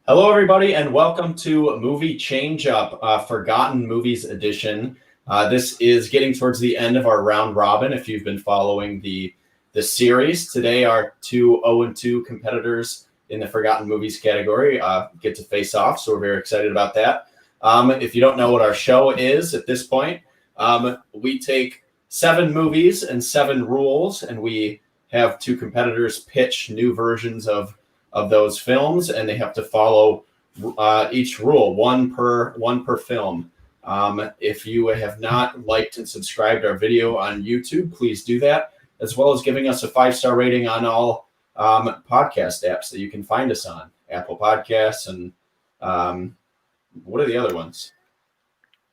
Hello, everybody, and welcome to Movie Changeup, Forgotten Movies edition. This is getting towards the end of our round robin. If you've been following the series, today our two 0-2 competitors in the Forgotten Movies category get to face off, so we're very excited about that. If you don't know what our show is at this point, we take 7 movies and 7 rules, and we have two competitors pitch new versions of those films, and they have to follow each rule, one per film. If you have not liked and subscribed our video on YouTube, please do that, as well as giving us a 5-star rating on all podcast apps that you can find us on. Apple Podcasts and what are the other ones?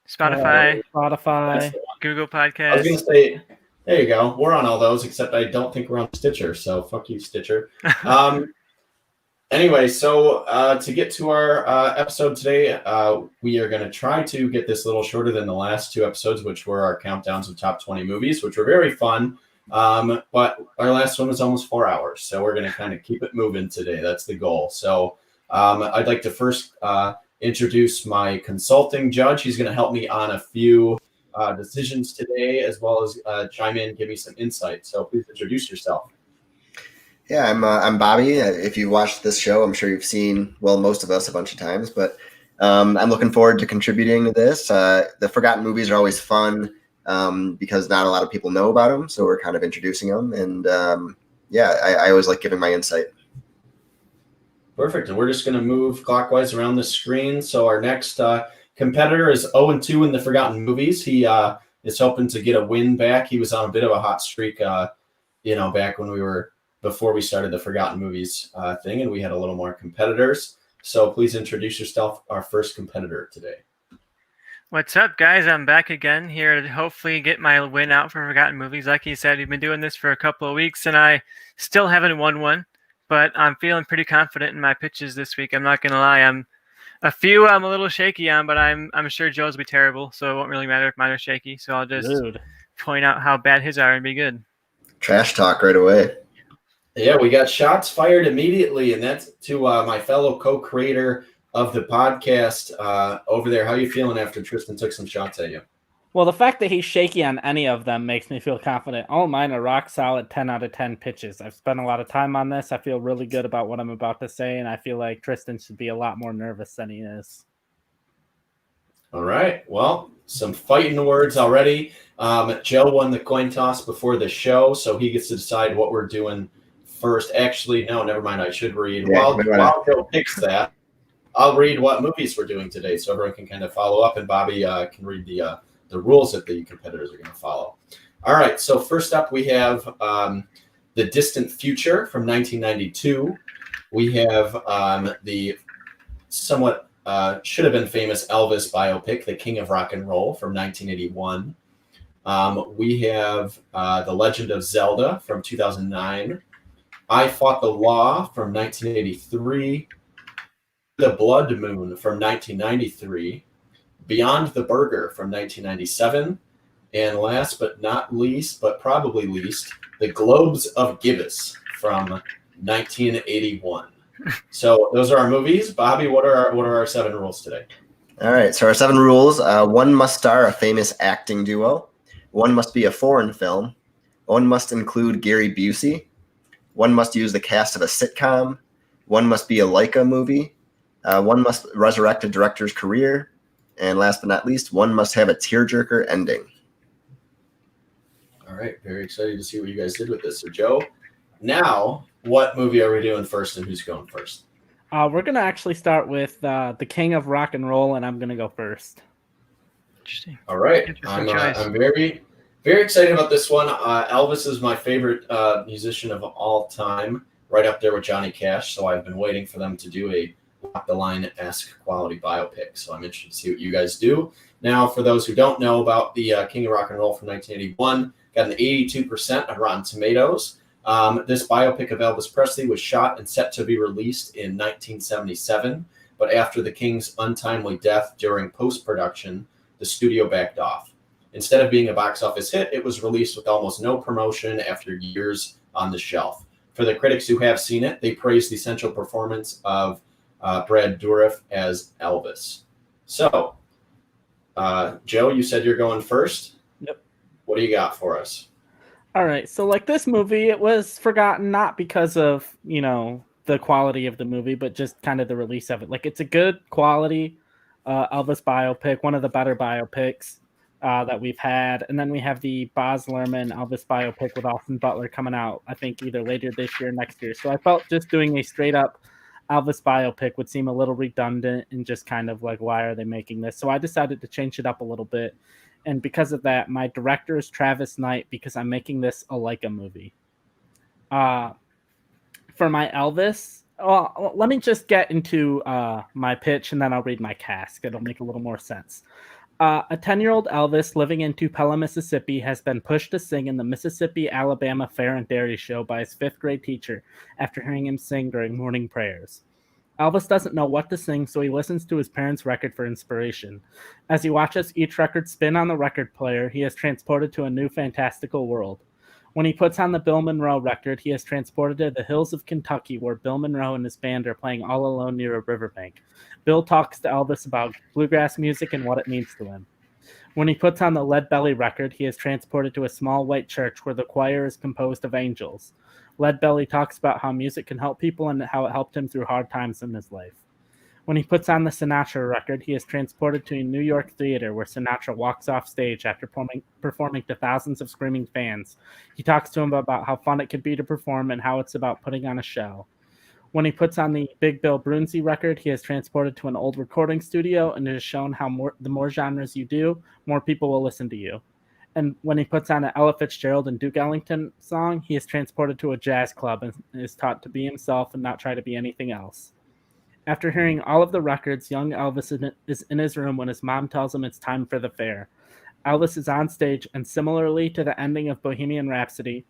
Spotify, Google Podcasts. I was going to say, there you go. We're on all those, except I don't think we're on Stitcher, so fuck you, Stitcher. Anyway, so to get to our episode today, we are going to try to get this a little shorter than the last 2 episodes, which were our countdowns of top 20 movies, which were very fun. But our last one was almost 4 hours, so we're going to kind of keep it moving today. That's the goal. So I'd like to first introduce my consulting judge. He's going to help me on a few decisions today, as well as chime in, give me some insight. So please introduce yourself. Yeah, I'm Bobby. If you watched this show, I'm sure you've seen, well, most of us a bunch of times, but I'm looking forward to contributing to this. The forgotten movies are always fun because not a lot of people know about them, so we're kind of introducing them. And I always like giving my insight. Perfect. And we're just going to move clockwise around the screen. So our next competitor is 0-2 in the forgotten movies. He is hoping to get a win back. He was on a bit of a hot streak, back when before we started the Forgotten Movies thing, and we had a little more competitors. So please introduce yourself, our first competitor today. What's up, guys? I'm back again here to hopefully get my win out for Forgotten Movies. Like you said, we've been doing this for a couple of weeks, and I still haven't won one, but I'm feeling pretty confident in my pitches this week. I'm not going to lie. I'm a little shaky on, but I'm sure Joe's will be terrible, so it won't really matter if mine are shaky. So I'll just point out how bad his are and be good. Trash talk right away. Yeah, we got shots fired immediately, and that's to my fellow co-creator of the podcast over there. How you feeling after Tristan took some shots at you? Well, the fact that he's shaky on any of them makes me feel confident. All mine are rock solid 10 out of 10 pitches. I've spent a lot of time on this. I feel really good about what I'm about to say, and I feel like Tristan should be a lot more nervous than he is. All right. Well, some fighting words already. Joe won the coin toss before the show, so he gets to decide what we're doing first. Actually, no, never mind. I should read. While Joe picks that, I'll read what movies we're doing today, so everyone can kind of follow up, and Bobby can read the rules that the competitors are going to follow. All right. So first up, we have The Distant Future from 1992. We have the somewhat should have been famous Elvis biopic, The King of Rock and Roll from 1981. We have The Legend of Zelda from 2009. I Fought the Law from 1983, The Blood Moon from 1993, Beyond the Burger from 1997, and last but not least, but probably least, The Globes of Gibbous from 1981. So those are our movies. Bobby, what are our 7 rules today? All right, so our 7 rules. 1 must star a famous acting duo. 1 must be a foreign film. 1 must include Gary Busey. 1 must use the cast of a sitcom. 1 must be a Laika movie. 1 must resurrect a director's career. And last but not least, 1 must have a tearjerker ending. All right. Very excited to see what you guys did with this. So, Joe, now what movie are we doing first, and who's going first? We're going to actually start with The King of Rock and Roll, and I'm going to go first. Interesting. All right. I'm very, very excited about this one. Elvis is my favorite musician of all time, right up there with Johnny Cash. So I've been waiting for them to do a Walk the Line-esque quality biopic. So I'm interested to see what you guys do. Now, for those who don't know about the King of Rock and Roll from 1981, got an 82% on Rotten Tomatoes. This biopic of Elvis Presley was shot and set to be released in 1977, but after the King's untimely death during post-production, the studio backed off. Instead of being a box office hit, it was released with almost no promotion after years on the shelf. For the critics who have seen it, they praised the essential performance of Brad Dourif as Elvis. So, Joe, you said you're going first. Yep. What do you got for us? All right. So like this movie, it was forgotten not because of, the quality of the movie, but just kind of the release of it. Like it's a good quality Elvis biopic, one of the better biopics that we've had. And then we have the Baz Luhrmann Elvis biopic with Austin Butler coming out, I think either later this year or next year. So I felt just doing a straight up Elvis biopic would seem a little redundant and just kind of like, why are they making this? So I decided to change it up a little bit. And because of that, my director is Travis Knight because I'm making this a Laika movie. For my Elvis, let me just get into my pitch and then I'll read my cast. It'll make a little more sense. A 10-year-old Elvis living in Tupelo, Mississippi has been pushed to sing in the Mississippi-Alabama Fair and Dairy Show by his 5th grade teacher after hearing him sing during morning prayers. Elvis doesn't know what to sing, so he listens to his parents' record for inspiration. As he watches each record spin on the record player, he is transported to a new fantastical world. When he puts on the Bill Monroe record, he is transported to the hills of Kentucky where Bill Monroe and his band are playing all alone near a riverbank. Bill talks to Elvis about bluegrass music and what it means to him. When he puts on the Lead Belly record, he is transported to a small white church where the choir is composed of angels. Lead Belly talks about how music can help people and how it helped him through hard times in his life. When he puts on the Sinatra record, he is transported to a New York theater where Sinatra walks off stage after performing to thousands of screaming fans. He talks to him about how fun it could be to perform and how it's about putting on a show. When he puts on the Big Bill Broonzy record, he is transported to an old recording studio and it is shown how the more genres you do, more people will listen to you. And when he puts on an Ella Fitzgerald and Duke Ellington song, he is transported to a jazz club and is taught to be himself and not try to be anything else. After hearing all of the records, young Elvis is in his room when his mom tells him it's time for the fair. Elvis is on stage, and similarly to the ending of Bohemian Rhapsody,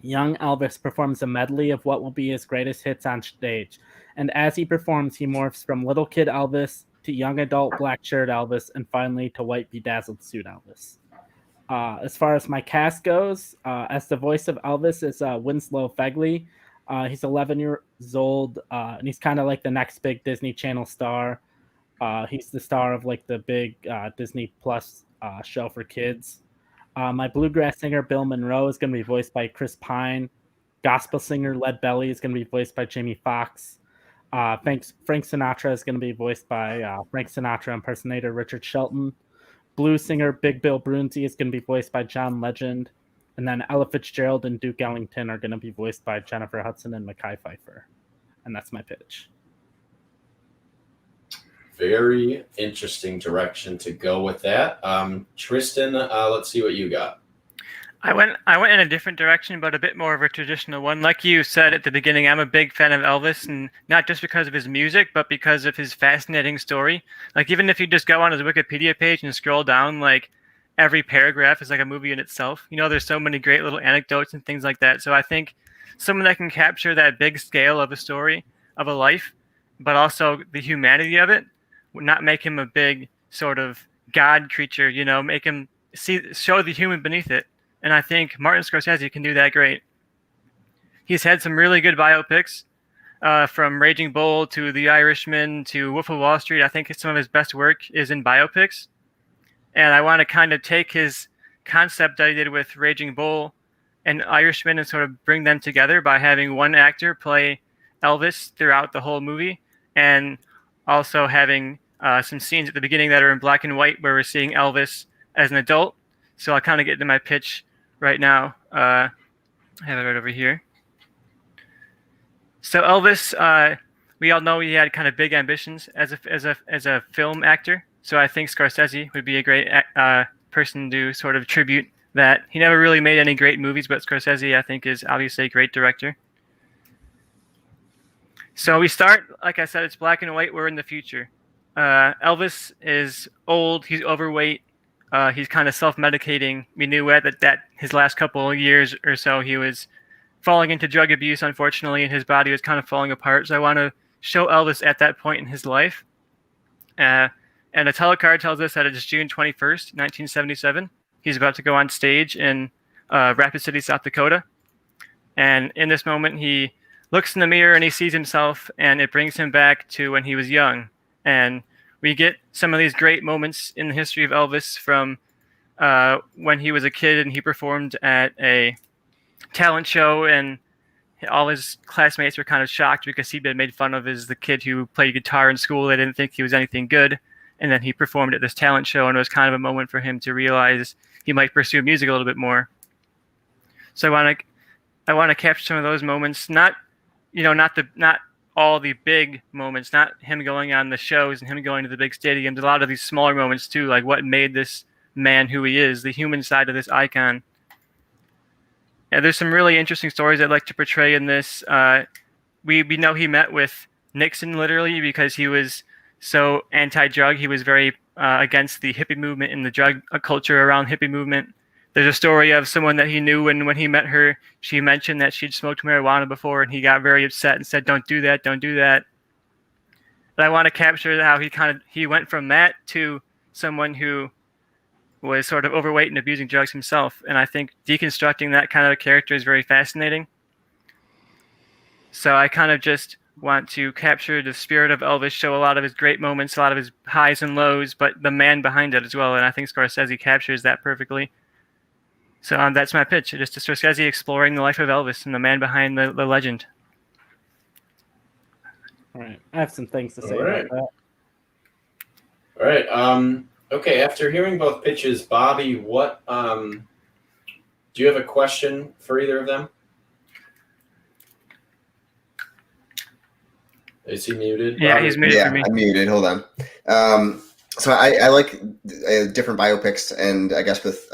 young Elvis performs a medley of what will be his greatest hits on stage. And as he performs, he morphs from little kid Elvis to young adult black shirt Elvis and finally to white bedazzled suit Elvis. As far as my cast goes, as the voice of Elvis is Winslow Fegley. He's 11 years old, and he's kind of like the next big Disney Channel star. He's the star of like the big Disney Plus show for kids. My bluegrass singer Bill Monroe is going to be voiced by Chris Pine. Gospel singer Lead Belly is going to be voiced by Jamie Foxx. Frank Sinatra is going to be voiced by Frank Sinatra impersonator Richard Shelton. Blues singer Big Bill Broonzy is going to be voiced by John Legend. And then Ella Fitzgerald and Duke Ellington are going to be voiced by Jennifer Hudson and Mekhi Phifer. And that's my pitch. Very interesting direction to go with that. Tristan, let's see what you got. I went in a different direction, but a bit more of a traditional one. Like you said at the beginning, I'm a big fan of Elvis, and not just because of his music, but because of his fascinating story. Like even if you just go on his Wikipedia page and scroll down, like every paragraph is like a movie in itself. There's so many great little anecdotes and things like that. So I think someone that can capture that big scale of a story, of a life, but also the humanity of it, would not make him a big sort of God creature, make him show the human beneath it. And I think Martin Scorsese can do that great. He's had some really good biopics, from Raging Bull to The Irishman to Wolf of Wall Street. I think some of his best work is in biopics. And I want to kind of take his concept that he did with Raging Bull and Irishman and sort of bring them together by having one actor play Elvis throughout the whole movie, and also having some scenes at the beginning that are in black and white where we're seeing Elvis as an adult. So I'll kind of get into my pitch right now. I have it right over here. So Elvis, we all know he had kind of big ambitions as a film actor. So I think Scorsese would be a great person to sort of tribute that. He never really made any great movies, but Scorsese, I think, is obviously a great director. So we start, like I said, it's black and white. We're in the future. Elvis is old. He's overweight. He's kind of self-medicating. We knew that his last couple of years or so, he was falling into drug abuse, unfortunately, and his body was kind of falling apart. So I want to show Elvis at that point in his life. And a telecard tells us that it's June 21st, 1977. He's about to go on stage in Rapid City, South Dakota. And in this moment, he looks in the mirror and he sees himself, and it brings him back to when he was young. And we get some of these great moments in the history of Elvis from when he was a kid and he performed at a talent show, and all his classmates were kind of shocked because he'd been made fun of as the kid who played guitar in school. They didn't think he was anything good. And then he performed at this talent show, and it was kind of a moment for him to realize he might pursue music a little bit more. So I want to capture some of those moments, not all the big moments, not him going on the shows and him going to the big stadiums. A lot of these smaller moments too, like what made this man who he is, the human side of this icon. Yeah, there's some really interesting stories I'd like to portray in this. We know he met with Nixon literally because he was so anti-drug. He was very against the hippie movement and the drug culture around hippie movement. There's a story of someone that he knew, and when he met her, she mentioned that she'd smoked marijuana before, and he got very upset and said, "Don't do that, don't do that." But I want to capture how he went from that to someone who was sort of overweight and abusing drugs himself. And I think deconstructing that kind of a character is very fascinating. So I kind of just want to capture the spirit of Elvis, show a lot of his great moments, a lot of his highs and lows, but the man behind it as well. And I think Scorsese captures that perfectly. So that's my pitch, just to Scorsese exploring the life of Elvis and the man behind the legend. All right. I have some things to say All about that. All right. Okay, after hearing both pitches, Bobby, what do you have a question for either of them? Is he muted? Yeah, Bobby? he's muted for me. I'm muted. Hold on. So I like different biopics, and I guess with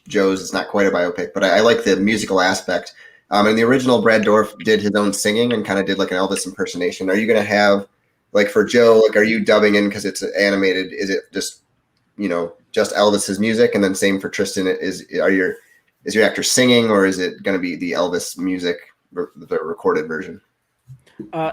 Joe's, it's not quite a biopic, but I like the musical aspect. In the original, Brad Dourif did his own singing and kind of did like an Elvis impersonation. Are you going to have, like for Joe, like are you dubbing in because it's animated? Is it just Elvis's music, and then same for Tristan? Is your actor singing, or is it going to be the Elvis music, the recorded version?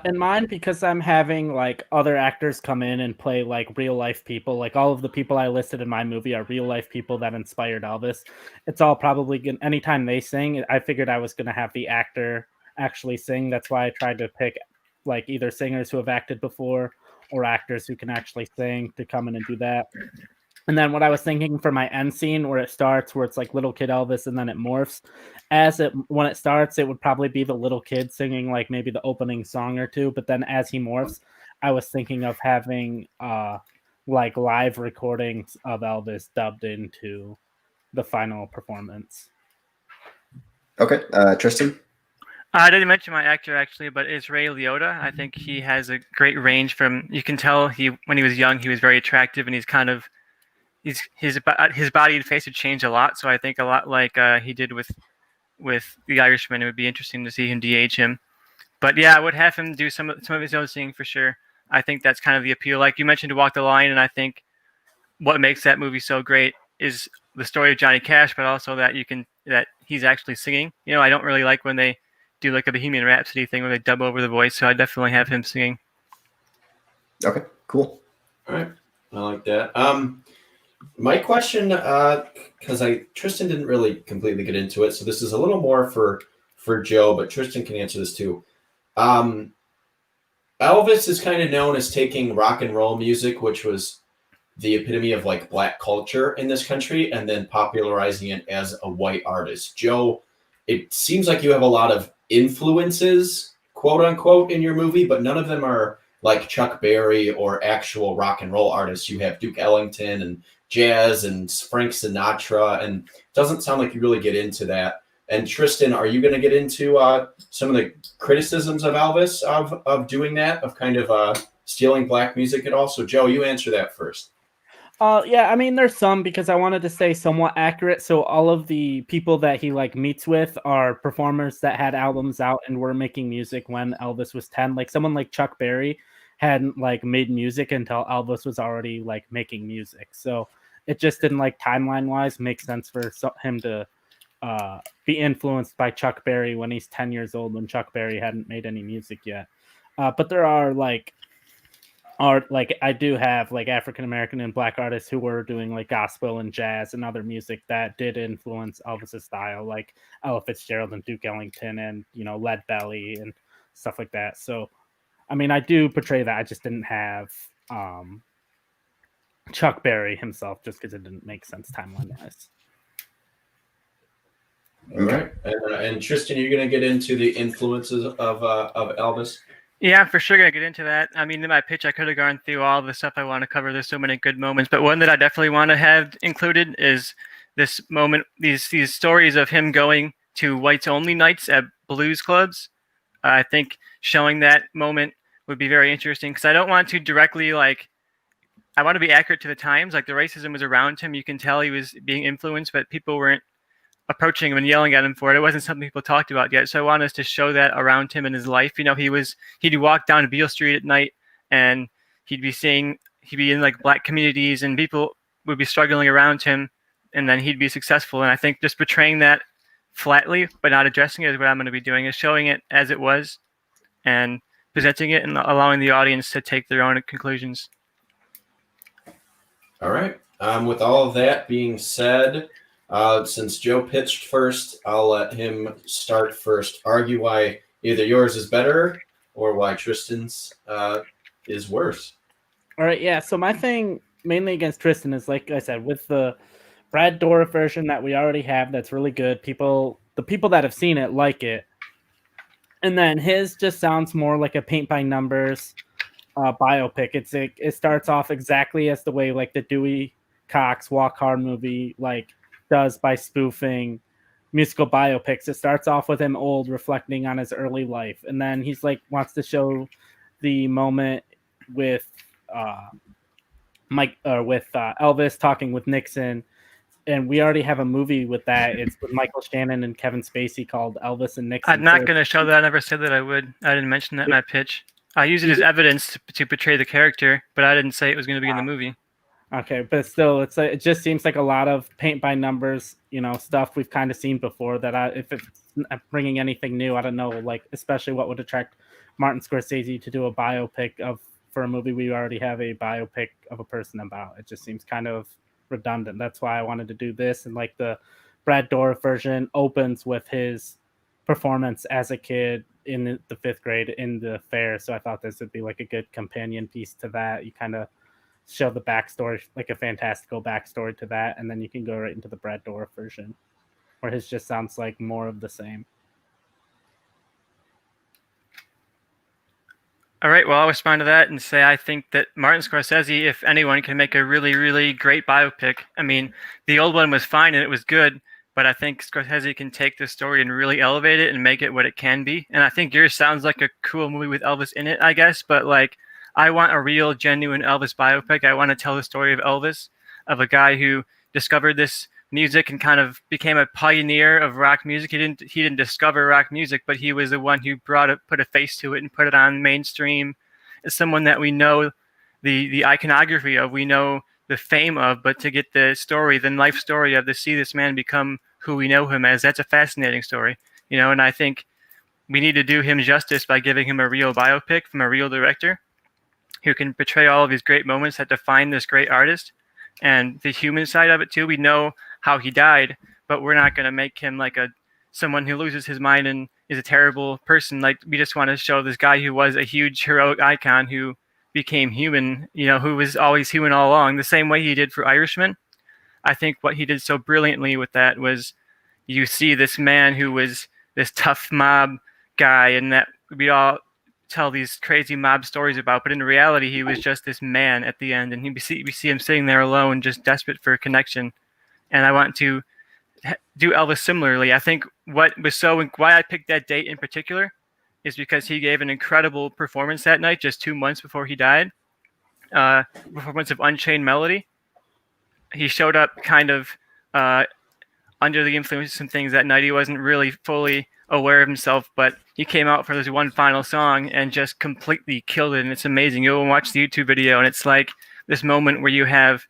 In mine, because I'm having like other actors come in and play like real life people, like all of the people I listed in my movie are real life people that inspired Elvis. It's all probably anytime they sing, I figured I was going to have the actor actually sing. That's why I tried to pick like either singers who have acted before or actors who can actually sing to come in and do that. And then what I was thinking for my end scene where it starts, where it's like little kid Elvis and then it morphs, when it starts, it would probably be the little kid singing like maybe the opening song or two. But then as he morphs, I was thinking of having like live recordings of Elvis dubbed into the final performance. Okay, Tristan? I didn't mention my actor actually, but it's Ray Liotta. I think he has a great range you can tell when he was young, he was very attractive, and he's kind of, his body and face had changed a lot. So I think a lot like he did with The Irishman, it would be interesting to see him de-age him. But yeah, I would have him do some of his own singing for sure. I think that's kind of the appeal. Like you mentioned, To Walk the Line, and I think what makes that movie so great is the story of Johnny Cash, but also that he's actually singing. I don't really like when they do like a Bohemian Rhapsody thing where they dub over the voice, so I definitely have him singing. Okay, cool. All right, I like that. My question, because Tristan didn't really completely get into it, so this is a little more for Joe, but Tristan can answer this too. Elvis is kind of known as taking rock and roll music, which was the epitome of like black culture in this country, and then popularizing it as a white artist. Joe, it seems like you have a lot of influences, quote unquote, in your movie, but none of them are like Chuck Berry or actual rock and roll artists. You have Duke Ellington and jazz and Frank Sinatra, and it doesn't sound like you really get into that. And Tristan, are you going to get into some of the criticisms of Elvis of doing that, of kind of stealing black music at all? So Joe, you answer that first. Yeah, I mean, there's some, because I wanted to stay somewhat accurate. So all of the people that he like meets with are performers that had albums out and were making music when Elvis was 10. Like someone like Chuck Berry hadn't like made music until Elvis was already like making music. So it just didn't, like, timeline wise make sense for him to be influenced by Chuck Berry when he's 10 years old, when Chuck Berry hadn't made any music yet. But there are I do have like African American and black artists who were doing like gospel and jazz and other music that did influence Elvis's style, like Ella Fitzgerald and Duke Ellington and Lead Belly and stuff like that. So, I mean, I do portray that. I just didn't have Chuck Berry himself just because it didn't make sense timeline-wise. All right. And Tristan, you're going to get into the influences of Elvis? Yeah, I'm for sure going to get into that. I mean, in my pitch, I could have gone through all the stuff I want to cover. There's so many good moments, but one that I definitely want to have included is this moment, these stories of him going to whites only nights at blues clubs. I think showing that moment would be very interesting because I don't want to directly I want to be accurate to the times. Like the racism was around him. You can tell he was being influenced, but people weren't approaching him and yelling at him for it. It wasn't something people talked about yet. So I want us to show that around him in his life. You know, he'd walk down Beale Street at night and he'd be in like black communities and people would be struggling around him and then he'd be successful. And I think just portraying that flatly, but not addressing it is what I'm going to be doing, is showing it as it was and presenting it and allowing the audience to take their own conclusions. All right. With all of that being said, since Joe pitched first, I'll let him start first. Argue why either yours is better or why Tristan's is worse. All right, yeah. So my thing mainly against Tristan is, like I said, with the Brad Dourif version that we already have, that's really good. The people that have seen it like it. And then his just sounds more like a paint by numbers biopic. It starts off exactly as the way like the Dewey Cox Walk Hard movie does by spoofing musical biopics. It starts off with him old, reflecting on his early life, and then he's wants to show the moment with Elvis talking with Nixon, and we already have a movie with that. It's with Michael Shannon and Kevin Spacey called Elvis and Nixon. I'm not going to show that. I never said that I would. I didn't mention that in my pitch. I use it as evidence to portray the character, but I didn't say it was going to be in the movie. Okay, but still, it just seems like a lot of paint by numbers, stuff we've kind of seen before. That if it's bringing anything new, I don't know, especially what would attract Martin Scorsese to do a biopic for a movie we already have a biopic of a person about. It just seems kind of redundant. That's why I wanted to do this, and the Brad Dourif version opens with his performance as a kid in the 5th grade in the fair. So I thought this would be a good companion piece to that. You kind of show the backstory, a fantastical backstory to that, and then you can go right into the Brad Dourif version, where his just sounds like more of the same. All right, well, I'll respond to that and say I think that Martin Scorsese, if anyone, can make a really, really great biopic. I mean, the old one was fine and it was good, but I think Scorsese can take the story and really elevate it and make it what it can be. And I think yours sounds like a cool movie with Elvis in it, I guess, but I want a real, genuine Elvis biopic. I want to tell the story of Elvis, of a guy who discovered this music and kind of became a pioneer of rock music. He didn't discover rock music, but he was the one who put a face to it and put it on mainstream. As someone that we know the iconography of, we know the fame of, but to get the story, the life story of, to see this man become who we know him as, that's a fascinating story, and I think we need to do him justice by giving him a real biopic from a real director who can portray all of these great moments that define this great artist, and the human side of it too. We know how he died, but we're not going to make him someone who loses his mind and is a terrible person. We just want to show this guy who was a huge heroic icon who became human, who was always human all along, the same way he did for Irishman. I think what he did so brilliantly with that was you see this man who was this tough mob guy and that we all tell these crazy mob stories about, but in reality he was just this man at the end, and we see him sitting there alone, just desperate for a connection. And I want to do Elvis similarly. I think why I picked that date in particular is because he gave an incredible performance that night, just 2 months before he died. Performance of Unchained Melody. He showed up kind of under the influence of some things that night. He wasn't really fully aware of himself, but he came out for this one final song and just completely killed it, and it's amazing. You'll watch the YouTube video, and it's this moment where you have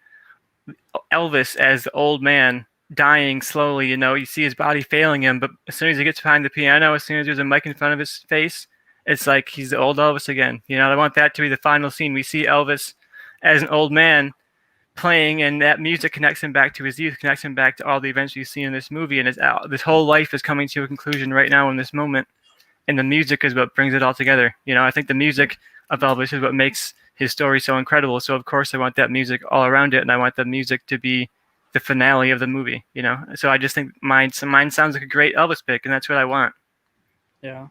Elvis as the old man dying slowly. You see his body failing him, but as soon as he gets behind the piano, as soon as there's a mic in front of his face, it's like he's the old Elvis again. I want that to be the final scene. We see Elvis as an old man playing, and that music connects him back to his youth, connects him back to all the events you see in this movie, and this whole life is coming to a conclusion right now in this moment. and the music is what brings it all together. I think the music of Elvis is what makes his story so incredible. So of course I want that music all around it, and I want the music to be the finale of the movie. So I just think mine sounds like a great Elvis pick, and that's what I want. Yeah.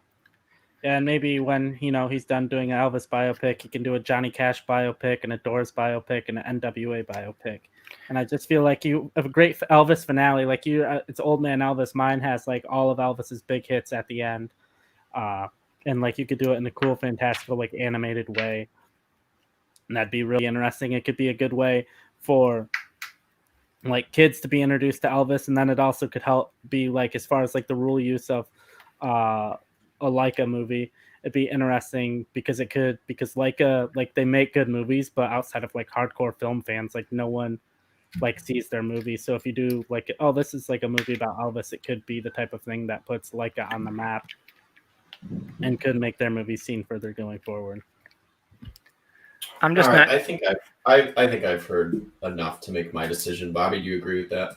And maybe when he's done doing an Elvis biopic, he can do a Johnny Cash biopic and a Doors biopic and an NWA biopic. And I just feel like you have a great Elvis finale. Like it's Old Man Elvis. Mine has like all of Elvis's big hits at the end, and like you could do it in a cool, fantastical, like animated way, and that'd be really interesting. It could be a good way for like kids to be introduced to Elvis, and then it also could help be like as far as like the rule use of a Laika movie. It'd be interesting because Laika, like, they make good movies, but outside of like hardcore film fans, like no one like sees their movie. So if you do like, oh, this is like a movie about Elvis, it could be the type of thing that puts Laika on the map and could make their movie seen further going forward. I'm just I think I've heard enough to make my decision. Bobby, do you agree with that?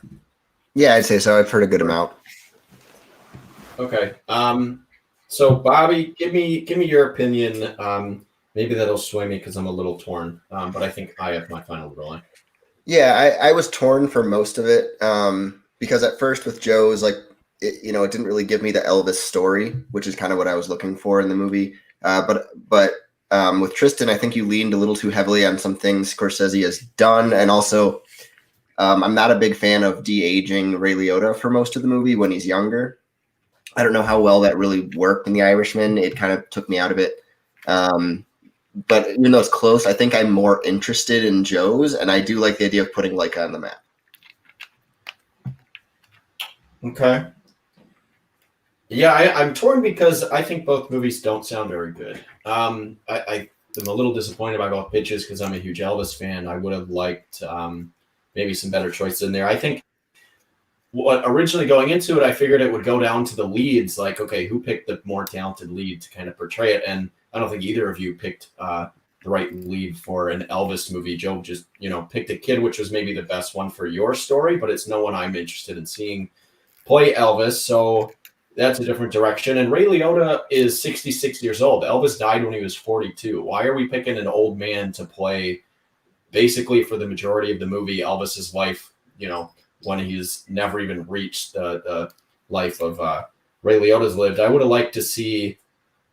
Yeah, I'd say so. I've heard a good amount. Okay. So Bobby, give me your opinion. Maybe that'll sway me because I'm a little torn. But I think I have my final ruling. Yeah, I was torn for most of it because at first with Joe's, like, it didn't really give me the Elvis story, which is kind of what I was looking for in the movie. But with Tristan, I think you leaned a little too heavily on some things Scorsese has done, and also I'm not a big fan of de-aging Ray Liotta for most of the movie when he's younger. I don't know how well that really worked in The Irishman. It kind of took me out of it. But even though it's close, I think I'm more interested in Joe's, and I do like the idea of putting Laika on the map. Okay. Yeah, I'm torn because I think both movies don't sound very good. I am a little disappointed by both pitches because I'm a huge Elvis fan. I would have liked maybe some better choices in there. I think originally going into it, I figured it would go down to the leads, like, okay, who picked the more talented lead to kind of portray it? And I don't think either of you picked the right lead for an Elvis movie. Joe just, picked a kid, which was maybe the best one for your story, but it's no one I'm interested in seeing play Elvis. So that's a different direction. And Ray Liotta is 66 years old. Elvis died when he was 42. Why are we picking an old man to play basically for the majority of the movie Elvis's life, when he's never even reached the life of Ray Liotta's lived? I would have liked to see,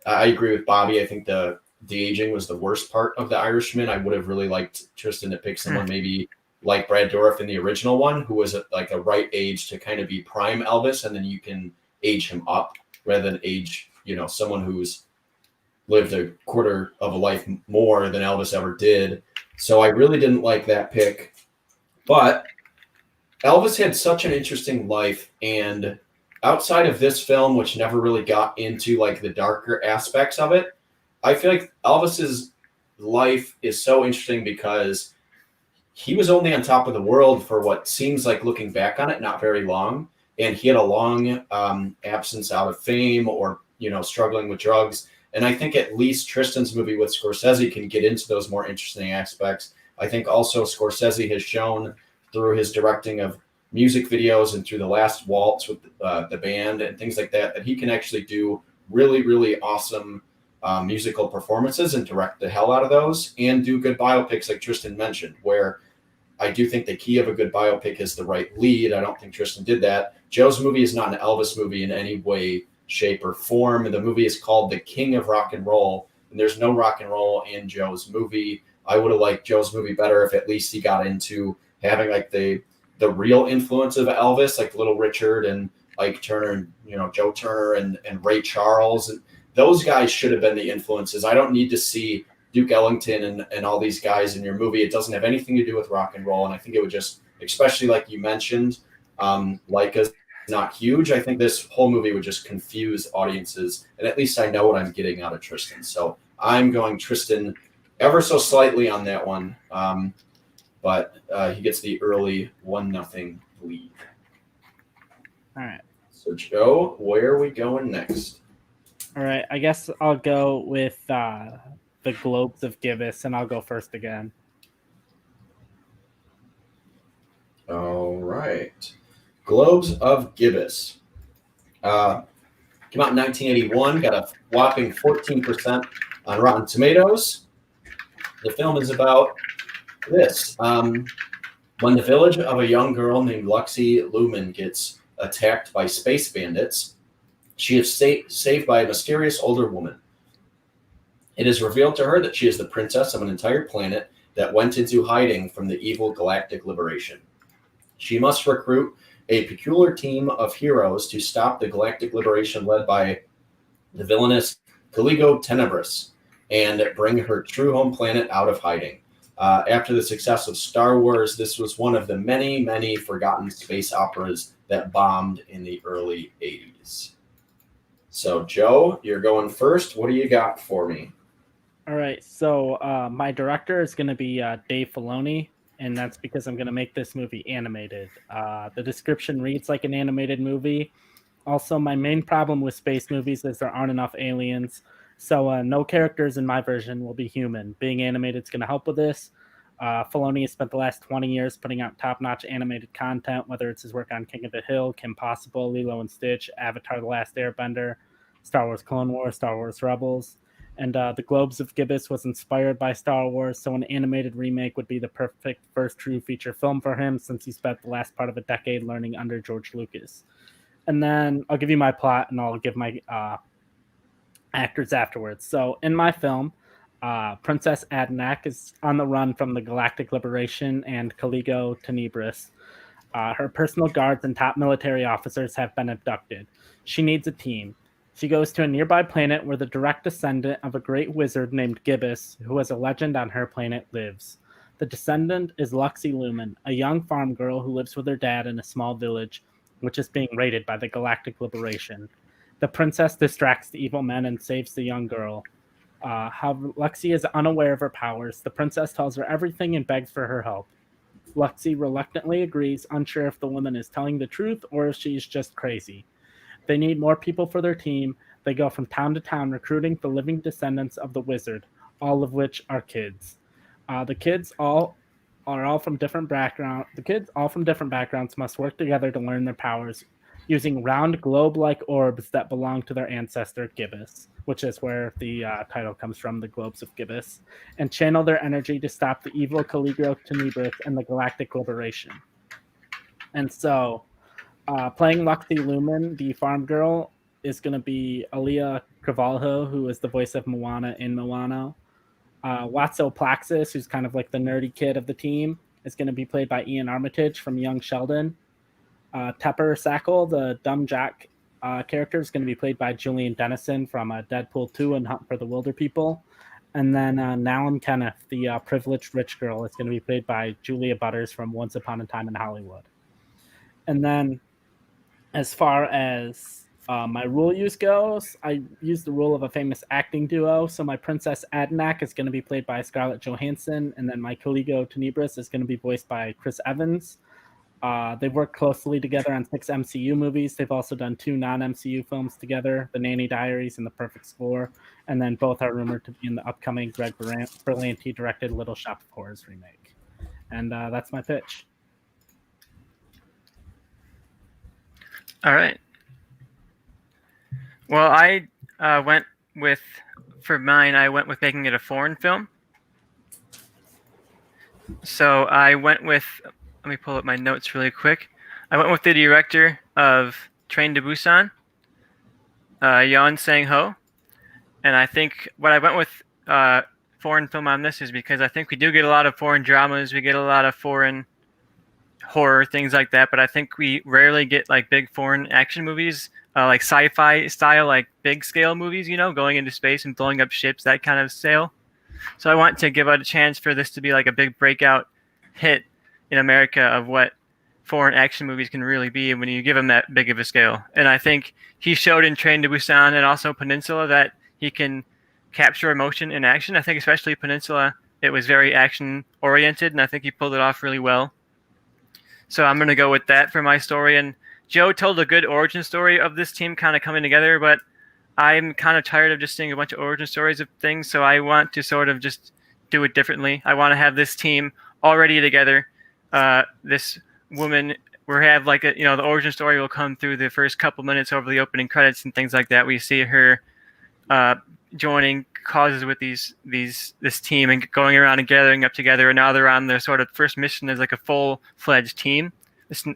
I agree with Bobby. I think the aging was the worst part of The Irishman. I would have really liked Tristan to pick someone maybe like Brad Dourif in the original one, who was like a right age to kind of be prime Elvis, and then you can age him up rather than age, someone who's lived a quarter of a life more than Elvis ever did. So I really didn't like that pick. But Elvis had such an interesting life, and outside of this film, which never really got into like the darker aspects of it, I feel like Elvis's life is so interesting because he was only on top of the world for what seems like, looking back on it, not very long. And he had a long absence out of fame or, struggling with drugs. And I think at least Tristan's movie with Scorsese can get into those more interesting aspects. I think also Scorsese has shown through his directing of music videos and through The Last Waltz with the band and things like that, that he can actually do really, really awesome musical performances and direct the hell out of those and do good biopics like Tristan mentioned, where I do think the key of a good biopic is the right lead. I don't think Tristan did that. Joe's movie is not an Elvis movie in any way, shape, or form. And the movie is called The King of Rock and Roll, and there's no rock and roll in Joe's movie. I would have liked Joe's movie better if at least he got into having like the real influence of Elvis, like Little Richard and Ike Turner and Joe Turner and Ray Charles. And those guys should have been the influences. I don't need to see Duke Ellington and all these guys in your movie. It doesn't have anything to do with rock and roll. And I think it would just, especially like you mentioned, Laika's not huge. I think this whole movie would just confuse audiences. And at least I know what I'm getting out of Tristan. So I'm going Tristan ever so slightly on that one. But he gets the early 1-0 lead. All right. So Joe, where are we going next? All right. I guess I'll go with the Globes of Gibbous, and I'll go first again. All right. Globes of Gibbous. Came out in 1981, got a whopping 14% on Rotten Tomatoes. The film is about this. When the village of a young girl named Lexi Lumen gets attacked by space bandits, she is saved by a mysterious older woman. It is revealed to her that she is the princess of an entire planet that went into hiding from the evil Galactic Liberation. She must recruit a peculiar team of heroes to stop the Galactic Liberation led by the villainous Caligo Tenebris and bring her true home planet out of hiding. After the success of Star Wars, this was one of the many, many forgotten space operas that bombed in the early 80s. So, Joe, you're going first. What do you got for me? All right, so my director is going to be Dave Filoni, and that's because I'm going to make this movie animated. The description reads like an animated movie. Also, my main problem with space movies is there aren't enough aliens, so no characters in my version will be human. Being animated is going to help with this. Filoni has spent the last 20 years putting out top-notch animated content, whether it's his work on King of the Hill, Kim Possible, Lilo and Stitch, Avatar: The Last Airbender, Star Wars Clone Wars, Star Wars Rebels. And the Globes of Gibbous was inspired by Star Wars, so an animated remake would be the perfect first true feature film for him since he spent the last part of a decade learning under George Lucas. And then I'll give you my plot, and I'll give my actors afterwards. So in my film, Princess Adnak is on the run from the Galactic Liberation and Caligo Tenebris. Her personal guards and top military officers have been abducted. She needs a team. She goes to a nearby planet where the direct descendant of a great wizard named Gibbous, who has a legend on her planet, lives. The descendant is Lexi Lumen, a young farm girl who lives with her dad in a small village, which is being raided by the Galactic Liberation. The princess distracts the evil men and saves the young girl. However, Lexi is unaware of her powers. The princess tells her everything and begs for her help. Lexi reluctantly agrees, unsure if the woman is telling the truth or if she's just crazy. They need more people for their team. They go from town to town recruiting the living descendants of the wizard, all of which are kids. The kids all from different backgrounds. The kids all from different backgrounds must work together to learn their powers, using round globe-like orbs that belong to their ancestor Gibbous, which is where the title comes from, the Globes of Gibbous, and channel their energy to stop the evil Caligo Tenebris and the Galactic Liberation. And so, playing Lexi Lumen, the farm girl, is going to be Aaliyah Carvalho, who is the voice of Moana in Moana. Watso Plaxis, who's kind of like the nerdy kid of the team, is going to be played by Ian Armitage from Young Sheldon. Tepper Sackle, the dumb Jack character, is going to be played by Julian Dennison from Deadpool 2 and Hunt for the Wilder People. And then Nallum Kenneth, the privileged rich girl, is going to be played by Julia Butters from Once Upon a Time in Hollywood. And then as far as my rule use goes, I use the rule of a famous acting duo. So my Princess Adnak is going to be played by Scarlett Johansson, and then my Caligo Tenebris is going to be voiced by Chris Evans. They've worked closely together on 6 MCU movies. They've also done 2 non-MCU films together, The Nanny Diaries and The Perfect Score, and then both are rumored to be in the upcoming Greg Berlanti-directed Little Shop of Horrors remake. And that's my pitch. All right. Well, I went with making it a foreign film. So I went with, let me pull up my notes really quick. I went with the director of Train to Busan, Yeon Sang-ho. And I think what I went with foreign film on this is because I think we do get a lot of foreign dramas. We get a lot of foreign horror, things like that, but I think we rarely get like big foreign action movies, like sci-fi style, like big scale movies, going into space and blowing up ships, that kind of sale. So I want to give it a chance for this to be like a big breakout hit in America of what foreign action movies can really be when you give them that big of a scale. And I think he showed in Train to Busan and also Peninsula that he can capture emotion in action. I think especially Peninsula, it was very action oriented, and I think he pulled it off really well. So I'm going to go with that for my story. And Joe told a good origin story of this team kind of coming together, but I'm kind of tired of just seeing a bunch of origin stories of things. So I want to sort of just do it differently. I want to have this team already together. This woman have like the origin story will come through the first couple minutes over the opening credits and things like that. We see her joining causes with this team and going around and gathering up together, and now they're on their sort of first mission as like a full-fledged team.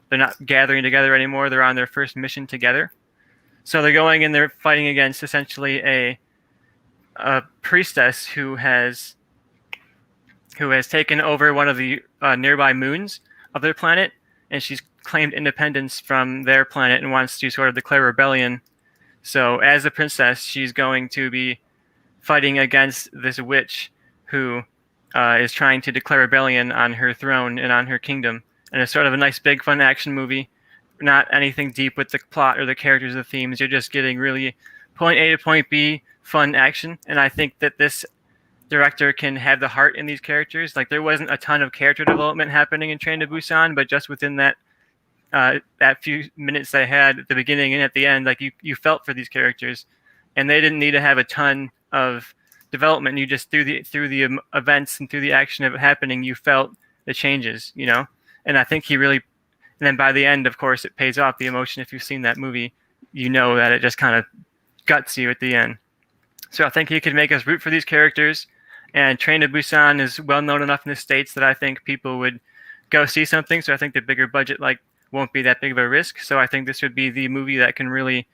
They're not gathering together anymore. They're on their first mission together. So they're going and they're fighting against essentially a priestess who has taken over one of the nearby moons of their planet, and she's claimed independence from their planet and wants to sort of declare rebellion. So as a princess, she's going to be fighting against this witch who is trying to declare rebellion on her throne and on her kingdom. And it's sort of a nice, big, fun action movie. Not anything deep with the plot or the characters or the themes. You're just getting really point A to point B fun action. And I think that this director can have the heart in these characters. Like, there wasn't a ton of character development happening in Train to Busan, but just within that few minutes they had at the beginning and at the end, like you felt for these characters, and they didn't need to have a ton of development. You just through the events and through the action of it happening, you felt the changes, And I think he really, and then by the end, of course, it pays off. The emotion, if you've seen that movie, you know that it just kind of guts you at the end. So I think he could make us root for these characters. And Train to Busan is well known enough in the States that I think people would go see something. So I think the bigger budget won't be that big of a risk. So I think this would be the movie that can really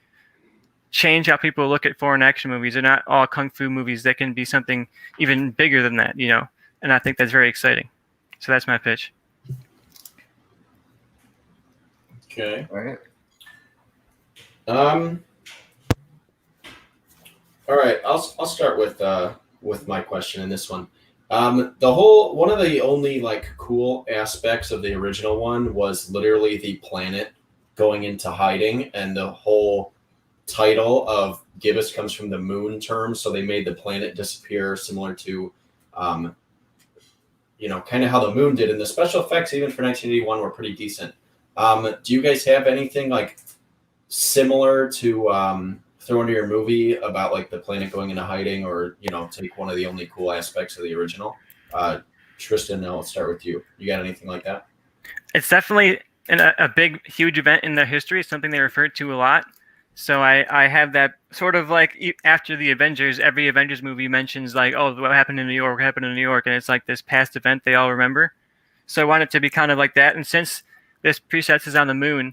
change how people look at foreign action movies. They're not all kung fu movies. They can be something even bigger than that, And I think that's very exciting. So that's my pitch. Okay. All right. All right. I'll start with my question in this one. One of the only cool aspects of the original one was literally the planet going into hiding, and the whole title of Gibbous comes from the moon term, so they made the planet disappear, similar to kind of how the moon did. And the special effects, even for 1981, were pretty decent. Do you guys have anything similar to throw into your movie about the planet going into hiding, or take one of the only cool aspects of the original? Tristan, I'll start with you. You got anything like that? It's definitely a big, huge event in their history. It's something they refer to a lot. So I have that sort of after the Avengers, every Avengers movie mentions what happened in New York, what happened in New York, and it's this past event they all remember. So I want it to be kind of like that. And since this preset is on the moon,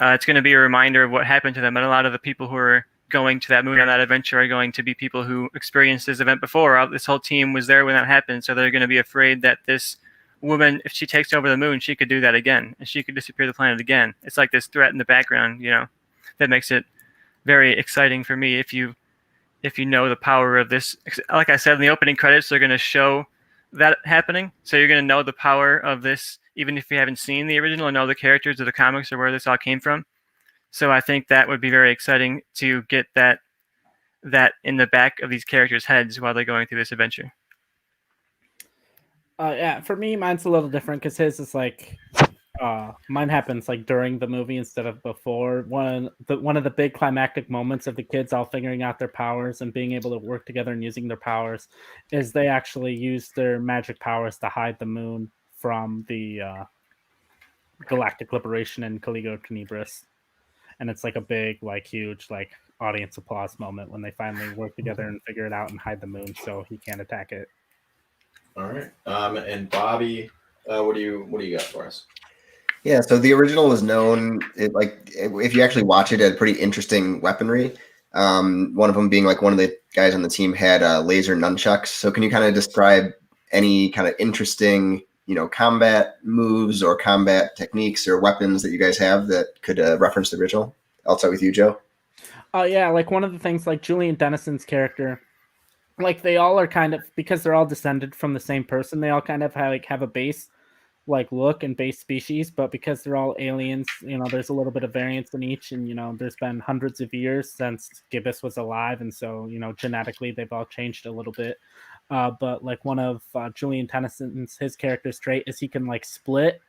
it's going to be a reminder of what happened to them. And a lot of the people who are going to that moon on that adventure are going to be people who experienced this event before. This whole team was there when that happened. So they're going to be afraid that this woman, if she takes over the moon, she could do that again. And she could disappear the planet again. It's like this threat in the background, that makes it very exciting for me. If you know the power of this, like I said in the opening credits, they're going to show that happening. So you're going to know the power of this, even if you haven't seen the original and know the characters or the comics or where this all came from. So I think that would be very exciting to get that in the back of these characters' heads while they're going through this adventure. Yeah, for me, mine's a little different because his is mine happens during the movie instead of before. One of the big climactic moments of the kids all figuring out their powers and being able to work together and using their powers is they actually use their magic powers to hide the moon from the Galactic Liberation and Caligo Tenebris. And it's a big, huge, audience applause moment when they finally work together and figure it out and hide the moon so he can't attack it. All right. And Bobby, what do you got for us? Yeah, so the original was known, if you actually watch it, it had pretty interesting weaponry. One of them being one of the guys on the team had laser nunchucks. So can you kind of describe any kind of interesting, combat moves or combat techniques or weapons that you guys have that could reference the original? I'll start with you, Joe. Yeah, one of the things, Julian Dennison's character, they all are kind of, because they're all descended from the same person, they all kind of have a base look and base species, but because they're all aliens, there's a little bit of variance in each, and there's been hundreds of years since Gibbous was alive, and so genetically they've all changed a little bit. But one of Julian Tennyson's his character's trait is he can split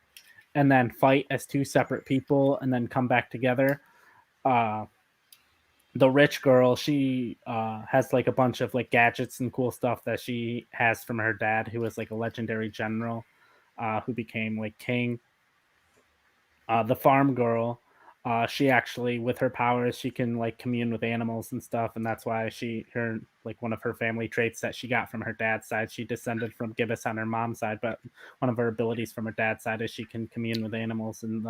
and then fight as two separate people and then come back together. The rich girl, she has a bunch of gadgets and cool stuff that she has from her dad, who was a legendary general. Who became king. The farm girl, she actually, with her powers, she can like commune with animals and stuff, and that's why her like one of her family traits that she got from her dad's side. She descended from Gibbous on her mom's side, but one of her abilities from her dad's side is she can commune with animals, and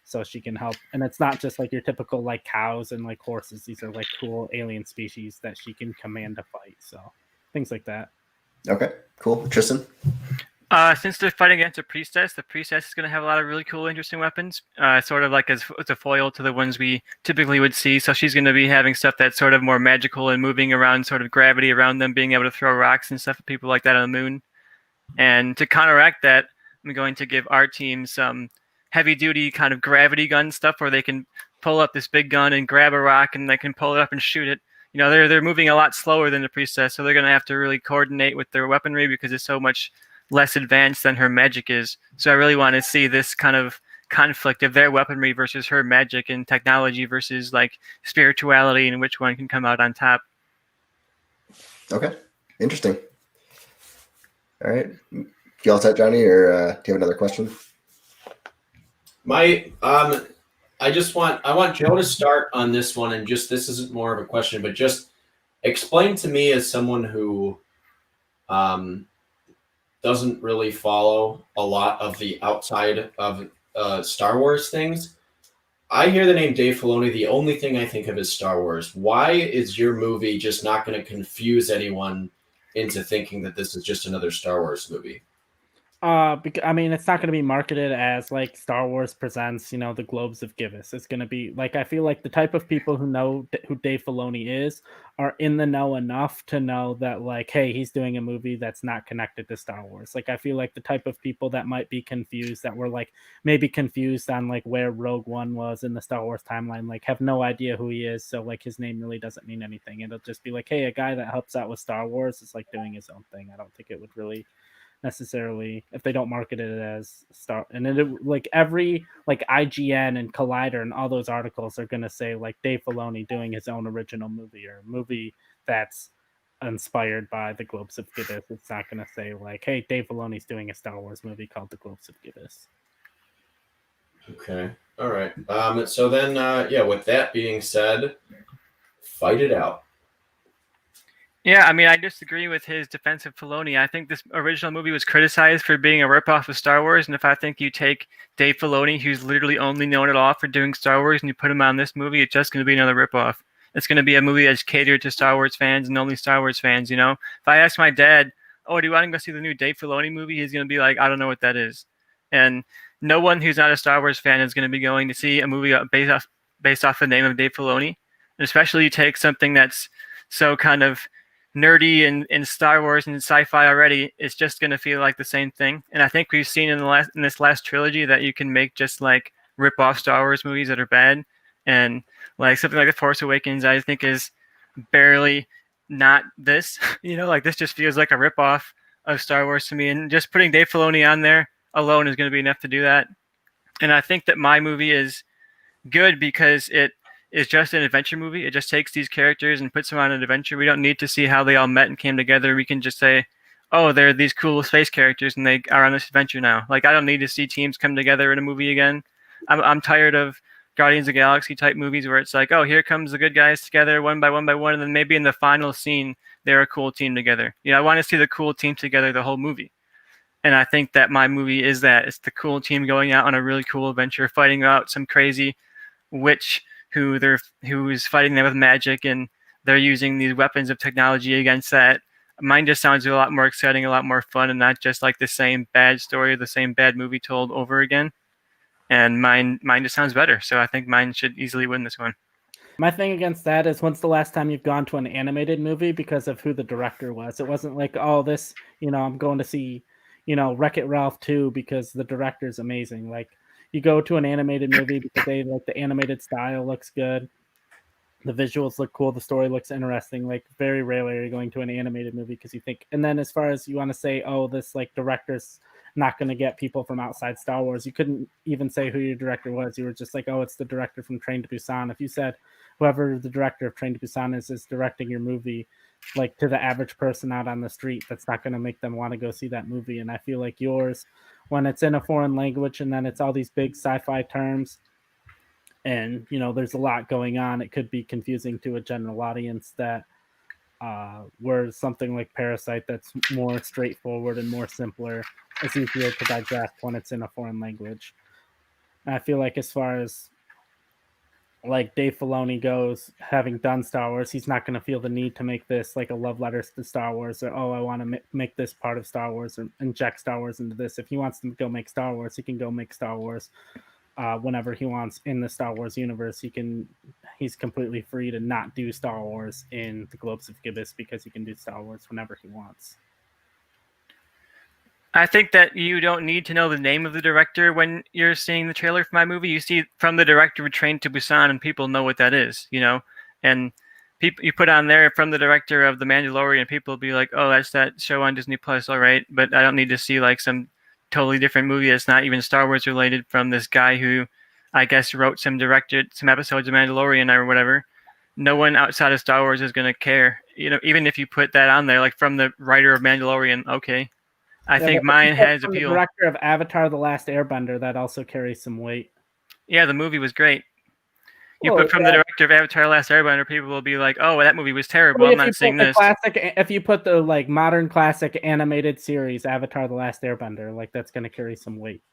so she can help. And it's not just like your typical like cows and like horses. These are like cool alien species that she can command to fight. So things like that. Okay, cool. Tristan? Since they're fighting against the priestess is going to have a lot of really cool, interesting weapons, sort of like as a foil to the ones we typically would see. So she's going to be having stuff that's sort of more magical and moving around, sort of gravity around them, being able to throw rocks and stuff at people like that on the moon. And to counteract that, I'm going to give our team some heavy-duty kind of gravity gun stuff where they can pull up this big gun and grab a rock and they can pull it up and shoot it. You know, they're moving a lot slower than the priestess, so they're going to have to really coordinate with their weaponry because it's so much less advanced than her magic is. So I really want to see this kind of conflict of their weaponry versus her magic and technology versus like spirituality and which one can come out on top. Okay, interesting. All right, you all set, Johnny, or do you have another question? I want Joe to start on this one, and just this isn't more of a question, but just explain to me as someone who doesn't really follow a lot of the outside of Star Wars things. I hear the name Dave Filoni. The only thing I think of is Star Wars. Why is your movie just not going to confuse anyone into thinking that this is just another Star Wars movie? I mean, it's not going to be marketed as like Star Wars presents, the Globes of Gibbous. It's going to be like, I feel like the type of people who know who Dave Filoni is are in the know enough to know that like, hey, he's doing a movie that's not connected to Star Wars. Like, I feel like the type of people that might be confused, that were like maybe confused on like where Rogue One was in the Star Wars timeline, like have no idea who he is. So like his name really doesn't mean anything. It'll just be like, hey, a guy that helps out with Star Wars is like doing his own thing. I don't think it would really necessarily, if they don't market it as Star, and it like every like IGN and Collider and all those articles are going to say like Dave Filoni doing his own original movie or a movie that's inspired by the Globes of Gibbous. It's not going to say like, hey, Dave Filoni's doing a Star Wars movie called the Globes of Gibbous. Okay, all right. So then, with that being said, fight it out. Yeah, I mean, I disagree with his defense of Filoni. I think this original movie was criticized for being a ripoff of Star Wars, and if I think you take Dave Filoni, who's literally only known at all for doing Star Wars, and you put him on this movie, it's just going to be another ripoff. It's going to be a movie that's catered to Star Wars fans and only Star Wars fans, If I ask my dad, oh, do you want to go see the new Dave Filoni movie? He's going to be like, I don't know what that is. And no one who's not a Star Wars fan is going to be going to see a movie based off the name of Dave Filoni. And especially you take something that's so kind of nerdy in Star Wars and sci-fi already, it's just going to feel like the same thing. And I think we've seen in this last trilogy that you can make just like rip-off Star Wars movies that are bad. And like something like The Force Awakens, I think is barely not this. Like this just feels like a rip-off of Star Wars to me. And just putting Dave Filoni on there alone is going to be enough to do that. And I think that my movie is good because it is just an adventure movie. It just takes these characters and puts them on an adventure. We don't need to see how they all met and came together. We can just say, oh, they're these cool space characters and they are on this adventure now. Like, I don't need to see teams come together in a movie again. I'm tired of Guardians of the Galaxy type movies where it's like, oh, here comes the good guys together one by one, and then maybe in the final scene, they're a cool team together. I want to see the cool team together the whole movie. And I think that my movie is that. It's the cool team going out on a really cool adventure, fighting out some crazy witch who is fighting them with magic, and they're using these weapons of technology against that. Mine just sounds a lot more exciting, a lot more fun, and not just like the same bad story, the same bad movie told over again. And mine just sounds better. So I think mine should easily win this one. My thing against that is, when's the last time you've gone to an animated movie because of who the director was? It wasn't like, oh, this, I'm going to see, Wreck-It Ralph 2 because the director's amazing. Like, you go to an animated movie because they like the animated style looks good, the visuals look cool, the story looks interesting. Like, very rarely are you going to an animated movie because you think. And then as far as you want to say, oh, this like director's not going to get people from outside Star Wars, you couldn't even say who your director was. You were just like, oh, it's the director from Train to Busan. If you said whoever the director of Train to Busan is directing your movie, like to the average person out on the street, that's not going to make them want to go see that movie. And I feel like yours when it's in a foreign language and then it's all these big sci-fi terms and there's a lot going on, it could be confusing to a general audience that where something like Parasite that's more straightforward and more simpler is easier to digest when it's in a foreign language. And I feel like as far as like Dave Filoni goes, having done Star Wars, he's not going to feel the need to make this like a love letter to Star Wars, or I want to make this part of Star Wars or inject Star Wars into this. If he wants to go make Star Wars, he can go make Star Wars whenever he wants in the Star Wars universe. He's completely free to not do Star Wars in the Globes of Gibbous because he can do Star Wars whenever he wants. I think that you don't need to know the name of the director when you're seeing the trailer for my movie. You see from the director of Train to Busan, and people know what that is, And people you put on there from the director of The Mandalorian, people will be like, "Oh, that's that show on Disney Plus, all right." But I don't need to see like some totally different movie that's not even Star Wars related from this guy who, I guess, directed some episodes of Mandalorian or whatever. No one outside of Star Wars is going to care, even if you put that on there, like from the writer of Mandalorian. Okay. I think mine has appeal. The director of Avatar: The Last Airbender, that also carries some weight. Yeah, the movie was great. You put from the director of Avatar: The Last Airbender, people will be like, "Oh, that movie was terrible. I'm not seeing this." If you put the like modern classic animated series Avatar: The Last Airbender, like that's going to carry some weight.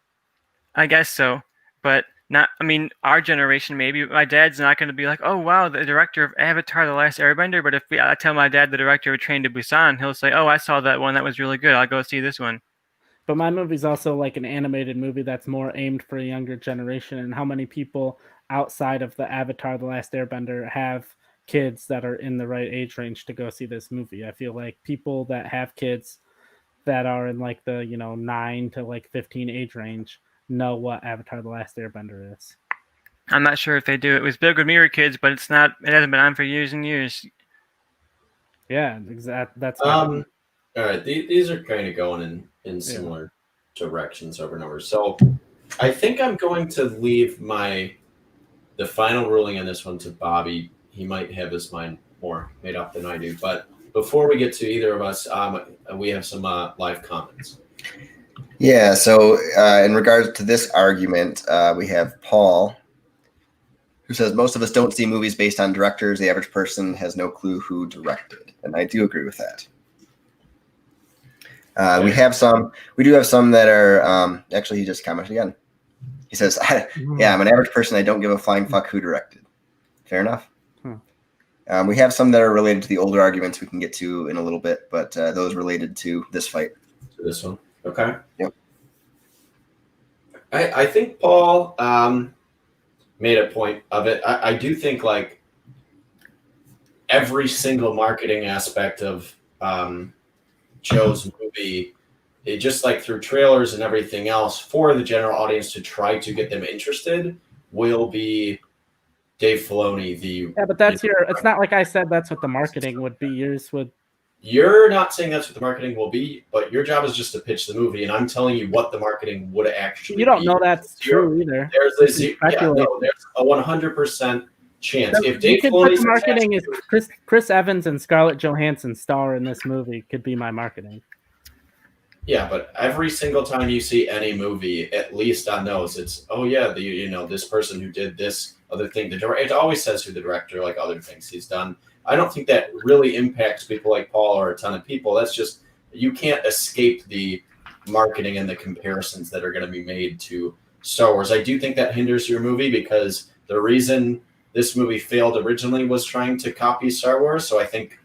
I guess so, but not. I mean, our generation maybe. My dad's not going to be like, "Oh, wow, the director of Avatar: The Last Airbender." But if I tell my dad the director of Train to Busan, he'll say, "Oh, I saw that one. That was really good. I'll go see this one." But my movie's also like an animated movie that's more aimed for a younger generation. And how many people outside of the Avatar: The Last Airbender have kids that are in the right age range to go see this movie? I feel like people that have kids that are in like the 9 to like 15 age range know what Avatar: The Last Airbender is. I'm not sure if they do. It was big with me kids, but it's not. It hasn't been on for years and years. Yeah, exactly. That's all right. These are kind of going in similar directions over numbers. So I think I'm going to leave the final ruling on this one to Bobby. He might have his mind more made up than I do. But before we get to either of us, we have some live comments. Yeah, so in regards to this argument, we have Paul, who says most of us don't see movies based on directors. The average person has no clue who directed. And I do agree with that. We do have some that are, actually, he just commented again. He says, yeah, I'm an average person. I don't give a flying fuck who directed. Fair enough. We have some that are related to the older arguments we can get to in a little bit, but those related to this fight. To this one. Okay. Yep. I think Paul made a point of it. I do think like every single marketing aspect of Joe's movie, just like through trailers and everything else for the general audience to try to get them interested, will be Dave Filoni. But that's it's not like I said that's what the marketing would be. Yours would. You're not saying that's what the marketing will be, but your job is just to pitch the movie, and I'm telling you what the marketing would actually be. You don't know that's true either. There's a 100% chance. If Dave Filoni's marketing is Chris Evans and Scarlett Johansson star in this movie, could be my marketing. Yeah, but every single time you see any movie, at least on those, it's this person who did this other thing. It always says who the director, like other things he's done. I don't think that really impacts people like Paul or a ton of people. That's just, you can't escape the marketing and the comparisons that are going to be made to Star Wars. I do think that hinders your movie because the reason this movie failed originally was trying to copy Star Wars. So I think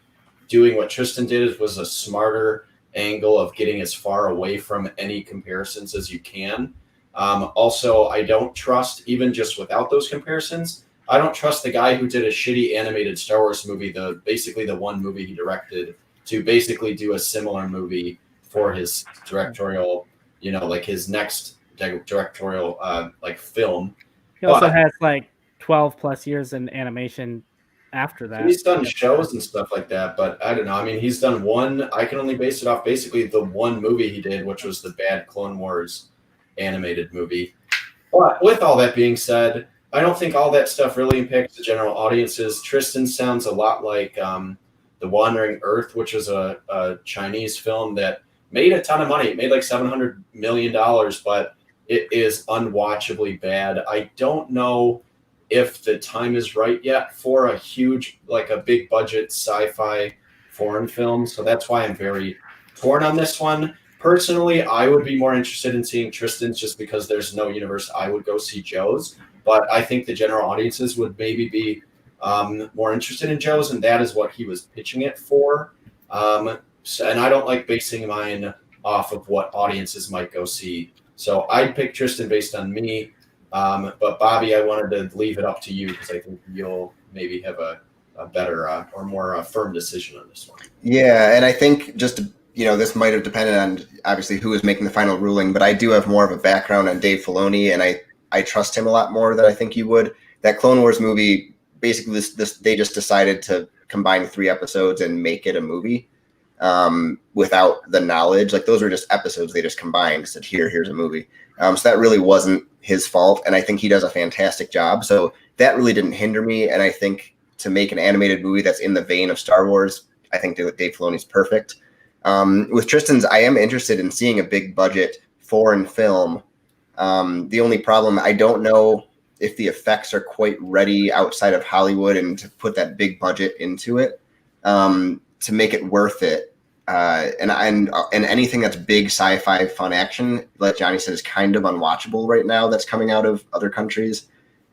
doing what Tristan did was a smarter angle of getting as far away from any comparisons as you can. Also, I don't trust, even just without those comparisons, I don't trust the guy who did a shitty animated Star Wars movie, basically the one movie he directed, to basically do a similar movie for his directorial, like his next directorial film. He also has like 12 plus years in animation after that. He's done shows and stuff like that, but I don't know. I mean, he's done one. I can only base it off basically the one movie he did, which was the bad Clone Wars animated movie. But with all that being said, I don't think all that stuff really impacts the general audiences. Tristan sounds a lot like The Wandering Earth, which is a Chinese film that made a ton of money. It made like $700 million, but it is unwatchably bad. I don't know if the time is right yet for a huge, like a big budget sci-fi foreign film. So that's why I'm very torn on this one. Personally, I would be more interested in seeing Tristan's just because there's no universe I would go see Joe's. But I think the general audiences would maybe be more interested in Joe's, and that is what he was pitching it for. And I don't like basing mine off of what audiences might go see. So I'd pick Tristan based on me. But Bobby, I wanted to leave it up to you because I think you'll maybe have a better or more firm decision on this one. Yeah, and I think just this might have depended on obviously who was making the final ruling, but I do have more of a background on Dave Filoni, and I trust him a lot more than I think you would. That Clone Wars movie, basically, they just decided to combine 3 episodes and make it a movie without the knowledge. Like, those were just episodes they just combined, said here's a movie. So that really wasn't his fault, and I think he does a fantastic job. So that really didn't hinder me, and I think to make an animated movie that's in the vein of Star Wars, I think Dave Filoni's perfect. With Tristan's, I am interested in seeing a big budget foreign film. The only problem, I don't know if the effects are quite ready outside of Hollywood and to put that big budget into it to make it worth it. And anything that's big sci-fi fun action, like Johnny said, is kind of unwatchable right now that's coming out of other countries.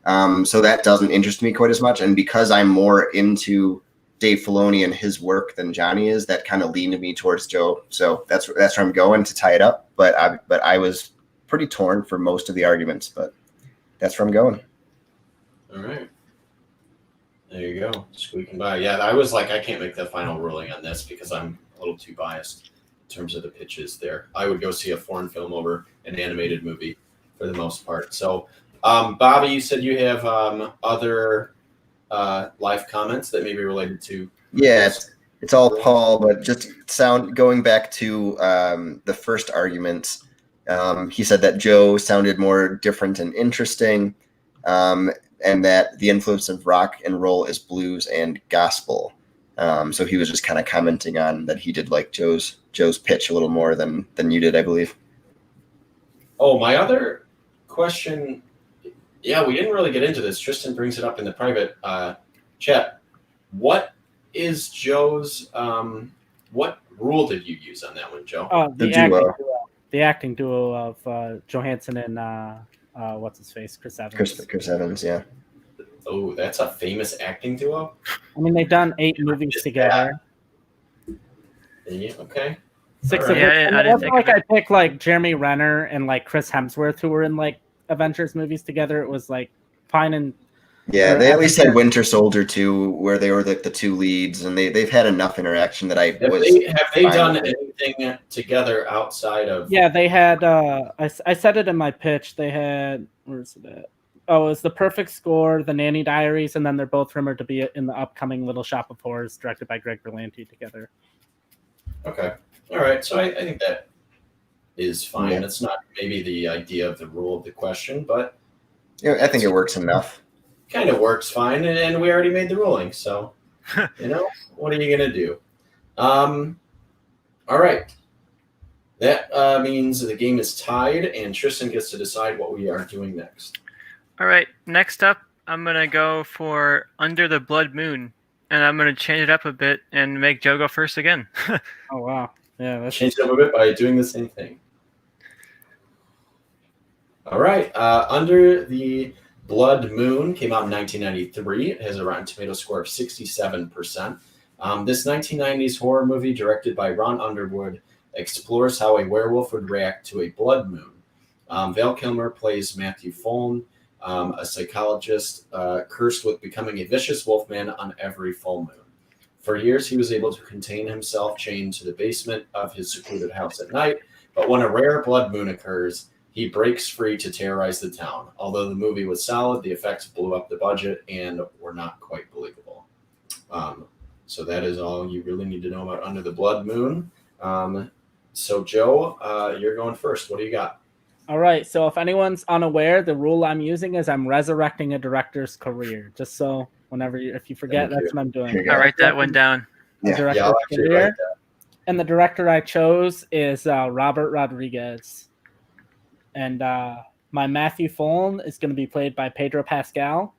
So that doesn't interest me quite as much. And because I'm more into Dave Filoni and his work than Johnny is, that kind of leaned me towards Joe. So that's where I'm going to tie it up. But I was pretty torn for most of the arguments, but that's where I'm going. All right. There you go. Squeaking by. Yeah, I was like, I can't make the final ruling on this because I'm a little too biased in terms of the pitches there. I would go see a foreign film over an animated movie for the most part. So, Bobby, you said you have other live comments that may be related to. Yeah, it's all Paul, but just going back to the first argument, he said that Joe sounded more different and interesting, and that the influence of rock and roll is blues and gospel. So he was just kind of commenting on that he did like Joe's pitch a little more than you did, I believe. Oh, my other question. Yeah, we didn't really get into this. Tristan brings it up in the private chat. What is Joe's? What rule did you use on that one, Joe? The acting duo of Johansson and what's his face, Chris Evans. Chris Evans, yeah. Oh, that's a famous acting duo. I mean, they've done 8 movies together. Yeah, okay. 6 All of them. It wasn't like I picked like Jeremy Renner and like Chris Hemsworth, who were in like Avengers movies together. It was like fine and. Yeah, they at least had Winter Soldier 2, where they were like the 2 leads, and they've had enough interaction that I was. Have they done anything together outside of? Yeah, they had. I said it in my pitch. They had. Where's it at? Oh, it was The Perfect Score, The Nanny Diaries, and then they're both rumored to be in the upcoming Little Shop of Horrors, directed by Greg Berlanti, together. Okay, all right. So I think that is fine. Yeah. It's not maybe the idea of the rule of the question, but yeah, I think it works enough. Kind of works fine, and we already made the ruling. So, what are you gonna do? All right. That means the game is tied, and Tristan gets to decide what we are doing next. All right. Next up, I'm gonna go for Under the Blood Moon, and I'm gonna change it up a bit and make Joe go first again. Oh wow! Yeah, let's change it up a bit by doing the same thing. All right. Under the Blood Moon came out in 1993. It has a Rotten Tomato score of 67%. This 1990s horror movie, directed by Ron Underwood, explores how a werewolf would react to a blood moon. Val Kilmer plays Matthew Fulton, a psychologist cursed with becoming a vicious wolfman on every full moon. For years, he was able to contain himself chained to the basement of his secluded house at night, but when a rare blood moon occurs, he breaks free to terrorize the town. Although the movie was solid, the effects blew up the budget and were not quite believable. So that is all you really need to know about Under the Blood Moon. So, Joe, you're going first. What do you got? All right. So if anyone's unaware, the rule I'm using is I'm resurrecting a director's career. Just so if you forget, that's what I'm doing. I'll write that one down. Yeah, I'll actually write that. And the director I chose is Robert Rodriguez. And my Matthew Fulton is going to be played by Pedro Pascal.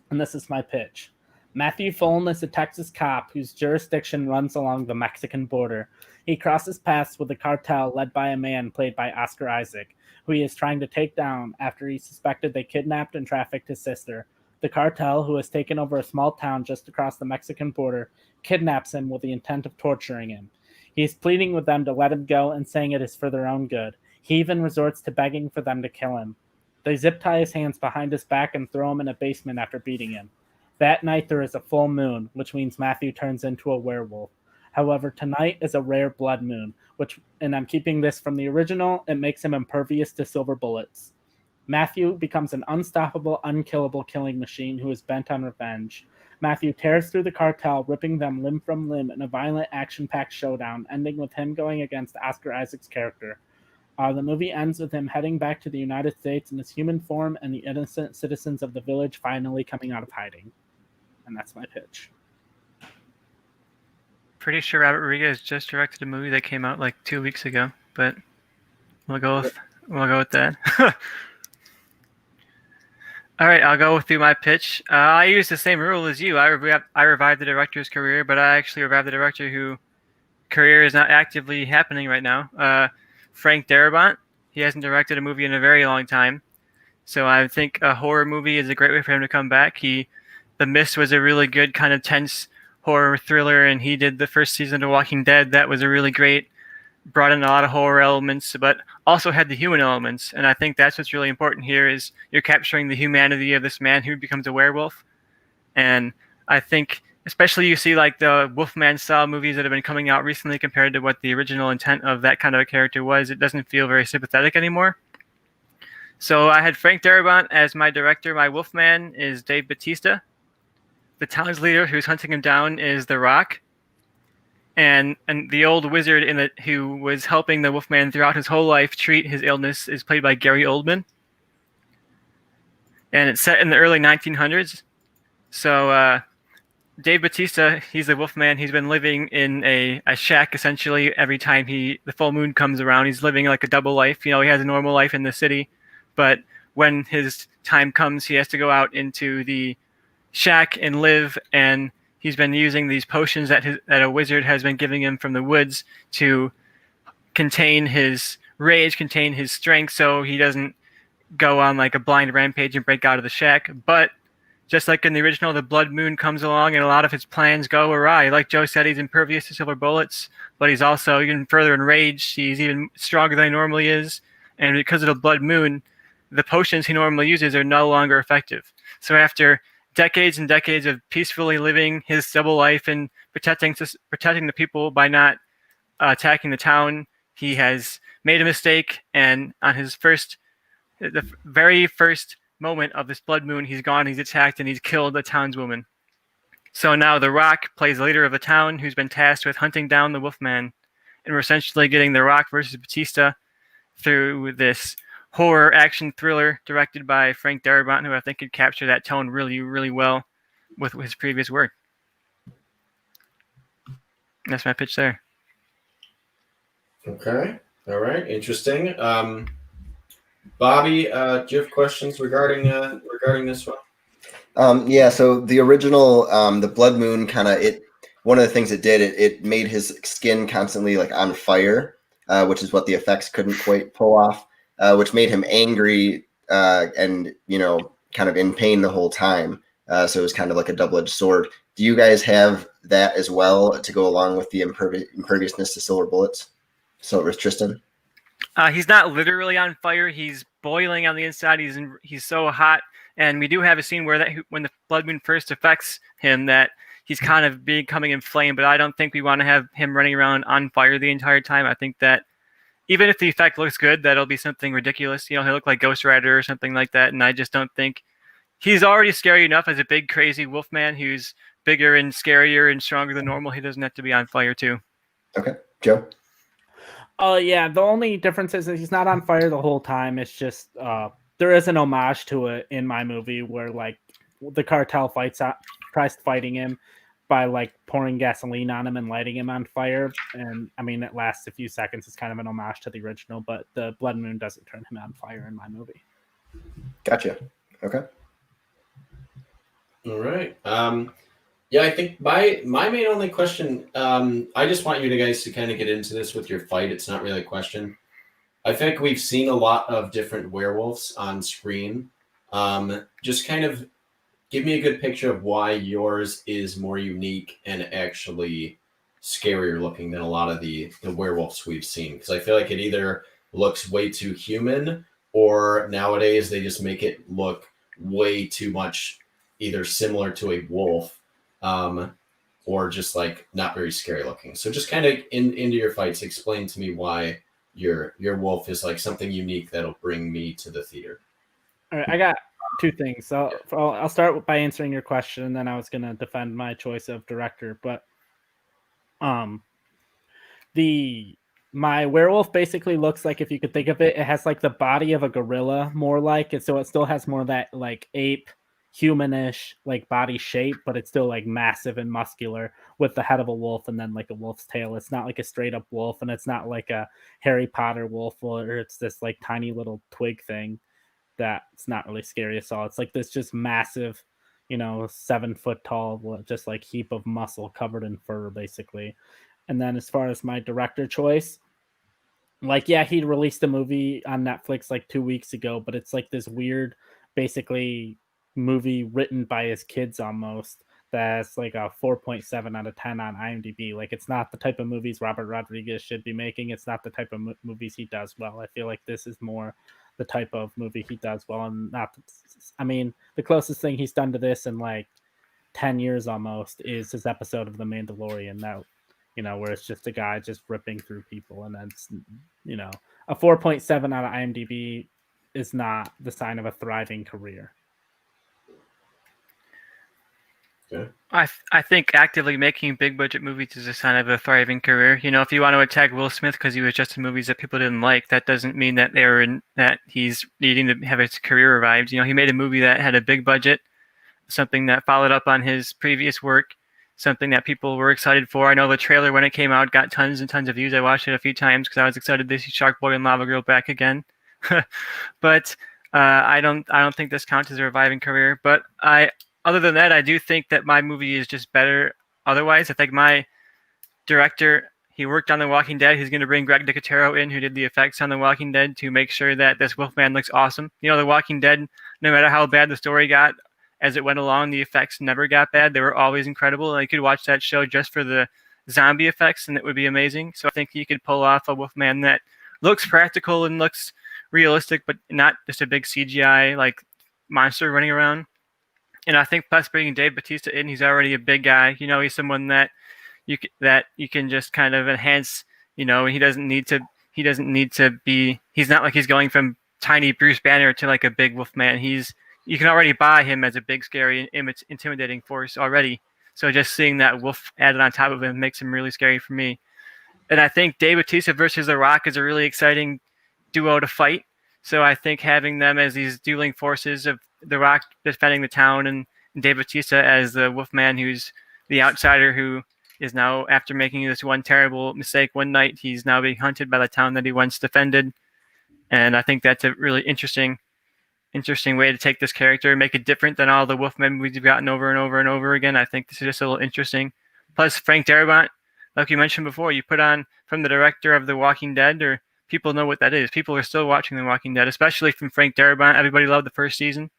And this is my pitch. Matthew Fulton is a Texas cop whose jurisdiction runs along the Mexican border. He crosses paths with a cartel led by a man played by Oscar Isaac, who he is trying to take down after he suspected they kidnapped and trafficked his sister. The cartel, who has taken over a small town just across the Mexican border, kidnaps him with the intent of torturing him. He is pleading with them to let him go and saying it is for their own good. He even resorts to begging for them to kill him. They zip tie his hands behind his back and throw him in a basement after beating him. That night there is a full moon, which means Matthew turns into a werewolf. However, tonight is a rare blood moon, and I'm keeping this from the original, it makes him impervious to silver bullets. Matthew becomes an unstoppable, unkillable killing machine who is bent on revenge. Matthew tears through the cartel, ripping them limb from limb in a violent, action-packed showdown, ending with him going against Oscar Isaac's character. The movie ends with him heading back to the United States in his human form and the innocent citizens of the village finally coming out of hiding. And that's my pitch. Pretty sure Robert Rodriguez just directed a movie that came out like 2 weeks ago, but we'll go with that. All right, I'll go through my pitch. I use the same rule as you. I revived the director's career, but I actually revived the director whose career is not actively happening right now. Frank Darabont. He hasn't directed a movie in a very long time, so I think a horror movie is a great way for him to come back. The Mist was a really good kind of tense horror thriller, and he did the first season of Walking Dead. That was a really great, brought in a lot of horror elements, but also had the human elements. And I think that's what's really important here is you're capturing the humanity of this man who becomes a werewolf. And I think especially you see like the Wolfman style movies that have been coming out recently compared to what the original intent of that kind of a character was, it doesn't feel very sympathetic anymore. So I had Frank Darabont as my director. My Wolfman is Dave Bautista. The town's leader who's hunting him down is The Rock. And the old wizard who was helping the Wolfman throughout his whole life treat his illness is played by Gary Oldman. And it's set in the early 1900s. So Dave Bautista, he's the Wolfman. He's been living in a shack essentially every time the full moon comes around. He's living like a double life. You know, he has a normal life in the city, but when his time comes, he has to go out into the shack and live. And he's been using these potions that a wizard has been giving him from the woods to contain his rage, contain his strength, so he doesn't go on like a blind rampage and break out of the shack. But just like in the original, the blood moon comes along and a lot of his plans go awry. Like Joe said, he's impervious to silver bullets, but he's also even further enraged. He's even stronger than he normally is. And because of the blood moon, the potions he normally uses are no longer effective. So after decades and decades of peacefully living his double life and protecting the people by not attacking the town, he has made a mistake. And on the very first moment of this blood moon, he's gone, he's attacked, and he's killed a townswoman. So now The Rock plays the leader of the town who's been tasked with hunting down the Wolfman. And we're essentially getting The Rock versus Bautista through this horror action thriller directed by Frank Darabont, who I think could capture that tone really, really well with his previous work. That's my pitch there. Okay. All right. Interesting. Bobby, do you have questions regarding this one? Yeah. So the original, the blood moon one of the things it did, it made his skin constantly like on fire, which is what the effects couldn't quite pull off, which made him angry and, kind of in pain the whole time. So it was kind of like a double-edged sword. Do you guys have that as well to go along with the imperviousness to silver bullets? So it was Tristan. He's not literally on fire. He's boiling on the inside. He's so hot. And we do have a scene where when the blood moon first affects him, that he's kind of becoming inflamed. But I don't think we want to have him running around on fire the entire time. I think that even if the effect looks good, that'll be something ridiculous. He'll look like Ghost Rider or something like that. And I just don't think he's already scary enough as a big, crazy Wolfman who's bigger and scarier and stronger than normal. He doesn't have to be on fire too. Okay. Joe? Yeah, the only difference is that he's not on fire the whole time. It's just there is an homage to it in my movie where like the cartel tries fighting him, by like pouring gasoline on him and lighting him on fire. And I mean, it lasts a few seconds. It's kind of an homage to the original, but the blood moon doesn't turn him on fire in my movie. Gotcha. Okay. All right. Yeah, I think my main only question, I just want you guys to kind of get into this with your fight. It's not really a question. I think we've seen a lot of different werewolves on screen. Just kind of give me a good picture of why yours is more unique and actually scarier looking than a lot of the werewolves we've seen. Because I feel like it either looks way too human, or nowadays they just make it look way too much either similar to a wolf, or just like not very scary looking. So just kind of into your fights, explain to me why your wolf is like something unique that'll bring me to the theater. All right, I got two things. So I'll start by answering your question, and then I was going to defend my choice of director. But my werewolf basically looks like, if you could think of it, it has like the body of a gorilla, more like, and so it still has more of that like ape, humanish like body shape, but it's still like massive and muscular with the head of a wolf and then like a wolf's tail. It's not like a straight up wolf, and it's not like a Harry Potter wolf or it's this like tiny little twig thing that's not really scary at all. It's like this just massive, 7 foot tall, just like heap of muscle covered in fur, basically. And then as far as my director choice, like, yeah, he released a movie on Netflix like 2 weeks ago, but it's like this weird, basically movie written by his kids almost, that's like a 4.7 out of 10 on IMDb. Like, it's not the type of movies Robert Rodriguez should be making. It's not the type of movies he does well. I feel like this is more the type of movie he does well, and not, I mean, the closest thing he's done to this in like 10 years almost is his episode of The Mandalorian, that, where it's just a guy just ripping through people. And that's, a 4.7 out of IMDb is not the sign of a thriving career. Yeah. I think actively making big budget movies is a sign of a thriving career. If you want to attack Will Smith because he was just in movies that people didn't like, that doesn't mean that that he's needing to have his career revived. He made a movie that had a big budget, something that followed up on his previous work, something that people were excited for. I know the trailer when it came out got tons and tons of views. I watched it a few times because I was excited to see Shark Boy and Lava Girl back again. But I don't think this counts as a reviving career. But other than that, I do think that my movie is just better otherwise. I think my director, he worked on The Walking Dead. He's going to bring Greg Nicotero in, who did the effects on The Walking Dead, to make sure that this Wolfman looks awesome. The Walking Dead, no matter how bad the story got as it went along, the effects never got bad. They were always incredible. And you could watch that show just for the zombie effects, and it would be amazing. So I think you could pull off a Wolfman that looks practical and looks realistic, but not just a big CGI like monster running around. And I think plus bringing Dave Bautista in, he's already a big guy. He's someone that you can just kind of enhance. And he doesn't need to be. He's not like he's going from tiny Bruce Banner to like a big Wolfman. You can already buy him as a big, scary, intimidating force already. So just seeing that wolf added on top of him makes him really scary for me. And I think Dave Bautista versus The Rock is a really exciting duo to fight. So I think having them as these dueling forces of The Rock defending the town and Dave Bautista as the Wolfman, who's the outsider who is now, after making this one terrible mistake one night, he's now being hunted by the town that he once defended. And I think that's a really interesting way to take this character, make it different than all the Wolfmen we've gotten over and over and over again. I think this is just a little interesting. Plus, Frank Darabont, like you mentioned before, you put on from the director of The Walking Dead, or people know what that is. People are still watching The Walking Dead, especially from Frank Darabont. Everybody loved the first season,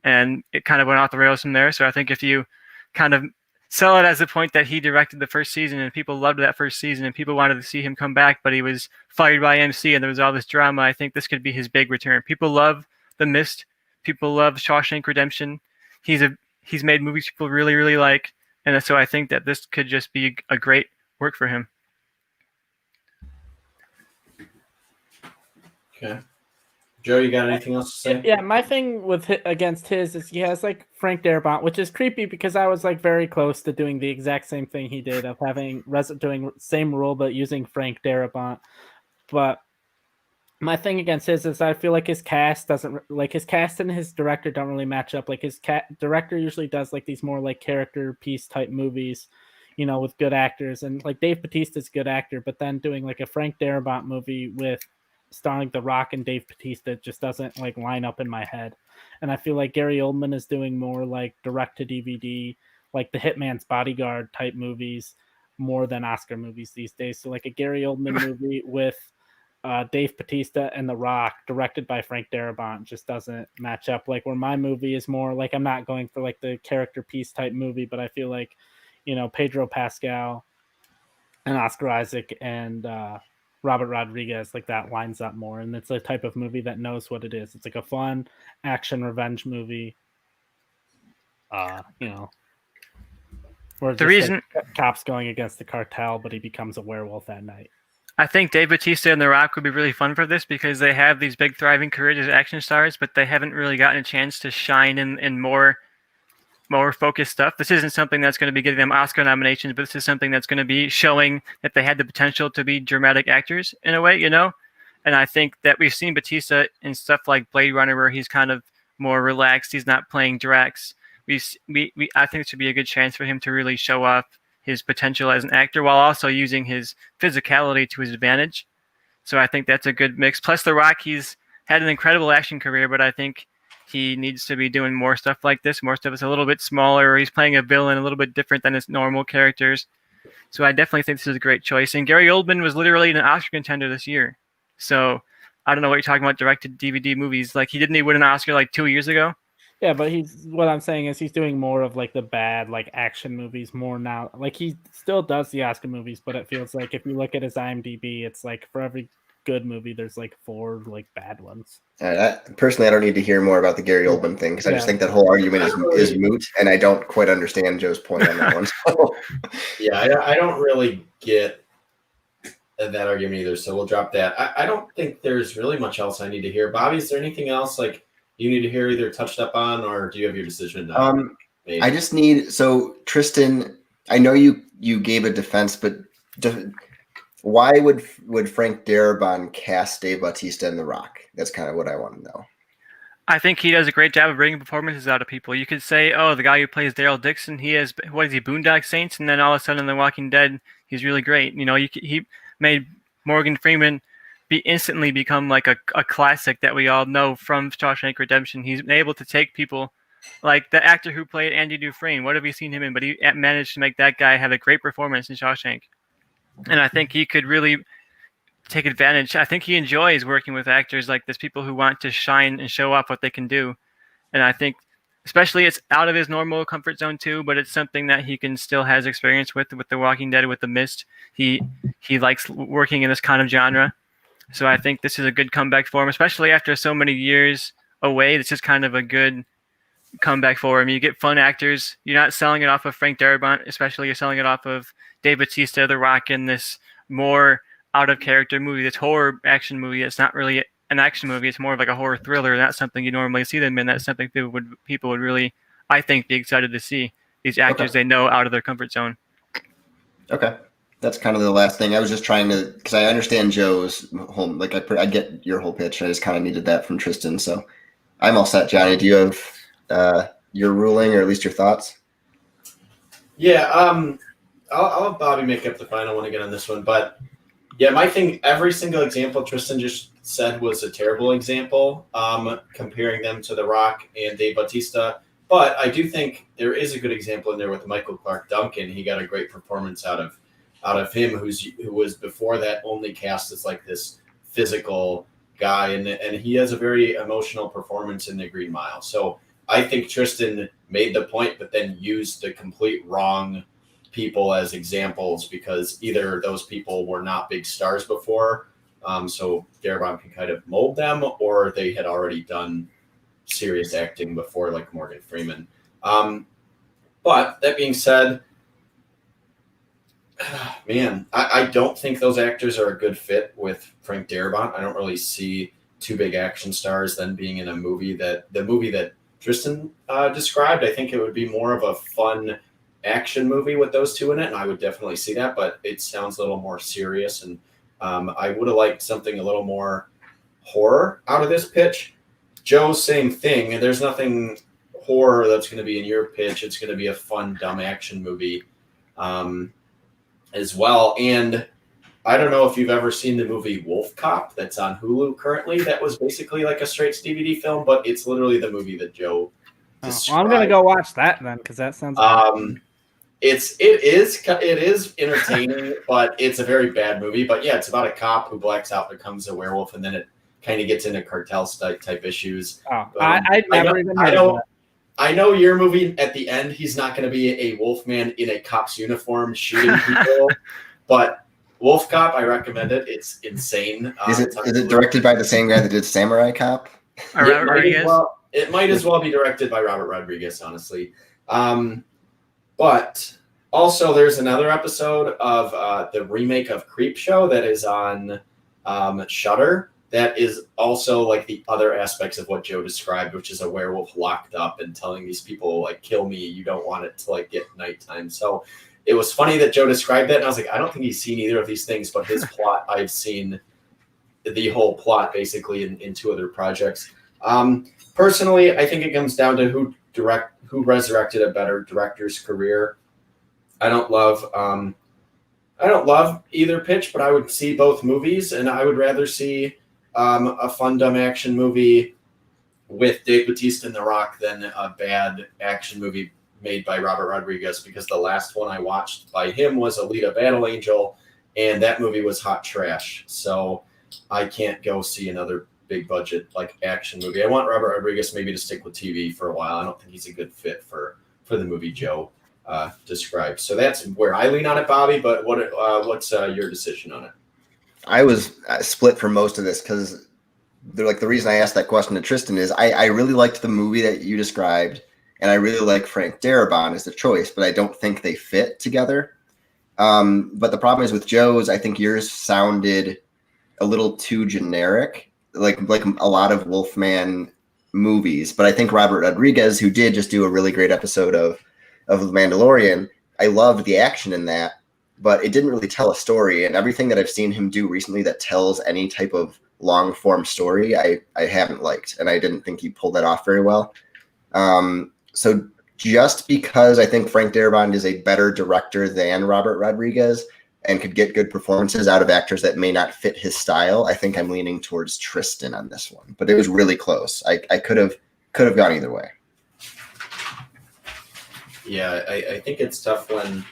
and it kind of went off the rails from there. So I think if you kind of sell it as the point that he directed the first season and people loved that first season and people wanted to see him come back, but he was fired by MC and there was all this drama, I think this could be his big return. People love The Mist. People love Shawshank Redemption. He's made movies people really, really like, and so I think that this could just be a great work for him. Okay. Joe, you got anything else to say? Yeah, my thing against his is he has like Frank Darabont, which is creepy because I was like very close to doing the exact same thing he did of having doing same role but using Frank Darabont. But My thing against his is I feel like his cast and his director don't really match up. Like his director usually does like these more like character piece type movies, with good actors, and like Dave Bautista's a good actor, but then doing like a Frank Darabont movie with starring The Rock and Dave Bautista just doesn't like line up in my head. And I feel like Gary Oldman is doing more like direct to DVD, like the Hitman's Bodyguard type movies more than Oscar movies these days. So like a Gary Oldman movie with Dave Bautista and The Rock, directed by Frank Darabont, just doesn't match up. Like where my movie is more like I'm not going for like the character piece type movie, but I feel like, Pedro Pascal and Oscar Isaac and Robert Rodriguez, like that lines up more. And it's a type of movie that knows what it is. It's like a fun action revenge movie. Where The reason cops going against the cartel, but he becomes a werewolf at night. I think Dave Bautista and The Rock would be really fun for this because they have these big thriving careers as action stars, but they haven't really gotten a chance to shine in more focused stuff. This isn't something that's going to be getting them Oscar nominations, but this is something that's going to be showing that they had the potential to be dramatic actors in a way, And I think that we've seen Bautista in stuff like Blade Runner where he's kind of more relaxed. He's not playing Drax. I think this would be a good chance for him to really show off his potential as an actor while also using his physicality to his advantage. So I think that's a good mix. Plus The Rock, he's had an incredible action career, but I think he needs to be doing more stuff like this. More stuff is a little bit smaller, or he's playing a villain a little bit different than his normal characters. So I definitely think this is a great choice. And Gary Oldman was literally an Oscar contender this year. So I don't know what you're talking about directed DVD movies. Like he win an Oscar like 2 years ago? Yeah, but what I'm saying is he's doing more of like the bad like action movies more now. Like he still does the Oscar movies, but it feels like if you look at his IMDb, it's like for every good movie, there's like 4 like bad ones. Personally, I don't need to hear more about the Gary Oldman thing because I just think that whole argument is moot, and I don't quite understand Joe's point on that one. So. Yeah, I don't really get that argument either, so we'll drop that. I don't think there's really much else I need to hear. Bobby, is there anything else like you need to hear either touched up on, or do you have your decision now? I just need, so Tristan, I know you gave a defense, but why would Frank Darabont cast Dave Bautista in The Rock? That's kind of what I want to know. I think he does a great job of bringing performances out of people. You could say, oh, the guy who plays Daryl Dixon, he has, Boondock Saints? And then all of a sudden in The Walking Dead, he's really great. He made Morgan Freeman instantly become like a classic that we all know from Shawshank Redemption. He's been able to take people like the actor who played Andy Dufresne. What have we seen him in? But he managed to make that guy have a great performance in Shawshank. And I think he could really take advantage. I think he enjoys working with actors like this, people who want to shine and show off what they can do. And I think especially it's out of his normal comfort zone too, but it's something that he can still has experience with The Walking Dead, with The Mist. He likes working in this kind of genre. So I think this is a good comeback for him, especially after so many years away. This is kind of a good comeback for him. You get fun actors. You're not selling it off of Frank Darabont, especially you're selling it off of Dave Bautista, The Rock, in this more out-of-character movie, this horror action movie. It's not really an action movie. It's more of like a horror thriller. Not something you normally see them in. That's something people would really, I think, be excited to see. These actors they know out of their comfort zone. Okay. That's kind of the last thing. I was just trying to, because I understand Joe's whole, like I get your whole pitch. I just kind of needed that from Tristan. So I'm all set. Johnny, do you have your ruling or at least your thoughts? Yeah, I'll have Bobby make up the final one again on this one. But yeah, my thing, every single example Tristan just said was a terrible example, comparing them to The Rock and Dave Bautista. But I do think there is a good example in there with Michael Clark Duncan. He got a great performance out of him, who was before that only cast as like this physical guy, and he has a very emotional performance in The Green Mile. So I think Tristan made the point, but then used the complete wrong people as examples because either those people were not big stars before, so Darabont can kind of mold them, or they had already done serious acting before, like Morgan Freeman. But that being said, man, I don't think those actors are a good fit with Frank Darabont. I don't really see two big action stars then being in the movie that Tristan described. I think it would be more of a fun action movie with those two in it, and I would definitely see that, but it sounds a little more serious, and I would have liked something a little more horror out of this pitch. Joe, same thing. And there's nothing horror that's going to be in your pitch. It's going to be a fun, dumb action movie as well. And I don't know if you've ever seen the movie Wolf Cop that's on Hulu currently. That was basically like a straight DVD film, but it's literally the movie that Joe described. Well, I'm gonna go watch that then because that sounds. It is entertaining, but it's a very bad movie. But yeah, it's about a cop who blacks out, becomes a werewolf, and then it kind of gets into cartel type issues. I'd never even heard of that. I know your movie at the end, he's not going to be a wolfman in a cop's uniform shooting people, but Wolf Cop, I recommend it. It's insane. Is it directed by the same guy that did Samurai Cop? It might as well be directed by Robert Rodriguez, honestly. But also, there's another episode of the remake of Creepshow that is on Shudder. That is also like the other aspects of what Joe described, which is a werewolf locked up and telling these people, like, kill me. You don't want it to like get nighttime. So it was funny that Joe described that, and I was like, I don't think he's seen either of these things, but his plot, I've seen the whole plot basically in two other projects. Personally, I think it comes down to who resurrected a better director's career. I don't love either pitch, but I would see both movies, and I would rather see a fun, dumb action movie with Dave Bautista and The Rock than a bad action movie made by Robert Rodriguez, because the last one I watched by him was Alita Battle Angel, and that movie was hot trash. So I can't go see another big budget like action movie. I want Robert Rodriguez maybe to stick with TV for a while. I don't think he's a good fit for the movie Joe described. So that's where I lean on it, Bobby. But what's your decision on it? I was split for most of this because the reason I asked that question to Tristan is I really liked the movie that you described, and I really like Frank Darabont as the choice, but I don't think they fit together. But the problem is with Joe's, I think yours sounded a little too generic, like a lot of Wolfman movies. But I think Robert Rodriguez, who did just do a really great episode of The Mandalorian, I loved the action in that, but it didn't really tell a story. And everything that I've seen him do recently that tells any type of long form story, I haven't liked, and I didn't think he pulled that off very well. So just because I think Frank Darabont is a better director than Robert Rodriguez and could get good performances out of actors that may not fit his style, I think I'm leaning towards Tristan on this one. But it was really close. I could have gone either way. Yeah, I think it's tough when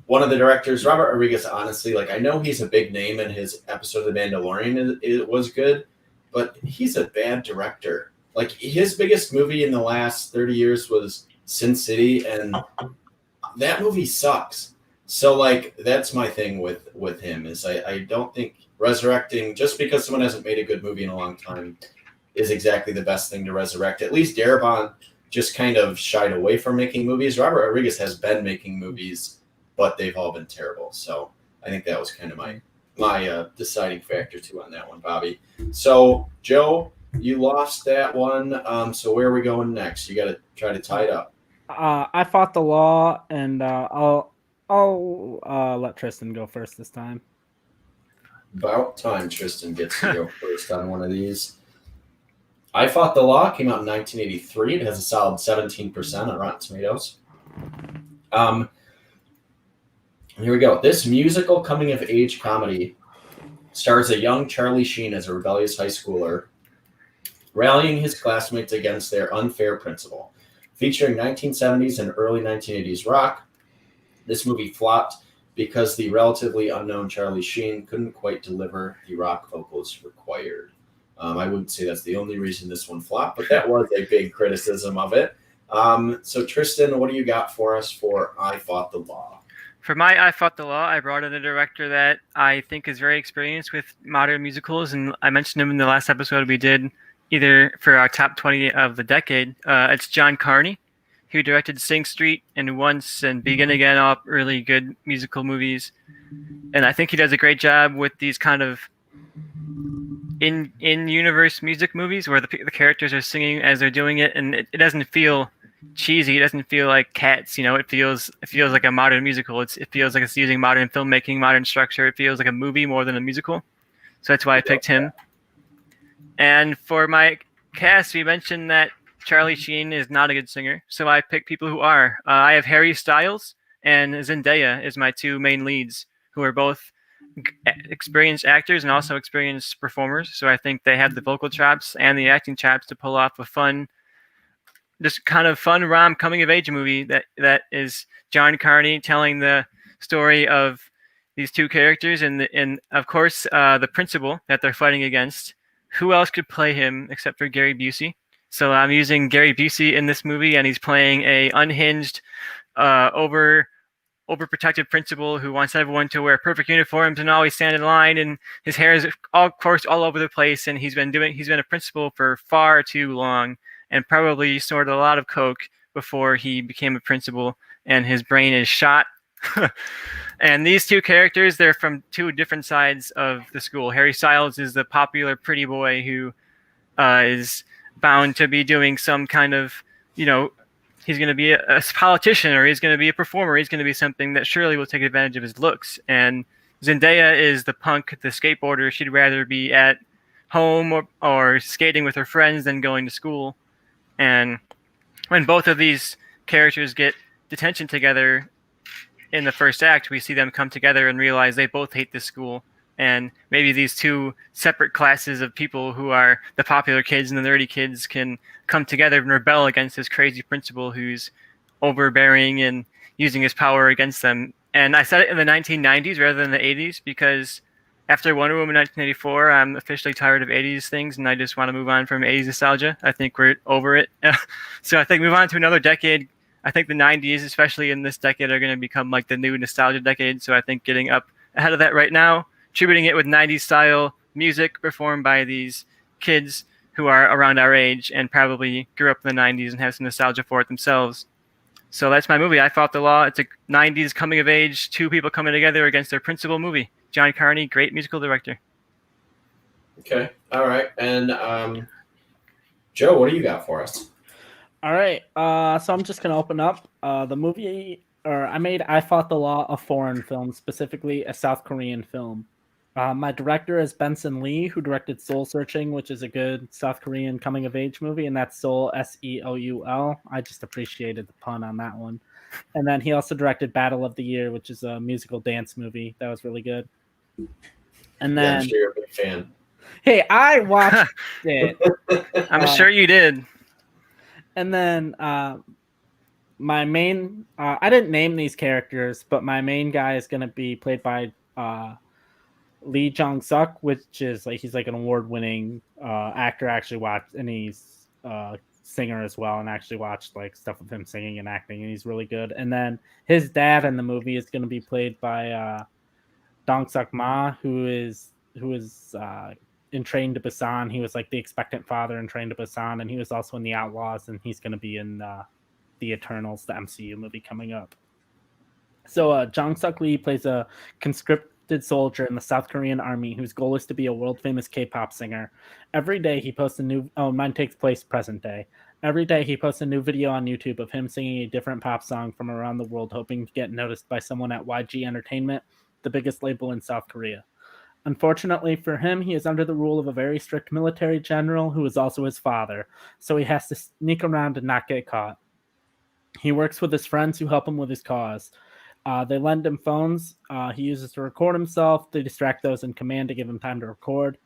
one of the directors, Robert Rodriguez, honestly, like, I know he's a big name and his episode of The Mandalorian it was good, but he's a bad director. Like, his biggest movie in the last 30 years was Sin City, and that movie sucks. So, like, that's my thing with him is I don't think resurrecting, just because someone hasn't made a good movie in a long time, is exactly the best thing to resurrect. At least Darabont just kind of shied away from making movies. Robert Rodriguez has been making movies, but they've all been terrible. So I think that was kind of my deciding factor too on that one, Bobby. So Joe, you lost that one. So where are we going next? You got to try to tie it up. I fought the law, and I'll let Tristan go first this time. About time Tristan gets to go first on one of these. I Fought the Law came out in 1983. It has a solid 17% on Rotten Tomatoes. Here we go. This musical coming-of-age comedy stars a young Charlie Sheen as a rebellious high schooler rallying his classmates against their unfair principle. Featuring 1970s and early 1980s rock, this movie flopped because the relatively unknown Charlie Sheen couldn't quite deliver the rock vocals required. I wouldn't say that's the only reason this one flopped, but that was a big criticism of it. So Tristan, what do you got for us for I Fought the Law? For my I Fought the Law, I brought in a director that I think is very experienced with modern musicals, and I mentioned him in the last episode we did, either for our top 20 of the decade. It's John Carney, who directed Sing Street and Once and Begin Again, all really good musical movies. And I think he does a great job with these kind of in-universe music movies where the characters are singing as they're doing it, and it doesn't feel cheesy. It doesn't feel like Cats, it feels like a modern musical. It feels like it's using modern filmmaking, modern structure. It feels like a movie more than a musical. So that's why I picked him. And for my cast, we mentioned that Charlie Sheen is not a good singer, so I picked people who are. I have Harry Styles and Zendaya as my two main leads, who are both experienced actors and also experienced performers. So I think they have the vocal chops and the acting chops to pull off a fun, just kind of fun coming of age movie that is John Carney telling the story of these two characters and of course the principal that they're fighting against. Who else could play him except for Gary Busey? So I'm using Gary Busey in this movie, and he's playing a unhinged, overprotective principal who wants everyone to wear perfect uniforms and always stand in line, and his hair is all, of course, all over the place. And he's been a principal for far too long, and probably snorted a lot of coke before he became a principal, and his brain is shot. And these two characters, they're from two different sides of the school. Harry Styles is the popular pretty boy who is bound to be doing some kind of, he's going to be a politician, or he's going to be a performer. He's going to be something that surely will take advantage of his looks. And Zendaya is the punk, the skateboarder. She'd rather be at home or skating with her friends than going to school. And when both of these characters get detention together in the first act, we see them come together and realize they both hate this school. And maybe these two separate classes of people who are the popular kids and the nerdy kids can come together and rebel against this crazy principal who's overbearing and using his power against them. And I said it in the 1990s rather than the 80s because after Wonder Woman 1984, I'm officially tired of 80s things, and I just want to move on from 80s nostalgia. I think we're over it. So I think move on to another decade. I think the 90s, especially in this decade, are going to become like the new nostalgia decade. So I think getting up ahead of that right now, tributing it with 90s style music performed by these kids who are around our age and probably grew up in the 90s and have some nostalgia for it themselves. So that's my movie, I Fought the Law. It's a 90s coming of age, two people coming together against their principal movie. John Carney, great musical director. Okay. All right. And Joe, what do you got for us? All right. So I'm just gonna open up the movie, or I made I Fought the Law a foreign film, specifically a South Korean film. My director is Benson Lee, who directed Soul Searching, which is a good South Korean coming of age movie, and that's Seoul, Seoul. I just appreciated the pun on that one. And then he also directed Battle of the Year, which is a musical dance movie that was really good. And then, yeah, I'm sure you're a big fan. Hey, I watched it. I'm sure you did. And then my main, I didn't name these characters, but my main guy is going to be played by Lee Jong-suk, which is like, he's like an award-winning actor. I actually watched, and he's singer as well, and actually watched like stuff with him singing and acting, and he's really good. And then his dad in the movie is going to be played by Dong-suk Ma, who is in Train to Busan. He was like the expectant father in Train to Busan, and he was also in The Outlaws, and he's going to be in The Eternals, the MCU movie coming up. So Jong-suk Lee plays a conscripted soldier in the South Korean army whose goal is to be a world-famous K-pop singer. Every day he posts a new... Oh, mine takes place present day. Every day he posts a new video on YouTube of him singing a different pop song from around the world, hoping to get noticed by someone at YG Entertainment, the biggest label in South Korea. Unfortunately for him, he is under the rule of a very strict military general who is also his father, so he has to sneak around and not get caught. He works with his friends who help him with his cause. They lend him phones he uses to record himself. They distract those in command to give him time to record.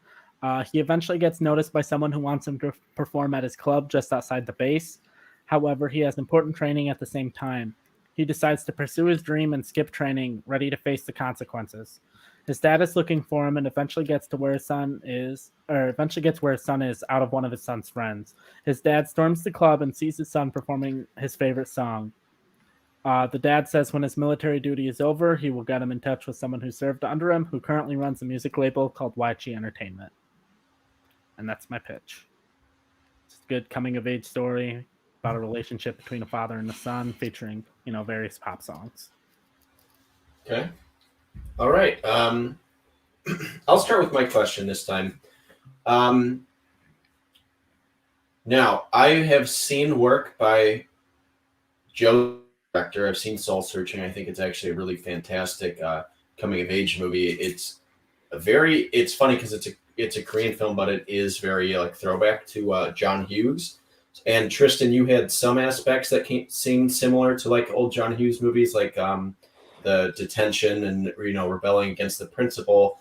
He eventually gets noticed by someone who wants him to perform at his club just outside the base. However, he has important training at the same time. He decides to pursue his dream and skip training, ready to face the consequences. His dad is looking for him and eventually gets where his son is out of one of his son's friends. His dad storms the club and sees his son performing his favorite song. The dad says when his military duty is over, he will get him in touch with someone who served under him, who currently runs a music label called YG Entertainment. And that's my pitch. It's a good coming-of-age story about a relationship between a father and a son, featuring, various pop songs. Okay. All right. I'll start with my question this time. Now, I have seen work by Joe director. I've seen Soul Searching. I think it's actually a really fantastic coming of age movie. It's funny because it's a Korean film, but it is very like throwback to John Hughes. And Tristan, you had some aspects that seemed similar to like old John Hughes movies, like the detention and rebelling against the principal.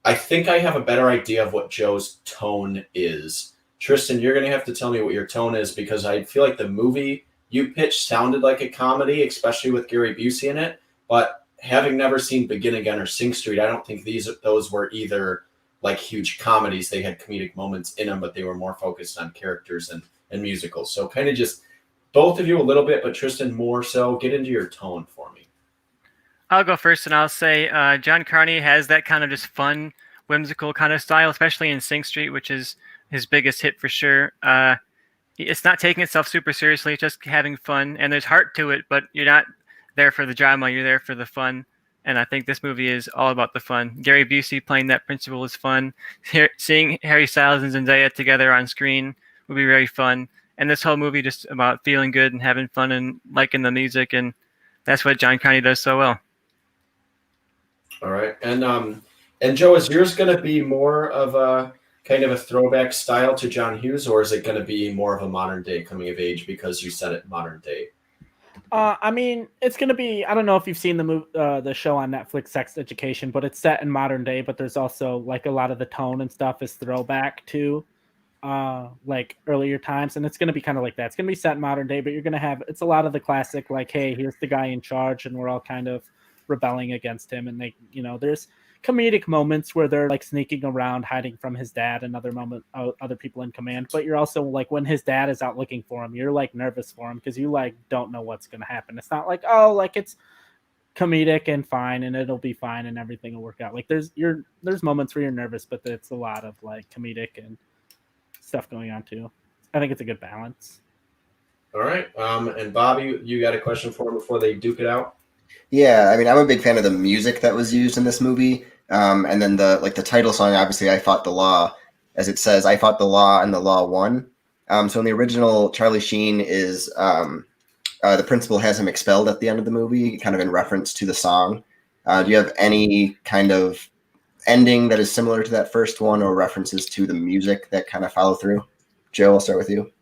I think I have a better idea of what Joe's tone is. Tristan, you're going to have to tell me what your tone is, because I feel like the movie you pitched sounded like a comedy, especially with Gary Busey in it. But having never seen Begin Again or Sing Street, I don't think those were either like huge comedies. They had comedic moments in them, but they were more focused on characters and musicals. So kind of just both of you a little bit, but Tristan more so. Get into your tone for me. I'll go first, and I'll say John Carney has that kind of just fun, whimsical kind of style, especially in Sing Street, which is his biggest hit for sure. It's not taking itself super seriously, it's just having fun, and there's heart to it, but you're not there for the drama, you're there for the fun. And I think this movie is all about the fun. Gary Busey playing that principal is fun. Seeing Harry Styles and Zendaya together on screen would be very fun. And this whole movie just about feeling good and having fun and liking the music, and that's what John Carney does so well. All right, and Joe, is yours going to be more of a kind of a throwback style to John Hughes, or is it going to be more of a modern day coming of age because you said it modern day? I mean, it's going to be, I don't know if you've seen the show on Netflix, Sex Education, but it's set in modern day, but there's also like a lot of the tone and stuff is throwback to like earlier times. And it's going to be kind of like that. It's going to be set in modern day, but you're going to have, it's a lot of the classic, like, hey, here's the guy in charge and we're all kind of rebelling against him. And they, there's comedic moments where they're like sneaking around, hiding from his dad and other people in command. But you're also like, when his dad is out looking for him, you're like nervous for him because you like don't know what's going to happen. It's not like, oh, like it's comedic and fine and it'll be fine and everything will work out. Like there's moments where you're nervous, but it's a lot of like comedic and stuff going on too. I think it's a good balance. All right. And Bobby, you got a question for him before they duke it out? Yeah, I mean, I'm a big fan of the music that was used in this movie. And then the title song, obviously, I Fought the Law. As it says, I fought the law and the law won. So in the original, Charlie Sheen is the principal has him expelled at the end of the movie, kind of in reference to the song. Do you have any kind of ending that is similar to that first one, or references to the music that kind of follow through? Joe, I'll start with you.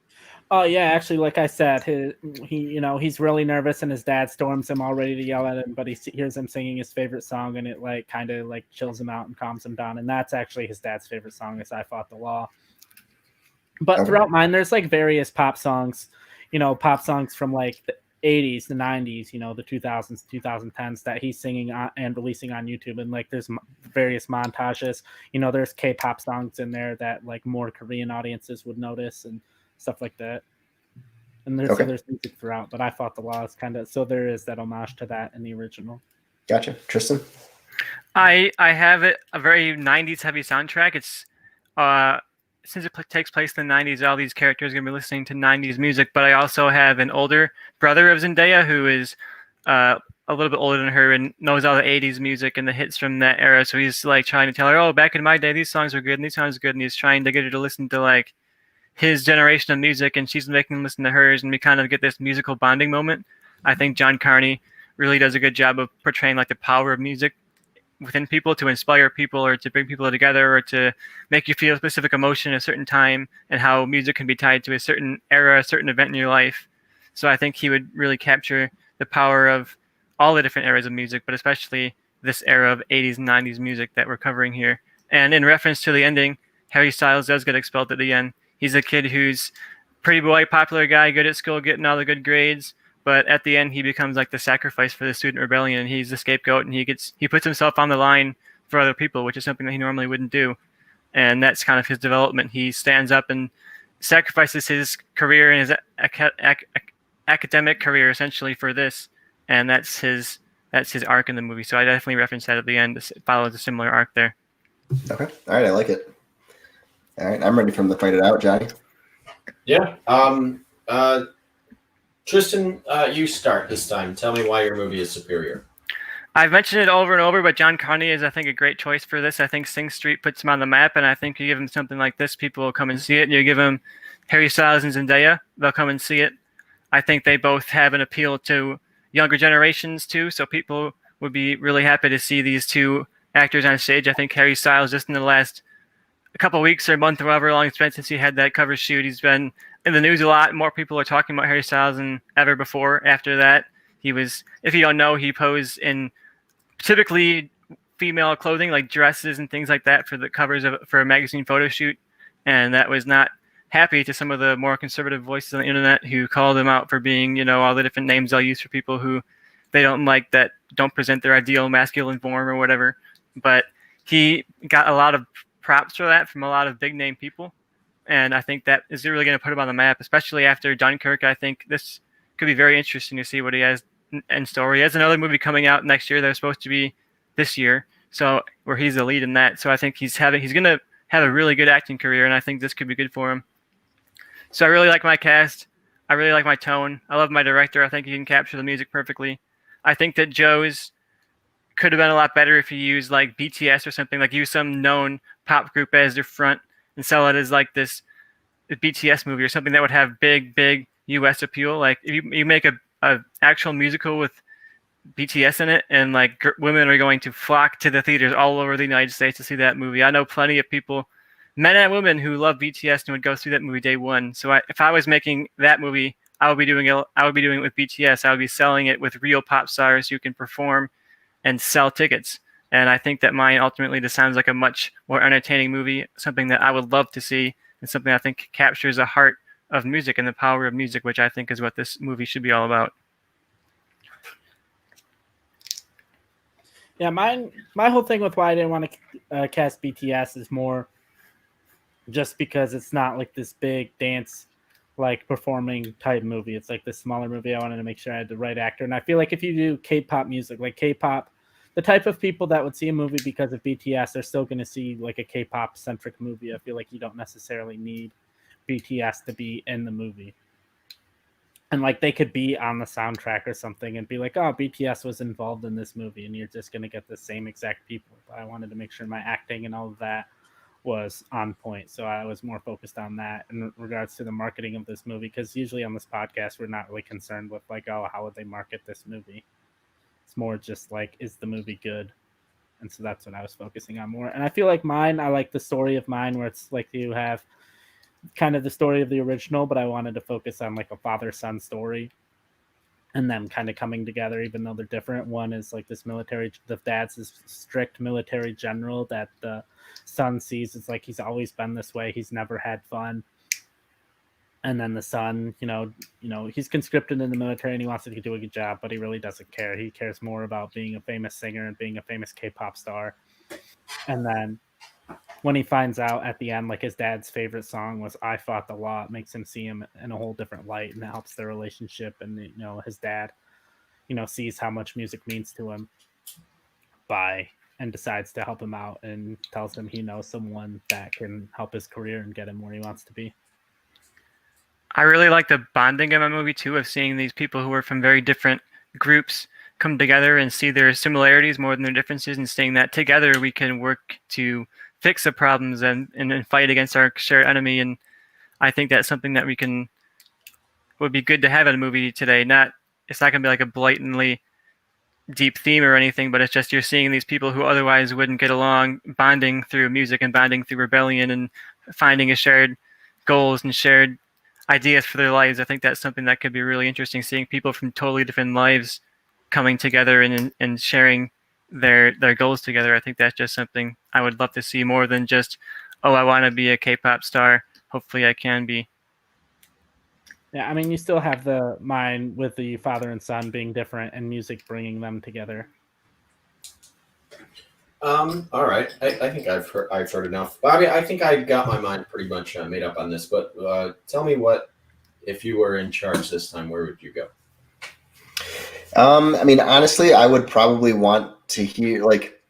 Oh yeah, actually, like I said, he's really nervous, and his dad storms him all ready to yell at him, but he hears him singing his favorite song, and it like kind of like chills him out and calms him down. And that's actually his dad's favorite song, is "I Fought the Law." But throughout mine, there's like various pop songs, pop songs from like the 80s, the 90s, the 2000s, 2010s that he's singing on and releasing on YouTube. And like there's various montages. There's K-pop songs in there that like more Korean audiences would notice and stuff like that. And there's music throughout, but I Fought the Law is kind of, so there is that homage to that in the original. Gotcha. Tristan? I have a very 90s heavy soundtrack. It's since it takes place in the 90s, all these characters are going to be listening to 90s music, but I also have an older brother of Zendaya who is a little bit older than her and knows all the 80s music and the hits from that era. So he's like trying to tell her, oh, back in my day, these songs were good and these songs are good. And he's trying to get her to listen to like his generation of music, and she's making him listen to hers, and we kind of get this musical bonding moment. I think John Carney really does a good job of portraying like the power of music within people to inspire people or to bring people together or to make you feel a specific emotion at a certain time, and how music can be tied to a certain era, a certain event in your life. So I think he would really capture the power of all the different eras of music, but especially this era of 80s and 90s music that we're covering here. And in reference to the ending, Harry Styles does get expelled at the end. He's a kid who's pretty boy, popular guy, good at school, getting all the good grades. But at the end, he becomes like the sacrifice for the student rebellion, and he's the scapegoat, and he puts himself on the line for other people, which is something that he normally wouldn't do. And that's kind of his development. He stands up and sacrifices his career and his academic career essentially for this, and that's his arc in the movie. So I definitely reference that at the end. It follows a similar arc there. Okay, all right, I like it. All right, I'm ready for him to fight it out, Johnny. Yeah. Tristan, you start this time. Tell me why your movie is superior. I've mentioned it over and over, but John Carney is, I think, a great choice for this. I think Sing Street puts him on the map, and I think you give him something like this, people will come and see it. And you give him Harry Styles and Zendaya, they'll come and see it. I think they both have an appeal to younger generations, too, so people would be really happy to see these two actors on stage. I think Harry Styles, just in the last a couple of weeks or a month or however long it's been since he had that cover shoot. He's been in the news a lot. More people are talking about Harry Styles than ever before. After that, he was, if you don't know, he posed in typically female clothing like dresses and things like that for the covers for a magazine photo shoot, and that was not happy to some of the more conservative voices on the internet who called him out for being, all the different names they'll use for people who they don't like, that don't present their ideal masculine form or whatever. But he got a lot of props for that from a lot of big name people, and I think that is really going to put him on the map, especially after Dunkirk. I think this could be very interesting to see what he has in store. He has another movie coming out next year that was supposed to be this year, so where he's the lead in that. So I think he's going to have a really good acting career, and I think this could be good for him. So I really like my cast. I really like my tone. I love my director. I think he can capture the music perfectly. I think that Joe's could have been a lot better if he used like BTS or something, like use some known pop group as their front and sell it as like this BTS movie or something that would have big US appeal. Like if you make a actual musical with BTS in it, and like women are going to flock to the theaters all over the United States to see that movie. I know plenty of people, men and women, who love BTS and would go see that movie day one. So if I was making that movie, I would be doing it with BTS. I would be selling it with real pop stars who can perform and sell tickets. And I think that mine ultimately just sounds like a much more entertaining movie, something that I would love to see, and something I think captures the heart of music and the power of music, which I think is what this movie should be all about. Yeah, my whole thing with why I didn't want to cast BTS is more just because it's not like this big dance, like performing type movie. It's like this smaller movie. I wanted to make sure I had the right actor. And I feel like if you do K-pop music, like K-pop, the type of people that would see a movie because of BTS are still going to see like a K-pop centric movie. I feel like you don't necessarily need BTS to be in the movie. And like they could be on the soundtrack or something and be like, oh, BTS was involved in this movie, and you're just going to get the same exact people. But I wanted to make sure my acting and all of that was on point. So I was more focused on that in regards to the marketing of this movie, because usually on this podcast, we're not really concerned with like, oh, how would they market this movie? It's more just like, is the movie good? And so that's what I was focusing on more. And I feel like mine, I like the story of mine where it's like you have kind of the story of the original, but I wanted to focus on like a father-son story and them kind of coming together, even though they're different. One is like this military, the dad's this strict military general that the son sees. It's like he's always been this way. He's never had fun. And then the son, he's conscripted in the military and he wants to do a good job, but he really doesn't care. He cares more about being a famous singer and being a famous K-pop star. And then when he finds out at the end, like his dad's favorite song was I Fought the Law, it makes him see him in a whole different light, and it helps their relationship. And, his dad, sees how much music means to him and decides to help him out and tells him he knows someone that can help his career and get him where he wants to be. I really like the bonding in my movie too, of seeing these people who are from very different groups come together and see their similarities more than their differences, and saying that together we can work to fix the problems and fight against our shared enemy. And I think that's something that would be good to have in a movie today. It's not going to be like a blatantly deep theme or anything, but it's just you're seeing these people who otherwise wouldn't get along, bonding through music and bonding through rebellion and finding a shared goals and shared ideas for their lives. I think that's something that could be really interesting, seeing people from totally different lives coming together and sharing their goals together. I think that's just something I would love to see more than just, oh, I want to be a K-pop star. Hopefully I can be. Yeah, I mean, you still have the mind with the father and son being different and music bringing them together. All right. I think I've heard enough. Bobby, I think I got my mind pretty much made up on this, but tell me if you were in charge this time, where would you go? I mean, honestly, I would probably want to hear, like,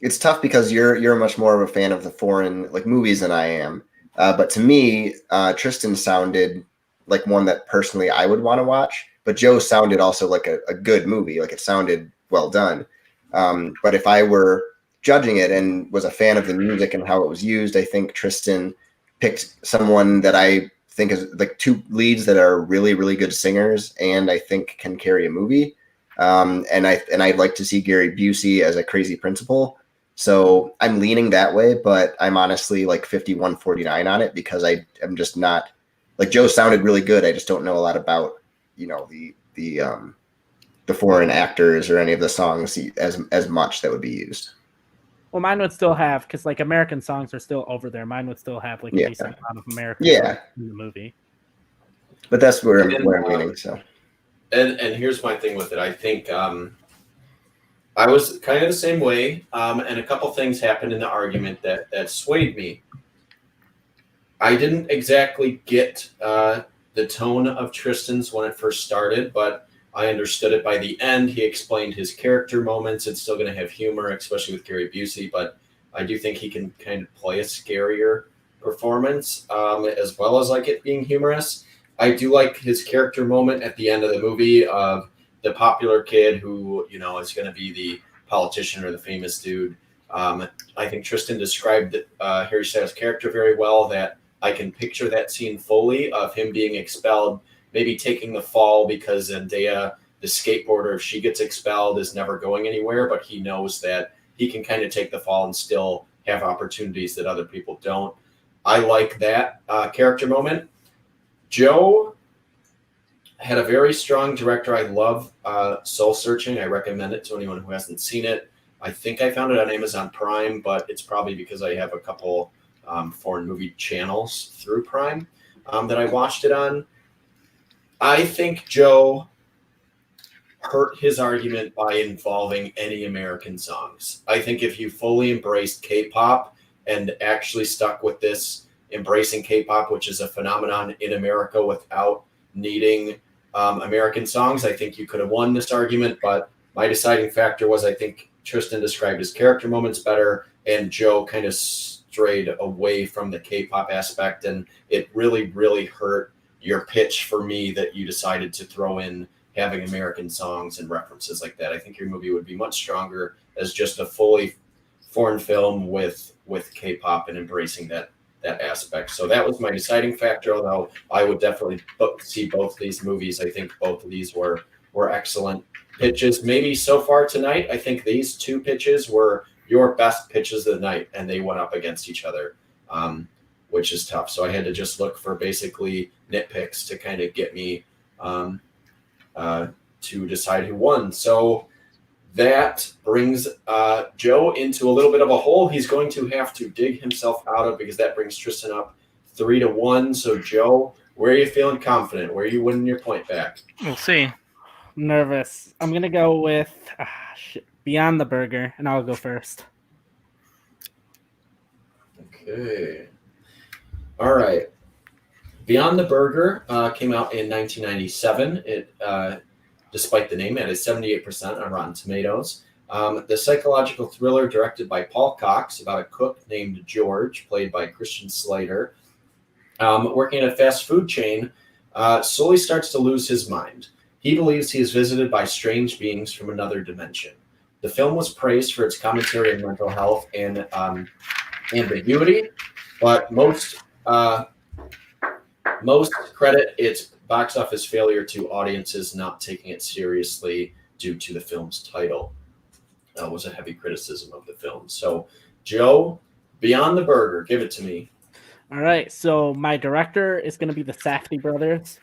it's tough because you're much more of a fan of the foreign like movies than I am. But to me, Tristan sounded like one that personally I would want to watch. But Joe sounded also like a good movie. Like it sounded well done. But if I were judging it and was a fan of the music and how it was used, I think Tristan picked someone that I think is like two leads that are really, really good singers and I think can carry a movie. And I'd like to see Gary Busey as a crazy principal. So I'm leaning that way, but I'm honestly like 51-49 on it because I'm just not like Joe sounded really good. I just don't know a lot about, the foreign actors or any of the songs as much that would be used. Well, mine would still have, because like American songs are still over there. Mine would still have like a decent amount of American songs in the movie. But that's where I'm leaning. So, and here's my thing with it. I think I was kind of the same way, and a couple things happened in the argument that swayed me. I didn't exactly get the tone of Tristan's when it first started, but I understood it by the end. He explained his character moments. It's still going to have humor, especially with Gary Busey, but I do think he can kind of play a scarier performance as well as like it being humorous. I do like his character moment at the end of the movie of the popular kid who, is going to be the politician or the famous dude. I think Tristan described Harry Styles' character very well, that I can picture that scene fully of him being expelled, maybe taking the fall because Zendaya, the skateboarder, if she gets expelled, is never going anywhere, but he knows that he can kind of take the fall and still have opportunities that other people don't. I like that character moment. Joe had a very strong director. I love Soul Searching. I recommend it to anyone who hasn't seen it. I think I found it on Amazon Prime, but it's probably because I have a couple foreign movie channels through Prime that I watched it on. I think Joe hurt his argument by involving any American songs. I think if you fully embraced K-pop and actually stuck with this embracing K-pop, which is a phenomenon in America without needing American songs, I think you could have won this argument. But my deciding factor was I think Tristan described his character moments better, and Joe kind of strayed away from the K-pop aspect, and it really, really hurt your pitch for me that you decided to throw in having American songs and references like that. I think your movie would be much stronger as just a fully foreign film with K-pop and embracing that aspect. So that was my deciding factor, although I would definitely see both these movies. I think both of these were excellent pitches. Maybe so far tonight, I think these two pitches were your best pitches of the night, and they went up against each other, which is tough. So I had to just look for basically nitpicks to kind of get me to decide who won. So that brings Joe into a little bit of a hole he's going to have to dig himself out of, because that brings Tristan up 3-1. So Joe, where are you feeling confident? Where are you winning your point back? We'll see. Nervous. I'm going to go with Beyond the Burger, and I'll go first. Okay. All right. Beyond the Burger came out in 1997. It, despite the name, it is 78% on Rotten Tomatoes. The psychological thriller directed by Paul Cox about a cook named George, played by Christian Slater, working at a fast food chain, slowly starts to lose his mind. He believes he is visited by strange beings from another dimension. The film was praised for its commentary on mental health and ambiguity, but most credit its box office failure to audiences not taking it seriously due to the film's title. Was a heavy criticism of the film. So, Joe, Beyond the Burger, give it to me. All right, so my director is going to be the Safdie brothers,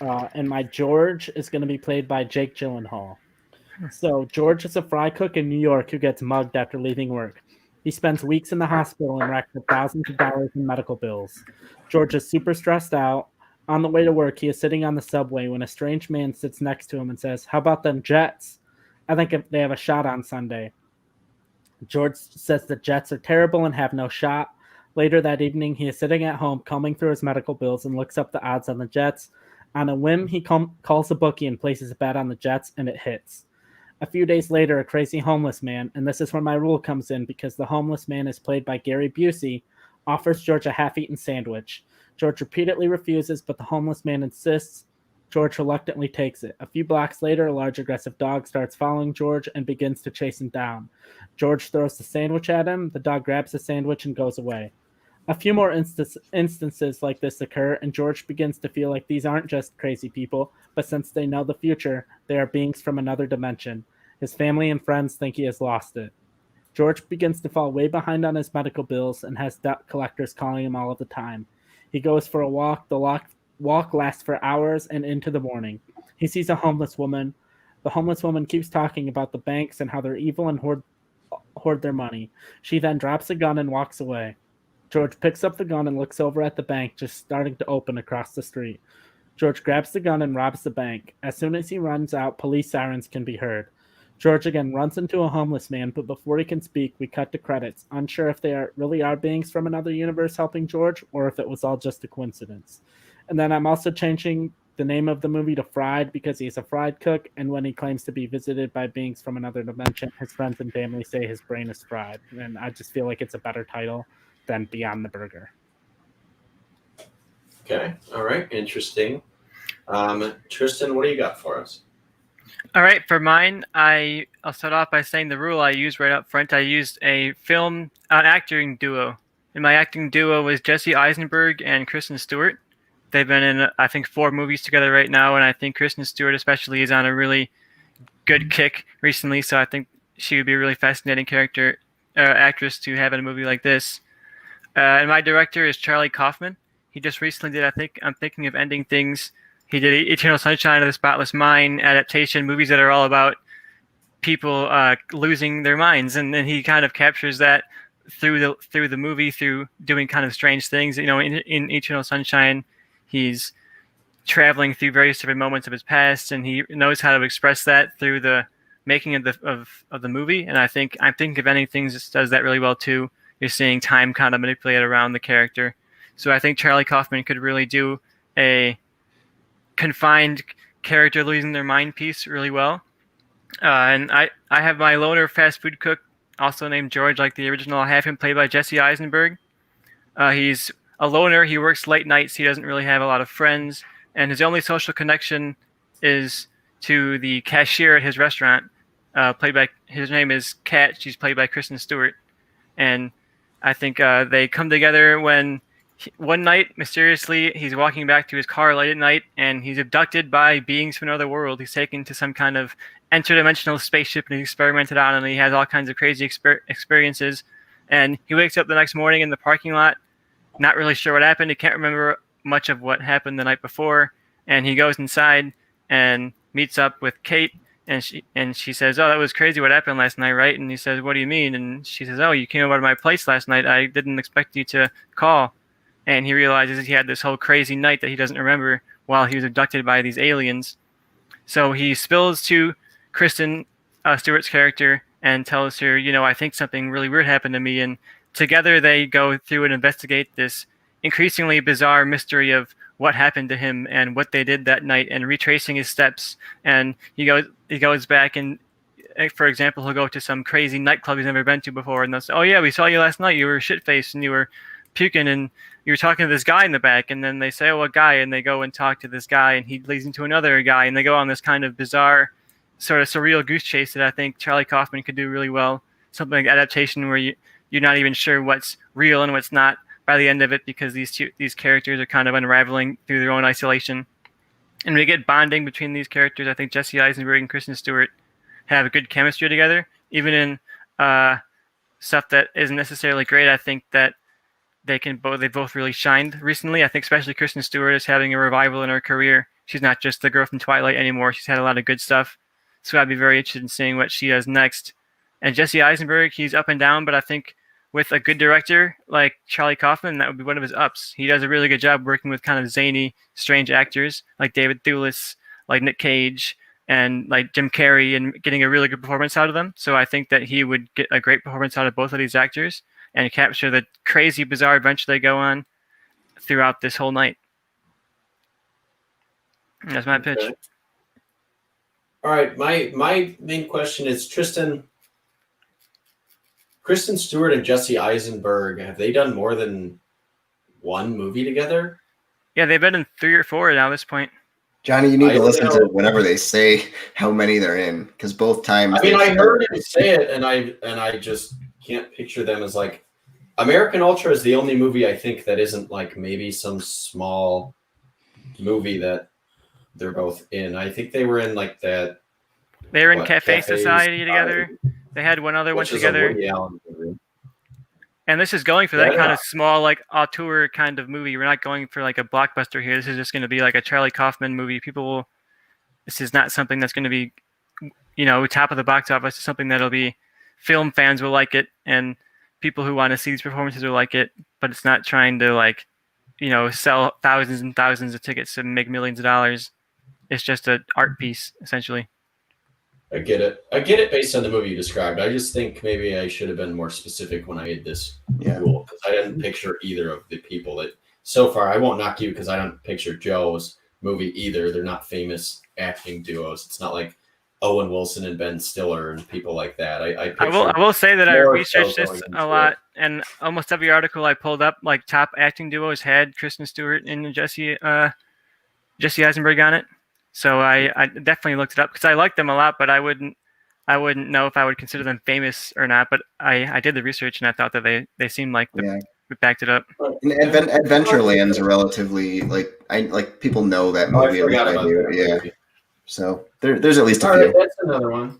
and my George is going to be played by Jake Gyllenhaal. So George is a fry cook in New York who gets mugged after leaving work. He spends weeks in the hospital and racks up thousands of dollars in medical bills. George is super stressed out. On the way to work, he is sitting on the subway when a strange man sits next to him and says, "How about them Jets? I think if they have a shot on Sunday." George says the Jets are terrible and have no shot. Later that evening, he is sitting at home combing through his medical bills and looks up the odds on the Jets. On a whim, he calls a bookie and places a bet on the Jets, and it hits. A few days later, a crazy homeless man, and this is where my rule comes in because the homeless man is played by Gary Busey, offers George a half-eaten sandwich. George repeatedly refuses, but the homeless man insists. George reluctantly takes it. A few blocks later, a large aggressive dog starts following George and begins to chase him down. George throws the sandwich at him. The dog grabs the sandwich and goes away. A few more instances like this occur, and George begins to feel like these aren't just crazy people, but since they know the future, they are beings from another dimension. His family and friends think he has lost it. George begins to fall way behind on his medical bills and has debt collectors calling him all of the time. He goes for a walk. The walk lasts for hours and into the morning. He sees a homeless woman. The homeless woman keeps talking about the banks and how they're evil and hoard their money. She then drops the gun and walks away. George picks up the gun and looks over at the bank just starting to open across the street. George grabs the gun and robs the bank. As soon as he runs out, police sirens can be heard. George again runs into a homeless man, but before he can speak, we cut to credits, unsure if they really are beings from another universe helping George, or if it was all just a coincidence. And then I'm also changing the name of the movie to Fried because he's a fried cook, and when he claims to be visited by beings from another dimension, his friends and family say his brain is fried. And I just feel like it's a better title than Beyond the Burger. Okay. All right. Interesting. Tristan, what do you got for us? All right, for mine, I'll start off by saying the rule I used right up front. I used an acting duo. And my acting duo was Jesse Eisenberg and Kristen Stewart. They've been in, I think, 4 movies together right now, and I think Kristen Stewart especially is on a really good kick recently, so I think she would be a really fascinating actress to have in a movie like this. And my director is Charlie Kaufman. He just recently did, I'm Thinking of Ending Things. He did Eternal Sunshine of the Spotless Mind adaptation, movies that are all about people losing their minds, and then he kind of captures that through the movie, through doing kind of strange things. You know, in Eternal Sunshine, he's traveling through various different moments of his past, and he knows how to express that through the making of the movie. And I think I'm Thinking of Ending Things just does that really well too. You're seeing time kind of manipulate around the character, so I think Charlie Kaufman could really do a confined character losing their mind piece really well. And I have my loner fast food cook, also named George, like the original. I have him played by Jesse Eisenberg. He's a loner. He works late nights. He doesn't really have a lot of friends, and his only social connection is to the cashier at his restaurant. His name is Kat. She's played by Kristen Stewart, and I think they come together when one night, mysteriously, he's walking back to his car late at night, and he's abducted by beings from another world. He's taken to some kind of interdimensional spaceship, and he's experimented on, and he has all kinds of crazy experiences. And he wakes up the next morning in the parking lot, not really sure what happened. He can't remember much of what happened the night before. And he goes inside and meets up with Kate, and she says, "Oh, that was crazy what happened last night, right?" And he says, "What do you mean?" And she says, "Oh, you came over to my place last night. I didn't expect you to call." And he realizes he had this whole crazy night that he doesn't remember while he was abducted by these aliens. So he spills to Kristen Stewart's character and tells her, I think something really weird happened to me. And together they go through and investigate this increasingly bizarre mystery of what happened to him and what they did that night, and retracing his steps. And he goes back, and for example, he'll go to some crazy nightclub he's never been to before, and they'll say, "Oh yeah, we saw you last night. You were shit-faced and you were puking and you were talking to this guy in the back." And then they say, "Oh, what guy?" And they go and talk to this guy, and he leads into another guy, and they go on this kind of bizarre, sort of surreal goose chase that I think Charlie Kaufman could do really well. Something like adaptation where you're not even sure what's real and what's not by the end of it, because these characters are kind of unraveling through their own isolation. And we get bonding between these characters. I think Jesse Eisenberg and Kristen Stewart have a good chemistry together, even in stuff that isn't necessarily great. I think that they both really shined recently. I think especially Kristen Stewart is having a revival in her career. She's not just the girl from Twilight anymore. She's had a lot of good stuff. So I'd be very interested in seeing what she does next. And Jesse Eisenberg, he's up and down, but I think with a good director like Charlie Kaufman, that would be one of his ups. He does a really good job working with kind of zany, strange actors like David Thewlis, like Nick Cage, and like Jim Carrey, and getting a really good performance out of them. So I think that he would get a great performance out of both of these actors and capture the crazy, bizarre adventure they go on throughout this whole night. And that's my pitch. Okay. All right, my main question is, Tristan, Kristen Stewart and Jesse Eisenberg, have they done more than one movie together? Yeah, they've been in 3 or 4 now at this point. Johnny, you need to listen to whenever they say how many they're in, because both times. I mean, I heard him say it, and I just can't picture them as like. American Ultra is the only movie I think that isn't like maybe some small movie that they're both in. I think they were in like that. They were in Cafe Society together. They had one other one which is a together. Woody Allen movie. And this is going for that kind of small, like auteur kind of movie. We're not going for like a blockbuster here. This is just going to be like a Charlie Kaufman movie. This is not something that's going to be, top of the box office. It's something that'll be, film fans will like it, and people who want to see these performances will like it. But it's not trying to sell thousands and thousands of tickets to make millions of dollars. It's just an art piece, essentially. I get it based on the movie you described. I just think maybe I should have been more specific when I had this rule, because I didn't picture either of the people that so far. I won't knock you because I don't picture Joe's movie either. They're not famous acting duos. It's not like Owen Wilson and Ben Stiller and people like that. I will say that I researched this a lot, and almost every article I pulled up, like top acting duos, had Kristen Stewart and Jesse Eisenberg on it. So I definitely looked it up because I like them a lot, but I wouldn't know if I would consider them famous or not. But I did the research and I thought that they seemed like they backed it up. And Adventureland's a relatively like people know that movie. I forgot about that movie. So there's at least a few. All right, that's another one.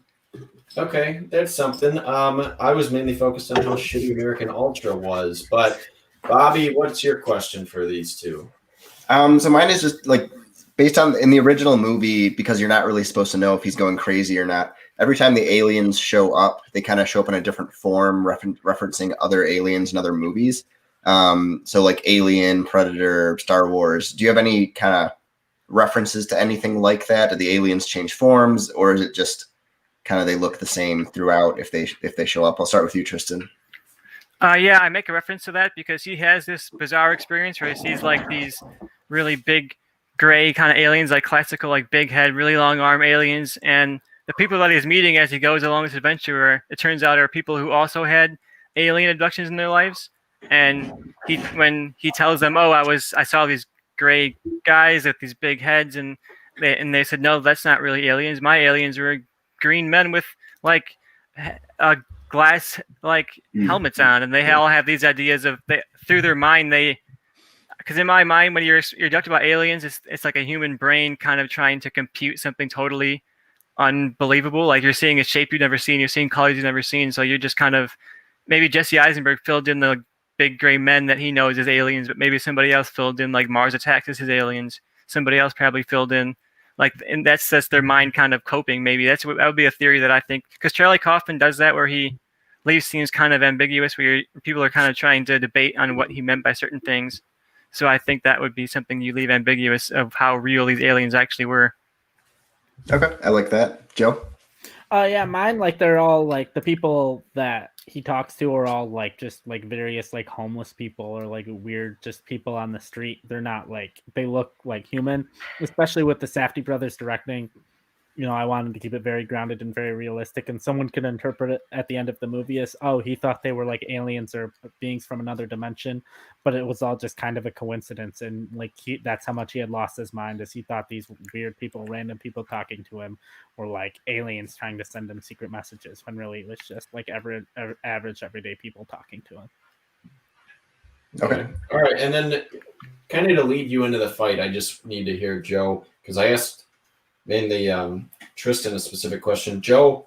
Okay, that's something. I was mainly focused on how shitty American Ultra was, but Bobby, what's your question for these two? So mine is just like based on in the original movie, because you're not really supposed to know if he's going crazy or not. Every time the aliens show up, they kind of show up in a different form, referencing other aliens in other movies. So like Alien, Predator, Star Wars. Do you have any kind of references to anything like that? Do the aliens change forms, or is it just kind of they look the same throughout if they show up? I'll start with you, Tristan. Yeah, I make a reference to that because he has this bizarre experience where he sees like these really big gray kind of aliens, like classical, like big head, really long arm aliens, and the people that he's meeting as he goes along this adventure, it turns out, are people who also had alien abductions in their lives. And when he tells them, "Oh, I saw these gray guys with these big heads," and they said, "No, that's not really aliens. My aliens were green men with like glass helmets on," and they all have these ideas of through their mind because in my mind, when you're talking about aliens, it's like a human brain kind of trying to compute something totally unbelievable. Like you're seeing a shape you've never seen, you're seeing colors you've never seen. So you're just kind of, maybe Jesse Eisenberg filled in the big gray men that he knows as aliens, but maybe somebody else filled in like Mars Attacks as his aliens. Somebody else probably filled in and that's their mind kind of coping. Maybe that would be a theory that I think, because Charlie Kaufman does that where he leaves scenes kind of ambiguous, where people are kind of trying to debate on what he meant by certain things. So I think that would be something you leave ambiguous of how real these aliens actually were. Okay, I like that. Joe? Yeah, mine, like, they're all, like, the people that he talks to are all, like, just, like, various, like, homeless people or, like, weird just people on the street. They're not, like, they look, like, human, especially with the Safdie brothers directing. You know, I wanted to keep it very grounded and very realistic, and someone could interpret it at the end of the movie as, oh, he thought they were like aliens or beings from another dimension, but it was all just kind of a coincidence. And like that's how much he had lost his mind, as he thought these weird people, random people talking to him, were like aliens trying to send him secret messages, when really it was just like average everyday people talking to him. Okay. All right. And then kind of to lead you into the fight, I just need to hear Joe, because I asked mainly Tristan a specific question. Joe,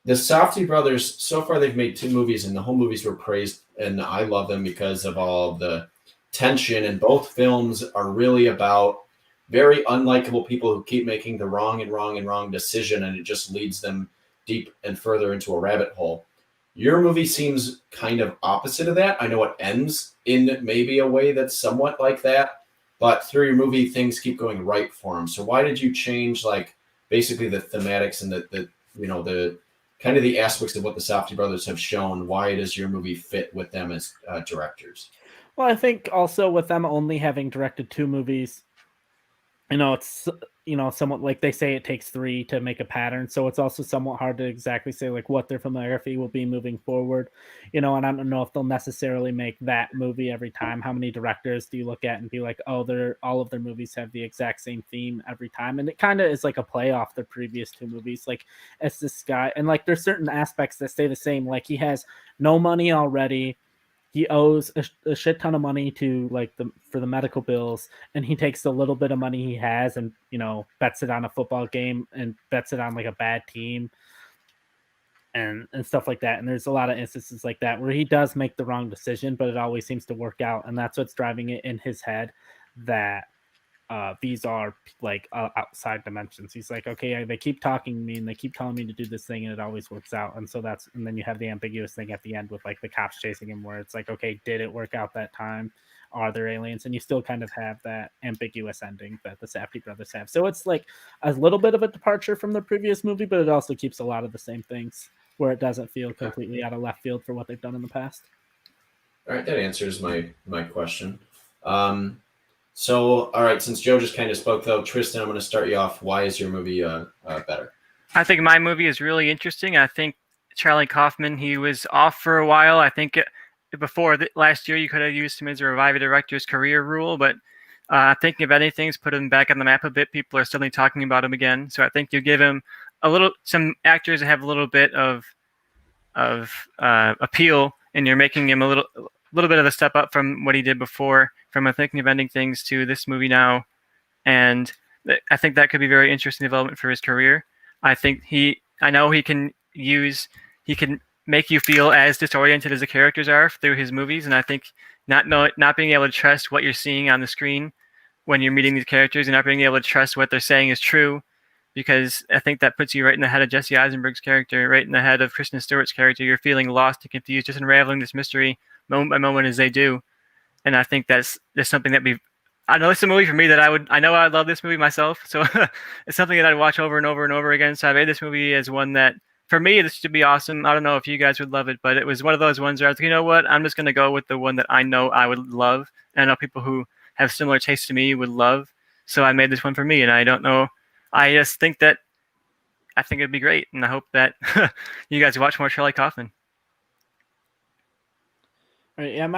the Safdie brothers, so far they've made 2 movies, and the whole movies were praised, and I love them because of all the tension, and both films are really about very unlikable people who keep making the wrong decision, and it just leads them deep and further into a rabbit hole. Your movie seems kind of opposite of that. I know it ends in maybe a way that's somewhat like that, but through your movie, things keep going right for him. So why did you change, like, basically the thematics and the kind of the aspects of what the Safdie brothers have shown? Why does your movie fit with them as directors? Well, I think also with them only having directed 2 movies, it's, somewhat like they say it takes 3 to make a pattern. So it's also somewhat hard to exactly say like what their filmography will be moving forward, and I don't know if they'll necessarily make that movie every time. How many directors do you look at and be like, oh, all of their movies have the exact same theme every time? And it kind of is like a play off the previous 2 movies. Like, it's this guy, and like there's certain aspects that stay the same. Like, he has no money already. He owes a shit ton of money to for the medical bills, and he takes the little bit of money he has and bets it on a football game and bets it on like a bad team. and stuff like that. And there's a lot of instances like that where he does make the wrong decision, but it always seems to work out. And that's what's driving it in his head, that these are like outside dimensions. He's like, okay, they keep talking to me and they keep telling me to do this thing, and it always works out. And so and then you have the ambiguous thing at the end with like the cops chasing him, where it's like, okay, did it work out that time? Are there aliens? And you still kind of have that ambiguous ending that the Safdie brothers have. So it's like a little bit of a departure from the previous movie, but it also keeps a lot of the same things, where it doesn't feel completely out of left field for what they've done in the past. All right, that answers my question. So, all right, since Joe just kind of spoke, though, Tristan, I'm going to start you off. Why is your movie better? I think my movie is really interesting. I think Charlie Kaufman, he was off for a while. I think before last year, you could have used him as a revive a director's career rule, but thinking of anything, put him back on the map a bit. People are suddenly talking about him again. So I think you give him some actors that have a little bit of appeal, and you're making him a little bit of a step up from what he did before, from a thinking of ending things to this movie now. And I think that could be very interesting development for his career. I think I know he can make you feel as disoriented as the characters are through his movies. And I think not being able to trust what you're seeing on the screen when you're meeting these characters, and not being able to trust what they're saying is true, because I think that puts you right in the head of Jesse Eisenberg's character, right in the head of Kristen Stewart's character. You're feeling lost and confused, just unraveling this mystery moment by moment as they do. And I think there's something that I know it's a movie for me that I know I love this movie myself. So it's something that I'd watch over and over and over again. So I made this movie as one that, for me, this should be awesome. I don't know if you guys would love it, but it was one of those ones where I was like, you know what? I'm just going to go with the one that I know I would love. And I know people who have similar tastes to me would love. So I made this one for me. And I don't know. I just think it'd be great. And I hope that you guys watch more Charlie Kaufman. Yeah,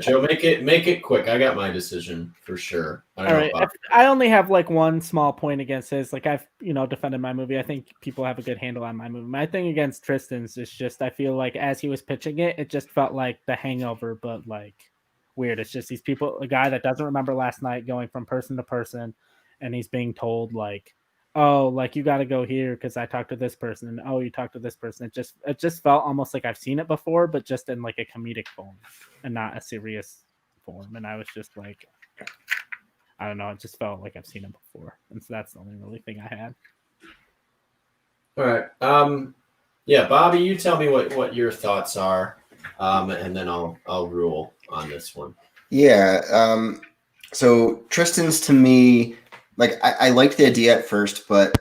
Joe, make it quick. I got my decision for sure. I only have like one small point against his. Like, I've defended my movie. I think people have a good handle on my movie. My thing against Tristan's is just, I feel like as he was pitching it, it just felt like The Hangover, but like weird. It's just these people, a guy that doesn't remember last night, going from person to person, and he's being told like, oh, like you got to go here because I talked to this person, and oh, you talked to this person. It just felt almost like I've seen it before, but just in like a comedic form and not a serious form. And I was just like, I don't know, it just felt like I've seen it before, and so that's the only really thing I had. All right, yeah, Bobby, you tell me what your thoughts are, and then I'll rule on this one. Yeah, so Tristan's, to me, like, I liked the idea at first, but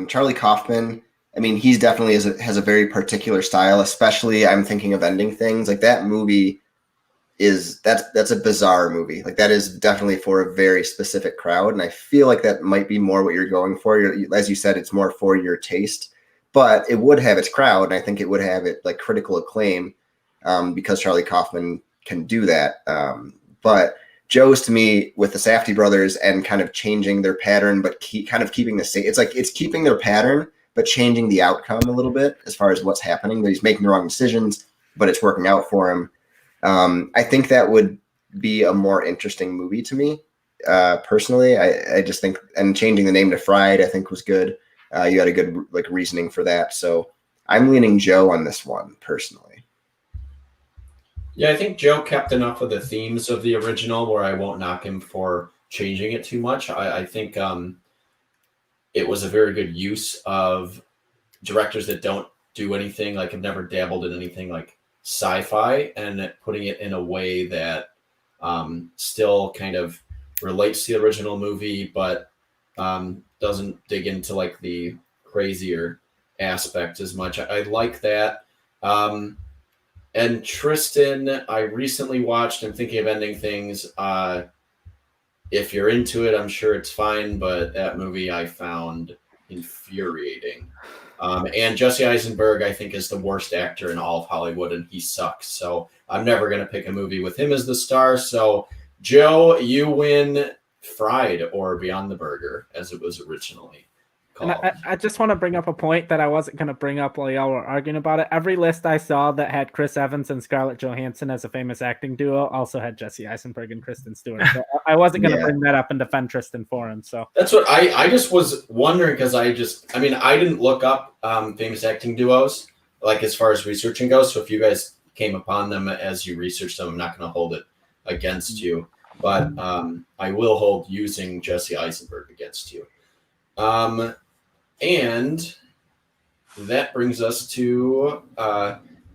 Charlie Kaufman, I mean, he's definitely has a very particular style, especially I'm thinking of ending things. Like, that movie that's a bizarre movie. Like, that is definitely for a very specific crowd. And I feel like that might be more what you're going for. As you said, it's more for your taste, but it would have its crowd. And I think it would have it like critical acclaim because Charlie Kaufman can do that. But Joe's, to me, with the Safdie brothers and kind of changing their pattern, but keeping the same. It's like it's keeping their pattern, but changing the outcome a little bit as far as what's happening. But he's making the wrong decisions, but it's working out for him. I think that would be a more interesting movie to me, personally. I just think, and changing the name to Fried, I think was good. You had a good like reasoning for that. So I'm leaning Joe on this one personally. Yeah, I think Joe kept enough of the themes of the original where I won't knock him for changing it too much. I think it was a very good use of directors that don't do anything, like have never dabbled in anything like sci-fi, and putting it in a way that still kind of relates to the original movie, but doesn't dig into like the crazier aspect as much. I like that. And Tristan, I recently watched, I'm thinking of ending things. If you're into it, I'm sure it's fine, but that movie I found infuriating. And Jesse Eisenberg, I think, is the worst actor in all of Hollywood, and he sucks. So I'm never going to pick a movie with him as the star. So, Joe, you win Fried, or Beyond the Burger, as it was originally called. And I just want to bring up a point that I wasn't going to bring up while y'all were arguing about it. Every list I saw that had Chris Evans and Scarlett Johansson as a famous acting duo also had Jesse Eisenberg and Kristen Stewart. So I wasn't going to bring that up and defend Tristan for him. So that's what I just was wondering, because I didn't look up famous acting duos, like as far as researching goes. So if you guys came upon them as you researched them, I'm not going to hold it against you, but I will hold using Jesse Eisenberg against you. And that brings us to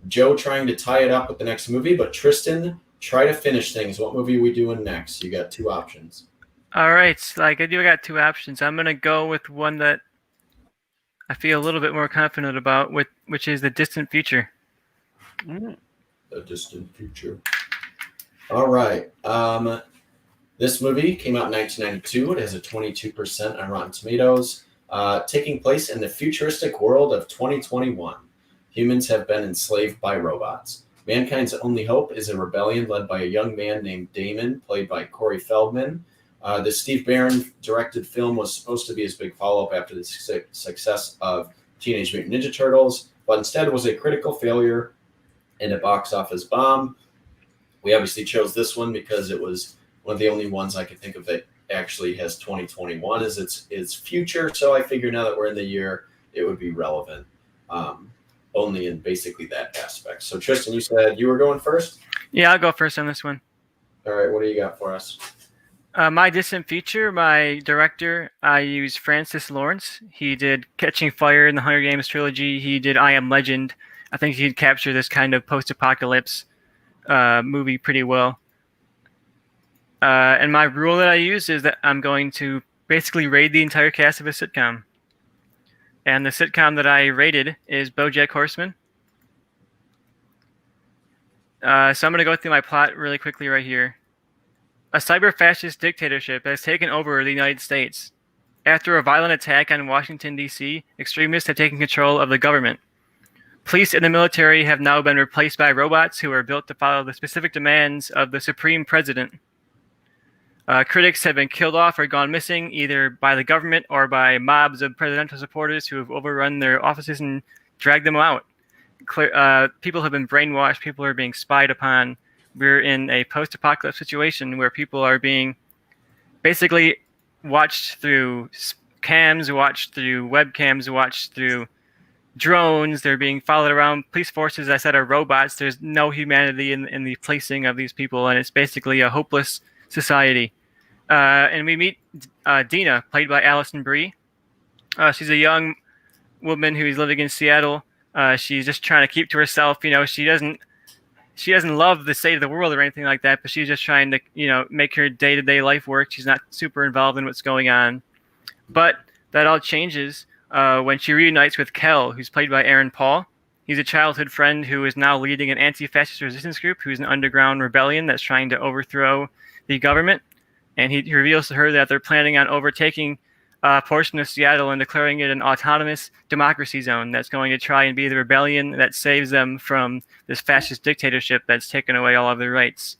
Joe trying to tie it up with the next movie, but Tristan, try to finish things. What movie are we doing next? You got two options. All right, so I got two options. I'm gonna go with one that I feel a little bit more confident about, which is The Distant Future. The Distant Future. All right. This movie came out in 1992. It has a 22% on Rotten Tomatoes. Taking place in the futuristic world of 2021. Humans have been enslaved by robots. Mankind's only hope is a rebellion led by a young man named Damon, played by Corey Feldman. The Steve Barron-directed film was supposed to be his big follow-up after the success of Teenage Mutant Ninja Turtles, but instead was a critical failure and a box office bomb. We obviously chose this one because it was one of the only ones I could think of that actually has 2021 as its future. So I figure now that we're in the year, it would be relevant only in basically that aspect. So Tristan, you said you were going first? Yeah, I'll go first on this one. All right, what do you got for us? My Distant Future, my director, I use Francis Lawrence. He did Catching Fire in the Hunger Games trilogy. He did I Am Legend. I think he'd capture this kind of post-apocalypse movie pretty well. And my rule that I use is that I'm going to basically rate the entire cast of a sitcom. And the sitcom that I rated is BoJack Horseman. So I'm going to go through my plot really quickly right here. A cyber-fascist dictatorship has taken over the United States. After a violent attack on Washington, D.C., extremists have taken control of the government. Police and the military have now been replaced by robots who are built to follow the specific demands of the Supreme President. Critics have been killed off or gone missing, either by the government or by mobs of presidential supporters who have overrun their offices and dragged them out. People have been brainwashed. People are being spied upon. We're in a post-apocalypse situation where people are being basically watched through cams, watched through webcams, watched through drones. They're being followed around. Police forces, I said, are robots. There's no humanity in the placing of these people, and it's basically a hopeless society. And we meet Dina, played by Alison Brie. She's a young woman who's living in Seattle. She's just trying to keep to herself. You know, she doesn't love the state of the world or anything like that, but she's just trying to, make her day-to-day life work. She's not super involved in what's going on. But that all changes when she reunites with Kel, who's played by Aaron Paul. He's a childhood friend who is now leading an anti-fascist resistance group who's an underground rebellion that's trying to overthrow the government. And he reveals to her that they're planning on overtaking a portion of Seattle and declaring it an autonomous democracy zone that's going to try and be the rebellion that saves them from this fascist dictatorship that's taken away all of their rights.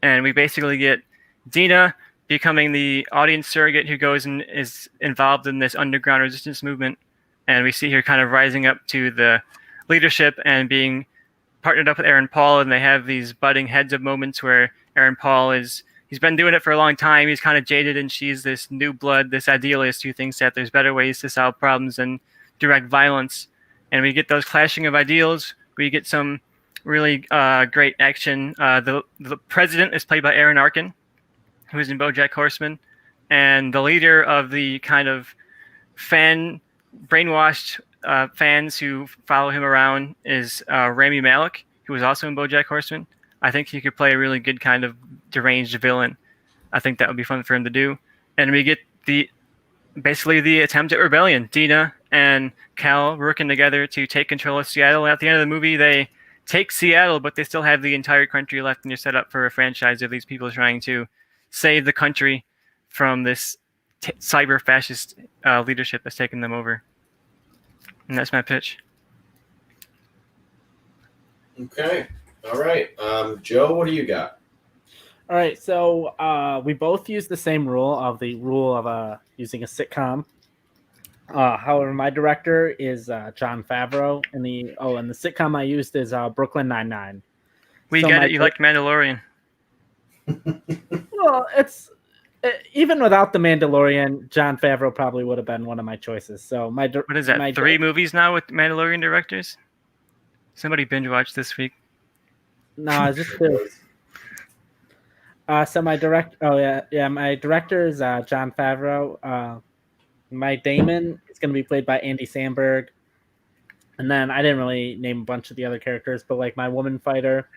And we basically get Dina becoming the audience surrogate who goes and is involved in this underground resistance movement. And we see her kind of rising up to the leadership and being partnered up with Aaron Paul. And they have these butting heads of moments where Aaron Paul he's been doing it for a long time. He's kind of jaded, and she's this new blood, this idealist who thinks that there's better ways to solve problems than direct violence. And we get those clashing of ideals. We get some really great action. The president is played by Aaron Arkin, who is in BoJack Horseman. And the leader of the kind of brainwashed fans who follow him around is Rami Malek, who was also in BoJack Horseman. I think he could play a really good kind of deranged villain. I think that would be fun for him to do. And we get basically the attempt at rebellion. Dina and Cal working together to take control of Seattle. At the end of the movie, they take Seattle, but they still have the entire country left, and you're set up for a franchise of these people trying to save the country from this cyber-fascist leadership that's taken them over. And that's my pitch. Okay. All right. Joe, what do you got? All right, so we both use the same rule of using a sitcom. However, my director is Jon Favreau, and the sitcom I used is Brooklyn Nine-Nine. We get it. You liked Mandalorian. Well, even without the Mandalorian, Jon Favreau probably would have been one of my choices. So what is that? 3 movies now with Mandalorian directors? Somebody binge watched this week. No, it's just two. So my my director is Jon Favreau. My Damon is going to be played by Andy Samberg. And then I didn't really name a bunch of the other characters, but like my woman fighter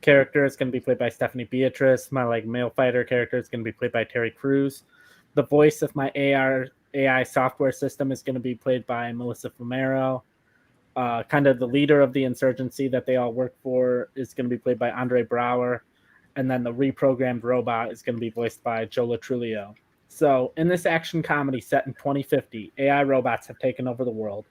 character is going to be played by Stephanie Beatrice. My like male fighter character is going to be played by Terry Crews. The voice of my AI software system is going to be played by Melissa Fumero. Kind of the leader of the insurgency that they all work for is going to be played by Andre Brower. And then the reprogrammed robot is going to be voiced by Joe Latrulio. So in this action comedy set in 2050, AI robots have taken over the world.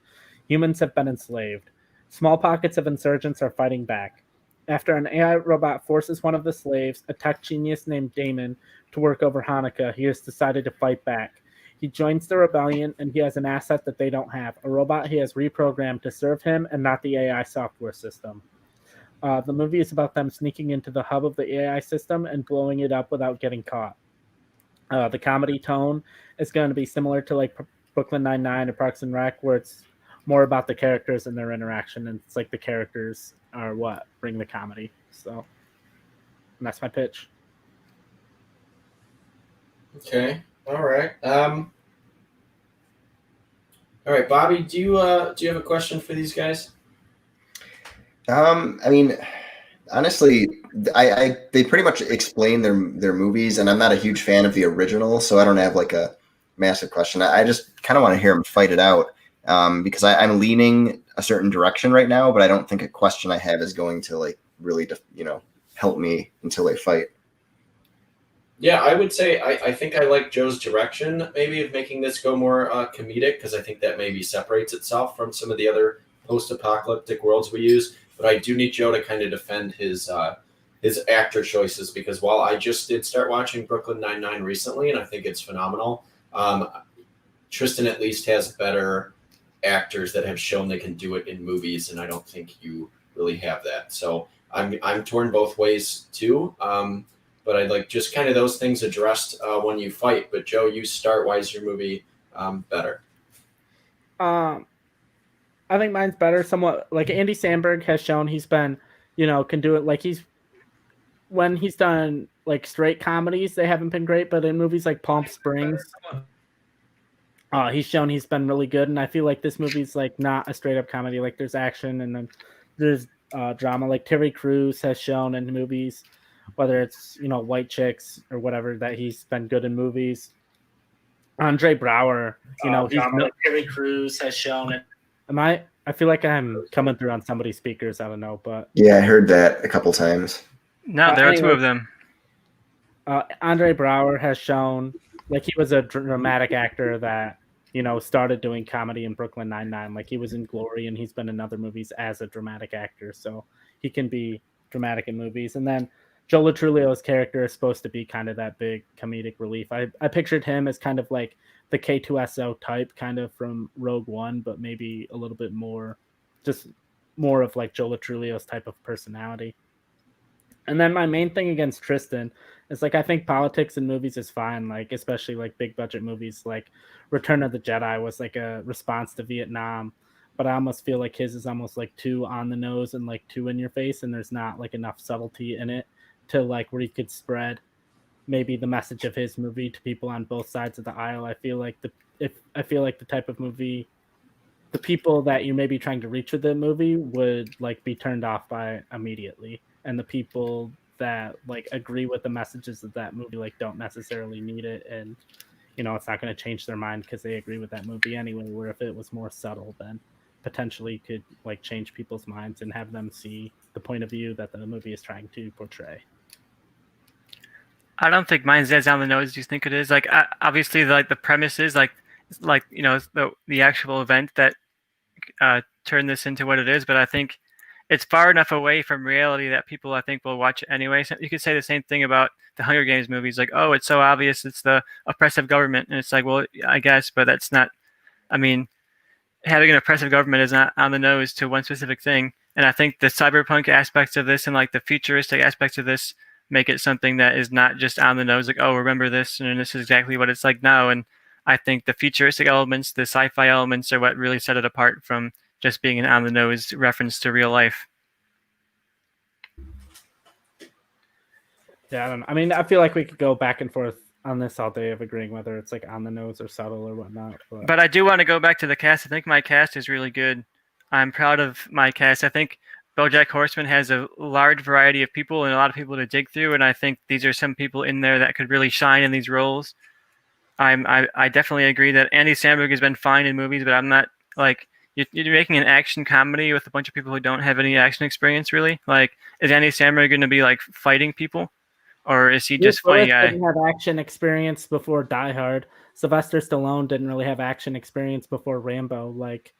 Humans have been enslaved. Small pockets of insurgents are fighting back. After an AI robot forces one of the slaves, a tech genius named Damon, to work over Hanukkah, he has decided to fight back. He joins the rebellion, and he has an asset that they don't have, a robot he has reprogrammed to serve him and not the AI software system. The movie is about them sneaking into the hub of the AI system and blowing it up without getting caught. The comedy tone is going to be similar to like Brooklyn Nine-Nine or Parks and Rec, where it's more about the characters and their interaction, and it's like the characters are what bring the comedy. So, and that's my pitch. Okay. All right. All right, Bobby, do you have a question for these guys? I mean, honestly, they pretty much explain their movies, and I'm not a huge fan of the original, so I don't have like a massive question. I just kind of want to hear them fight it out, because I'm leaning a certain direction right now, but I don't think a question I have is going to like really, help me until they fight. Yeah, I would say I think I like Joe's direction, maybe of making this go more comedic, because I think that maybe separates itself from some of the other post-apocalyptic worlds we use. But I do need Joe to kind of defend his actor choices, because while I just did start watching Brooklyn Nine-Nine recently, and I think it's phenomenal, Tristan at least has better actors that have shown they can do it in movies, and I don't think you really have that. So I'm torn both ways too. But I'd like just kind of those things addressed when you fight. But Joe, you start. Why is your movie better? I think mine's better. Somewhat like Andy Samberg has shown he's been, can do it. Like when he's done like straight comedies, they haven't been great. But in movies like Palm Springs, he's shown he's been really good. And I feel like this movie's like not a straight up comedy. Like there's action and then there's drama. Like Terry Crews has shown in movies, whether it's White Chicks or whatever, that he's been good in movies. Andre Brower, Terry Crews has shown it. I feel like I'm coming through on somebody's speakers. I don't know, but yeah, I heard that a couple times. No, there are two of them. Andre Brower has shown like he was a dramatic actor that started doing comedy in Brooklyn Nine-Nine. Like he was in Glory, and he's been in other movies as a dramatic actor, so he can be dramatic in movies. And then Joe Latrulio's character is supposed to be kind of that big comedic relief. I pictured him as kind of like the K2SO type, kind of from Rogue One, but maybe a little bit more, just more of like Joe Latrulio's type of personality. And then my main thing against Tristan is like I think politics in movies is fine, like especially like big budget movies like Return of the Jedi was like a response to Vietnam, but I almost feel like his is almost like too on the nose and like too in your face, and there's not like enough subtlety in it to like where you could spread maybe the message of his movie to people on both sides of the aisle. I feel like the type of movie, the people that you may be trying to reach with the movie would like be turned off by immediately, and the people that like agree with the messages of that movie like don't necessarily need it, and it's not going to change their mind because they agree with that movie anyway. Where if it was more subtle, then potentially could like change people's minds and have them see the point of view that the movie is trying to portray. I don't think mine's as on the nose as you think it is. Like obviously, like the premise is like the actual event that turned this into what it is. But I think it's far enough away from reality that people I think will watch it anyway. So you could say the same thing about the Hunger Games movies. Like, oh, it's so obvious it's the oppressive government, and it's like, well, I guess, but that's not. I mean, having an oppressive government is not on the nose to one specific thing. And I think the cyberpunk aspects of this and like the futuristic aspects of this make it something that is not just on the nose, like, oh, remember this, and this is exactly what it's like now. And I think the futuristic elements, the sci-fi elements are what really set it apart from just being an on-the-nose reference to real life. Yeah, I don't know. I mean, I feel like we could go back and forth on this all day of agreeing whether it's like on the nose or subtle or whatnot. But I do want to go back to the cast. I think my cast is really good. I'm proud of my cast. I think BoJack Horseman has a large variety of people and a lot of people to dig through, and I think these are some people in there that could really shine in these roles. I definitely agree that Andy Samberg has been fine in movies, but I'm not like you're making an action comedy with a bunch of people who don't have any action experience really. Like, is Andy Samberg going to be like fighting people, or is he just funny guy? Didn't have action experience before Die Hard. Sylvester Stallone didn't really have action experience before Rambo. Like,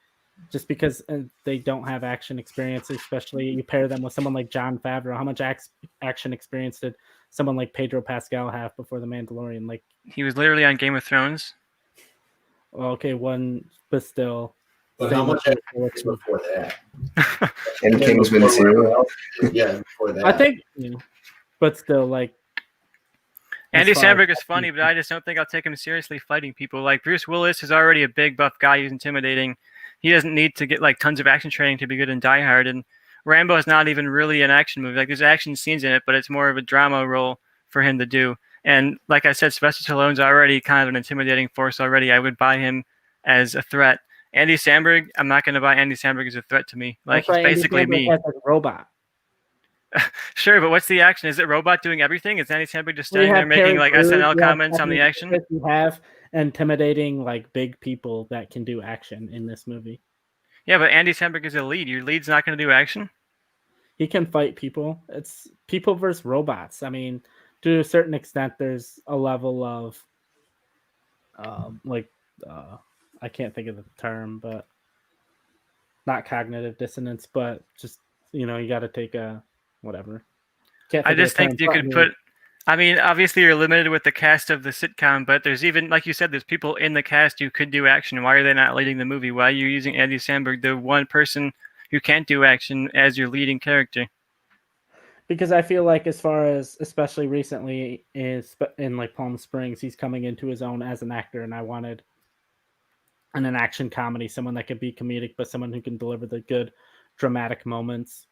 just because they don't have action experience, especially you pair them with someone like Jon Favreau. How much action experience did someone like Pedro Pascal have before The Mandalorian? Like, he was literally on Game of Thrones. Well, okay, one, but still. But how much was before that? And Kingsman 2. Yeah, before that. I think, but still, like. Andy Samberg is funny, but I just don't think I'll take him seriously fighting people. Like, Bruce Willis is already a big buff guy who's intimidating. He doesn't need to get like tons of action training to be good in Die Hard. And Rambo is not even really an action movie. Like, there's action scenes in it, but it's more of a drama role for him to do. And like I said, Sylvester Stallone's already kind of an intimidating force already. I would buy him as a threat. Andy Samberg, I'm not going to buy Andy Samberg as a threat to me. Like, he's basically me. As a robot. Sure, but what's the action? Is it robot doing everything? Is Andy Samberg just standing there making like SNL comments on the action? You have intimidating like big people that can do action in this movie. Yeah, but Andy Samberg is a lead. Your lead's not going to do action? He can fight people. It's people versus robots. I mean, to a certain extent, there's a level of I can't think of the term, but not cognitive dissonance, but just, you got to take a whatever. I just think you could put, I mean, obviously you're limited with the cast of the sitcom, but there's even, like you said, there's people in the cast who could do action. Why are they not leading the movie? Why are you using Andy Samberg, the one person who can't do action, as your leading character? Because I feel like, as far as, especially recently, is in like Palm Springs, he's coming into his own as an actor, and I wanted in an action comedy someone that could be comedic, but someone who can deliver the good dramatic moments.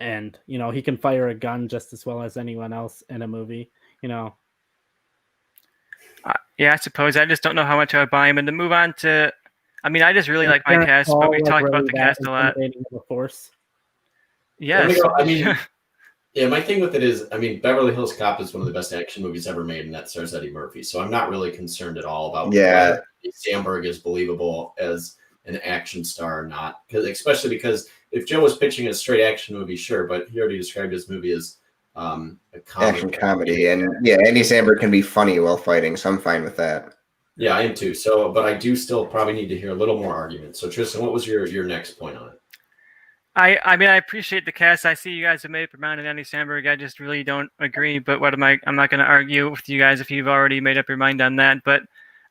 And, he can fire a gun just as well as anyone else in a movie, Yeah, I suppose. I just don't know how much I would buy him. And to move on to, I mean, I just really like my cast, but we talked about the cast a lot. Yes. I mean, yeah, my thing with it is, I mean, Beverly Hills Cop is one of the best action movies ever made, and that stars Eddie Murphy. So I'm not really concerned at all about whether Samberg is believable as an action star or not. Especially because if Joe was pitching a straight action movie, sure, but he already described his movie as a action comedy. And yeah, Andy Samberg can be funny while fighting, so I'm fine with that. Yeah, I am too. So, but I do still probably need to hear a little more argument. So, Tristan, what was your next point on it? I mean, I appreciate the cast. I see you guys have made up your mind on Andy Samberg. I just really don't agree. But I'm not going to argue with you guys if you've already made up your mind on that. But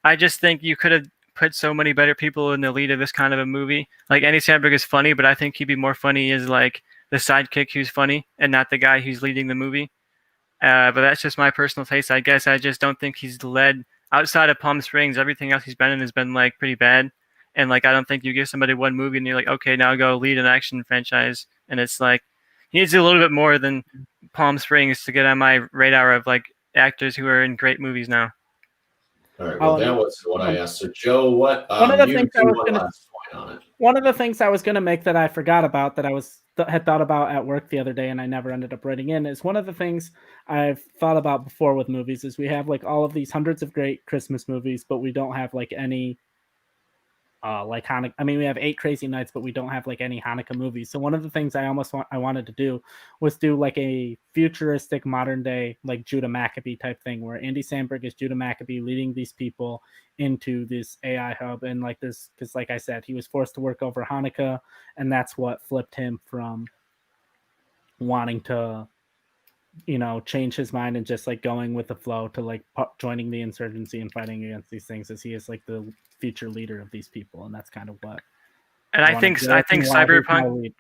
I just think you could have put so many better people in the lead of this kind of a movie. Like, Andy Samberg is funny, but I think he'd be more funny as like the sidekick who's funny and not the guy who's leading the movie. But that's just my personal taste. I guess I just don't think he's led outside of Palm Springs. Everything else he's been in has been like pretty bad. And like, I don't think you give somebody one movie and you're like, okay, now go lead an action franchise. And it's like, he needs a little bit more than Palm Springs to get on my radar of like actors who are in great movies now. All right. Well, that was what I asked. So, Joe, what? One of the things I was going to make that I forgot about that I had thought about at work the other day and I never ended up writing in is one of the things I've thought about before with movies is we have like all of these hundreds of great Christmas movies, but we don't have like any like Hanukkah. I mean, we have 8 Crazy Nights, but we don't have like any Hanukkah movies. So one of the things I wanted to do was do like a futuristic modern day, like Judah Maccabee type thing where Andy Samberg is Judah Maccabee leading these people into this AI hub. And like this, because like I said, he was forced to work over Hanukkah, and that's what flipped him from wanting to, change his mind and just like going with the flow to like joining the insurgency and fighting against these things, as he is like the future leader of these people. And that's kind of what. And I think Cyberpunk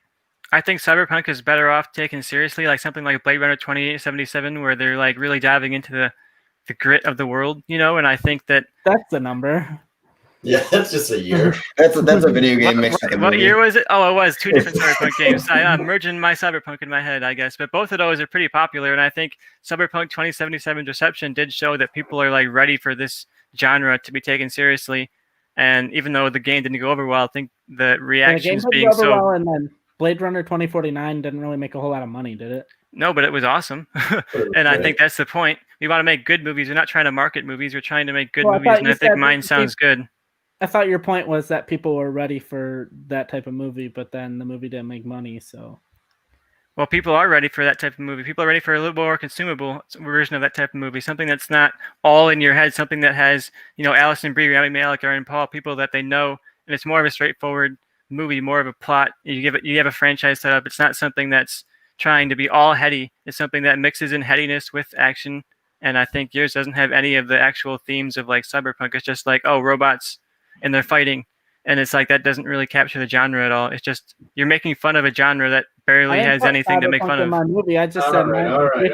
is better off taken seriously, like something like Blade Runner 2077, where they're like really diving into the grit of the world, and I think that's the number. Yeah, that's just a year. That's a video game mixed with a What movie. year was it? Oh, it was 2 different Cyberpunk games. I'm merging my Cyberpunk in my head, I guess. But both of those are pretty popular, and I think Cyberpunk 2077's reception did show that people are like ready for this genre to be taken seriously. And even though the game didn't go over well, I think the reactions the game being didn't go over so well, and then Blade Runner 2049 didn't really make a whole lot of money, did it? no, but it was awesome. And I think that's the point. We want to make good movies. We're not trying to market movies. We're trying to make good movies, and I think mine sounds good. I thought your point was that people were ready for that type of movie, but then the movie didn't make money. So, well, people are ready for that type of movie. People are ready for a little more consumable version of that type of movie, something that's not all in your head, something that has, Alison Brie, Rami Malek, Aaron Paul, people that they know, and it's more of a straightforward movie, more of a plot. You have a franchise set up. It's not something that's trying to be all heady. It's something that mixes in headiness with action, and I think yours doesn't have any of the actual themes of like Cyberpunk. It's just like, oh, robots and they're fighting, and it's like that doesn't really capture the genre at all. It's just you're making fun of a genre that barely has anything to make fun of. My movie, I just all right.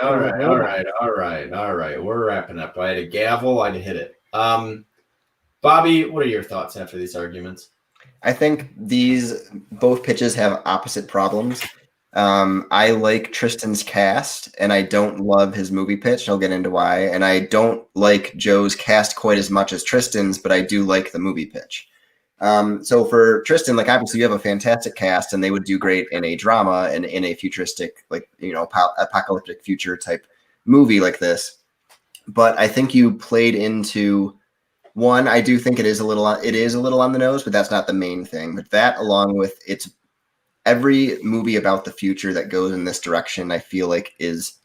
We're wrapping up. I had a gavel, I'd hit it. Bobby, what are your thoughts after these arguments? I think both pitches have opposite problems. I like Tristan's cast, and I don't love his movie pitch. I'll get into why. And I don't like Joe's cast quite as much as Tristan's, but I do like the movie pitch. So for Tristan, like obviously you have a fantastic cast, and they would do great in a drama and in a futuristic, like apocalyptic future type movie like this. But I think you played into one. I do think it is a little on the nose, but that's not the main thing. But that, along with every movie about the future that goes in this direction, I feel like is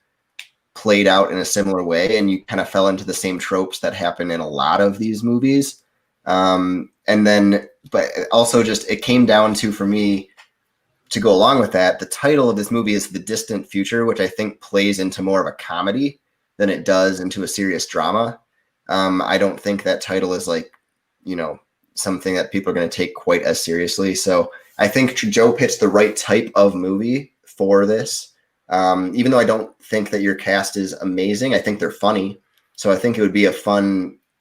played out in a similar way, and you kind of fell into the same tropes that happen in a lot of these movies. But also just it came down to, for me, to go along with that, the title of this movie is The Distant Future, which I think plays into more of a comedy than it does into a serious drama. I don't think that title is like, something that people are going to take quite as seriously. So I think Joe pitched the right type of movie for this. Even though I don't think that your cast is amazing, I think they're funny. So I think it would be a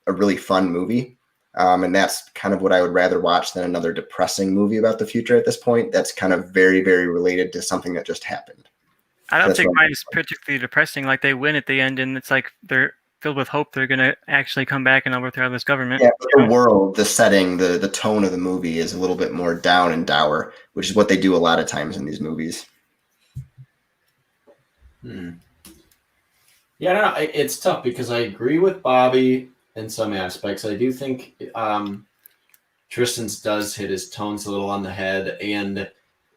really fun movie. And that's kind of what I would rather watch than another depressing movie about the future at this point. That's kind of very, very related to something that just happened. I don't think mine's particularly depressing. Like they win at the end, and it's like they're filled with hope they're going to actually come back and overthrow this government. Yeah, the world, the setting, the tone of the movie is a little bit more down and dour, which is what they do a lot of times in these movies. Yeah, no, it's tough because I agree with Bobby in some aspects. I do think Tristan's does hit his tones a little on the head, and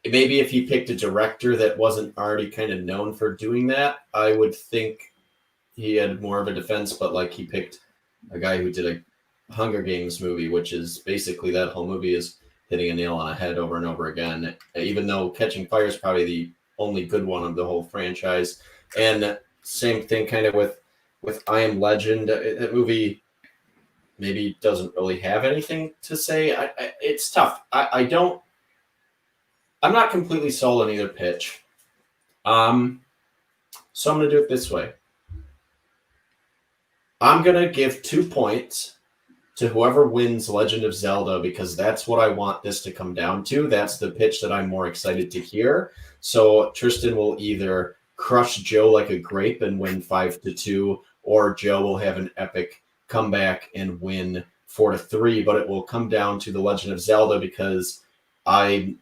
maybe if he picked a director that wasn't already kind of known for doing that, I would think he had more of a defense, but like he picked a guy who did a Hunger Games movie, which is basically that whole movie is hitting a nail on a head over and over again, even though Catching Fire is probably the only good one of the whole franchise. And same thing kind of with I Am Legend. That movie maybe doesn't really have anything to say. It's tough. I'm not completely sold on either pitch. So I'm going to do it this way. I'm going to give 2 points to whoever wins Legend of Zelda, because that's what I want this to come down to. That's the pitch that I'm more excited to hear. So Tristan will either crush Joe like a grape and win 5-2, or Joe will have an epic comeback and win 4-3. But it will come down to the Legend of Zelda, because I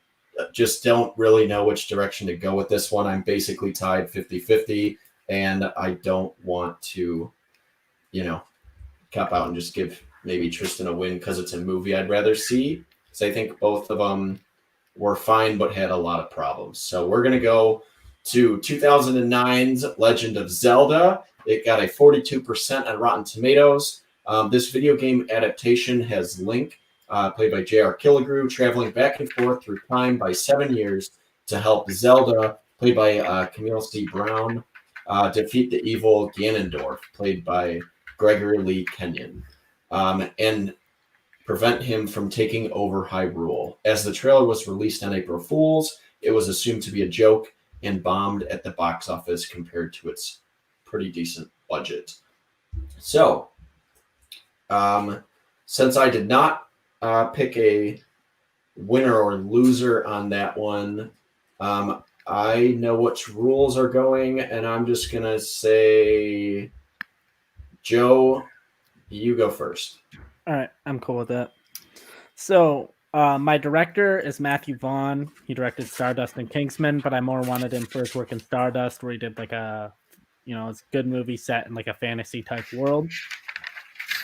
just don't really know which direction to go with this one. I'm basically tied 50-50, and I don't want to cop out and just give maybe Tristan a win because it's a movie I'd rather see. Because I think both of them were fine but had a lot of problems. So we're going to go to 2009's Legend of Zelda. It got a 42% on Rotten Tomatoes. This video game adaptation has Link, played by J.R. Killigrew, traveling back and forth through time by 7 years to help Zelda, played by Camille C. Brown, defeat the evil Ganondorf, played by Gregory Lee Kenyon, and prevent him from taking over Hyrule. As the trailer was released on April Fool's, it was assumed to be a joke and bombed at the box office compared to its pretty decent budget. So, since I did not pick a winner or loser on that one. I know which rules are going, and I'm just going to say, Joe, you go first. All right, I'm cool with that. So, my director is Matthew Vaughn. He directed Stardust and Kingsman, but I more wanted him for his work in Stardust, where he did like a, it's a good movie set in like a fantasy type world.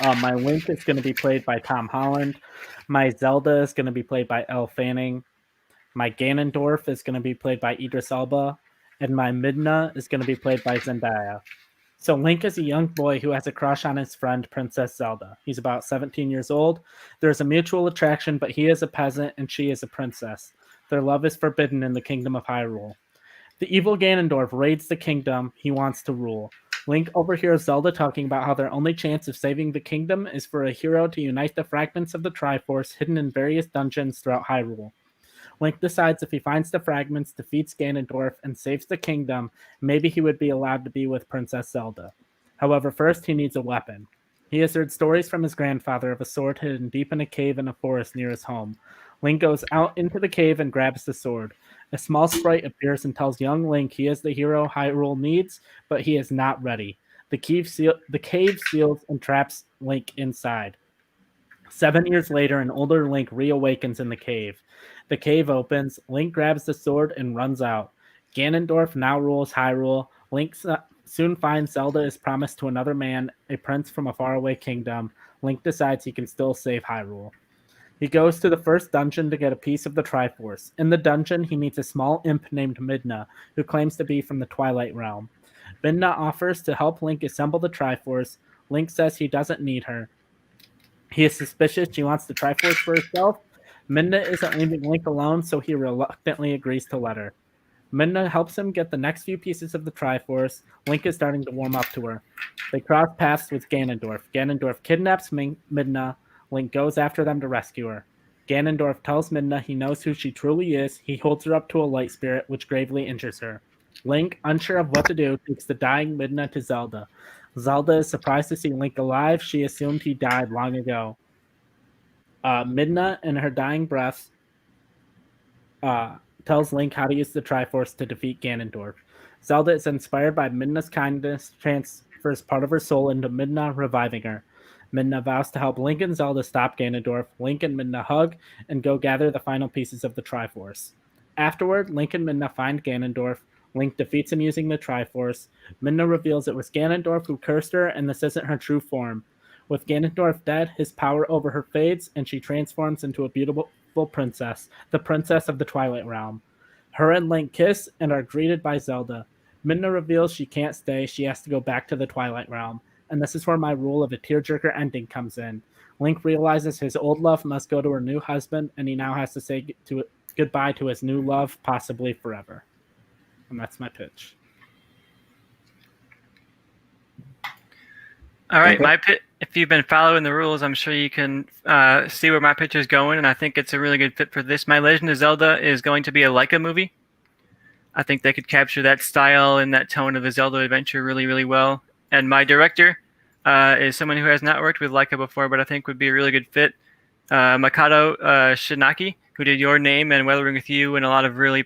My Link is going to be played by Tom Holland. My Zelda is going to be played by Elle Fanning. My Ganondorf is going to be played by Idris Elba. And my Midna is going to be played by Zendaya. So Link is a young boy who has a crush on his friend Princess Zelda. He's about 17 years old. There's a mutual attraction, but he is a peasant and she is a princess. Their love is forbidden in the kingdom of Hyrule. The evil Ganondorf raids the kingdom he wants to rule. Link overhears Zelda talking about how their only chance of saving the kingdom is for a hero to unite the fragments of the Triforce hidden in various dungeons throughout Hyrule. Link decides if he finds the fragments, defeats Ganondorf, and saves the kingdom, maybe he would be allowed to be with Princess Zelda. However, first he needs a weapon. He has heard stories from his grandfather of a sword hidden deep in a cave in a forest near his home. Link goes out into the cave and grabs the sword. A small sprite appears and tells young Link he is the hero Hyrule needs, but he is not ready. The cave seals and traps Link inside. 7 years later, an older Link reawakens in the cave. The cave opens, Link grabs the sword and runs out. Ganondorf now rules Hyrule. Link soon finds Zelda is promised to another man, a prince from a faraway kingdom. Link decides he can still save Hyrule. He goes to the first dungeon to get a piece of the Triforce. In the dungeon, he meets a small imp named Midna, who claims to be from the Twilight Realm. Midna offers to help Link assemble the Triforce. Link says he doesn't need her. He is suspicious she wants the Triforce for herself. Midna isn't leaving Link alone, so he reluctantly agrees to let her. Midna helps him get the next few pieces of the Triforce. Link is starting to warm up to her. They cross paths with Ganondorf. Ganondorf kidnaps Midna. Link goes after them to rescue her. Ganondorf tells Midna he knows who she truly is. He holds her up to a light spirit, which gravely injures her. Link, unsure of what to do, takes the dying Midna to Zelda. Zelda is surprised to see Link alive. She assumed he died long ago. Midna, in her dying breath, tells Link how to use the Triforce to defeat Ganondorf. Zelda is inspired by Midna's kindness, transfers part of her soul into Midna, reviving her. Midna vows to help Link and Zelda stop Ganondorf. Link and Midna hug and go gather the final pieces of the Triforce. Afterward, Link and Midna find Ganondorf. Link defeats him using the Triforce. Midna reveals it was Ganondorf who cursed her, and this isn't her true form. With Ganondorf dead, his power over her fades, and she transforms into a beautiful princess, the princess of the Twilight Realm. Her and Link kiss and are greeted by Zelda. Midna reveals she can't stay, she has to go back to the Twilight Realm. And this is where my rule of a tearjerker ending comes in. Link realizes his old love must go to her new husband, and he now has to say goodbye to his new love, possibly forever. And that's my pitch. All right, my pitch. If you've been following the rules, I'm sure you can see where my pitch is going, and I think it's a really good fit for this. My Legend of Zelda is going to be a Laika movie. I think they could capture that style and that tone of the Zelda adventure really, really well. And my director is someone who has not worked with Laika before, but I think would be a really good fit. Makoto Shinaki, who did Your Name and Weathering with You and a lot of really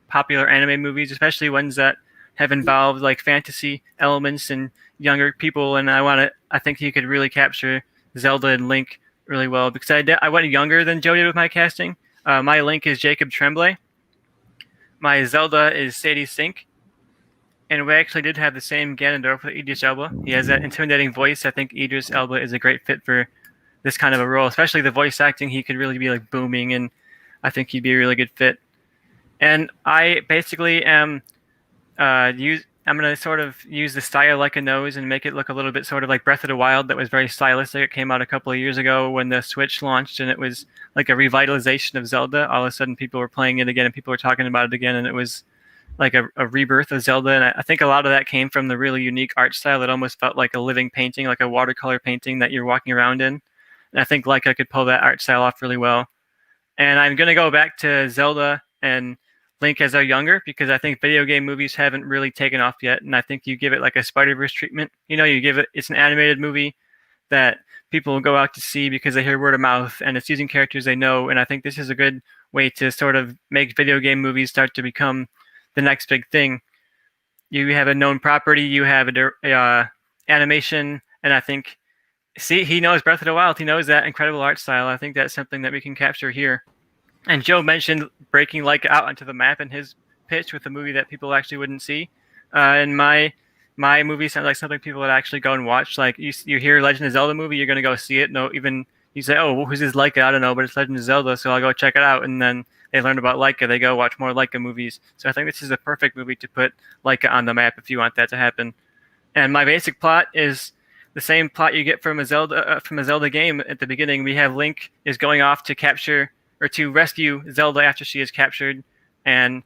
popular anime movies, especially ones that have involved like fantasy elements and younger people. And I think he could really capture Zelda and Link really well because I went younger than Joe did with my casting. My Link is Jacob Tremblay. My Zelda is Sadie Sink. And we actually did have the same Ganondorf with Idris Elba. He has that intimidating voice. I think Idris Elba is a great fit for this kind of a role, especially the voice acting. He could really be like booming, and I think he'd be a really good fit. And I basically am I'm going to sort of use the style like a nose and make it look a little bit sort of like Breath of the Wild. That was very stylistic. It came out a couple of years ago when the Switch launched, and it was like a revitalization of Zelda. All of a sudden, people were playing it again, and people were talking about it again, and it was like a rebirth of Zelda. And I think a lot of that came from the really unique art style that almost felt like a living painting, like a watercolor painting that you're walking around in. And I think Laika could pull that art style off really well. And I'm going to go back to Zelda and Link as they're younger because I think video game movies haven't really taken off yet. And I think you give it like a Spider-Verse treatment. You give it's an animated movie. that people go out to see because they hear word of mouth, and it's using characters they know. And I think this is a good way to sort of make video game movies start to become the next big thing. You have a known property, you have a animation, and I think he knows Breath of the Wild. He knows that incredible art style. I think that's something that we can capture here. And Joe mentioned breaking Laika out onto the map in his pitch with a movie that people actually wouldn't see. And my movie sounds like something people would actually go and watch. Like you hear Legend of Zelda movie, you're gonna go see it. No, even you say, oh, well, who's this Laika? I don't know, but it's Legend of Zelda, so I'll go check it out. And then they learn about Laika. They go watch more Laika movies. So I think this is a perfect movie to put Laika on the map if you want that to happen. And my basic plot is the same plot you get from a Zelda game. At the beginning, we have Link is going off to capture or to rescue Zelda after she is captured, and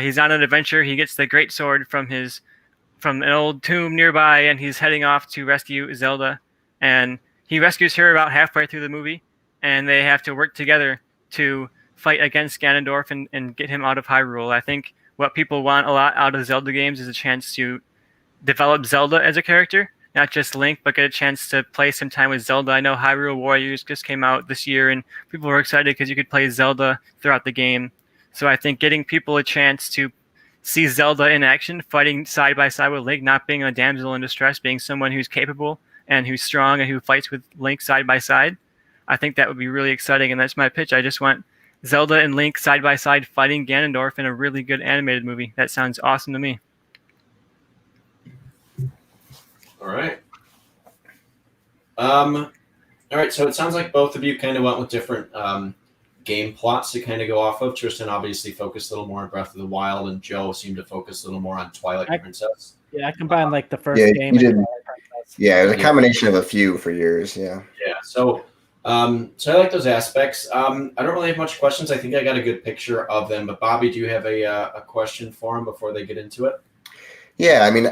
he's on an adventure. He gets the great sword from an old tomb nearby, and he's heading off to rescue Zelda. And he rescues her about halfway through the movie, and they have to work together to fight against Ganondorf and get him out of Hyrule. I think what people want a lot out of Zelda games is a chance to develop Zelda as a character, not just Link, but get a chance to play some time with Zelda. I know Hyrule Warriors just came out this year, and people were excited because you could play Zelda throughout the game. So I think getting people a chance to see Zelda in action, fighting side by side with Link, not being a damsel in distress, being someone who's capable and who's strong and who fights with Link side by side, I think that would be really exciting, and that's my pitch. I just want Zelda and Link side by side fighting Ganondorf in a really good animated movie. That sounds awesome to me. All right. All right. So it sounds like both of you kind of went with different game plots to kind of go off of. Tristan obviously focused a little more on Breath of the Wild, and Joe seemed to focus a little more on Twilight Princess. Yeah, I combined like the first Yeah, game. you did. And Twilight Princess. Yeah, it was a combination of a few for years. Yeah. Yeah. So I like those aspects. I don't really have much questions. I think I got a good picture of them. But Bobby, do you have a question for them before they get into it? Yeah, I mean,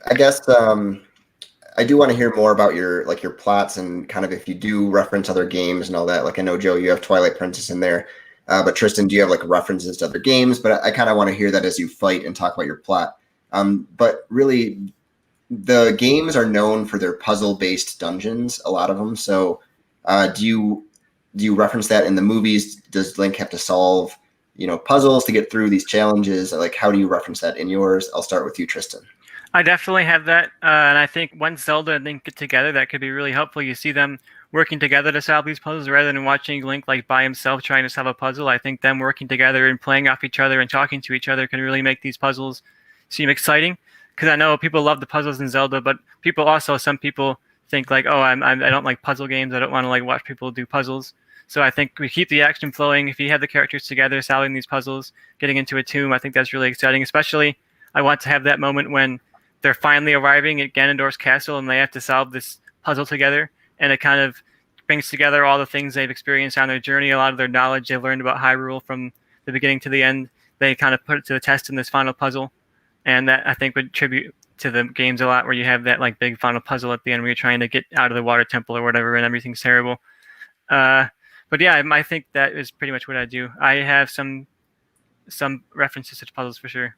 I guess I do want to hear more about your plots and kind of if you do reference other games and all that. Like I know, Joe, you have Twilight Princess in there, but Tristan, do you have like references to other games? But I kind of want to hear that as you fight and talk about your plot. But really, the games are known for their puzzle-based dungeons, a lot of them. So do you reference that in the movies? Does Link have to solve puzzles to get through these challenges? Like how do you reference that in yours? I'll start with you, Tristan. I definitely have that, and I think once Zelda and Link get together, that could be really helpful. You see them working together to solve these puzzles rather than watching Link like by himself trying to solve a puzzle. I think them working together and playing off each other and talking to each other can really make these puzzles seem exciting. Because I know people love the puzzles in Zelda, but some people think like, oh, I don't like puzzle games. I don't want to like watch people do puzzles. So I think we keep the action flowing. If you have the characters together solving these puzzles, getting into a tomb, I think that's really exciting. Especially, I want to have that moment when they're finally arriving at Ganondorf's castle and they have to solve this puzzle together. And it kind of brings together all the things they've experienced on their journey, a lot of their knowledge they've learned about Hyrule from the beginning to the end. They kind of put it to the test in this final puzzle. And that I think would tribute to the games a lot, where you have that like big final puzzle at the end where you're trying to get out of the water temple or whatever and everything's terrible. But yeah, I think that is pretty much what I do. I have some references to puzzles for sure.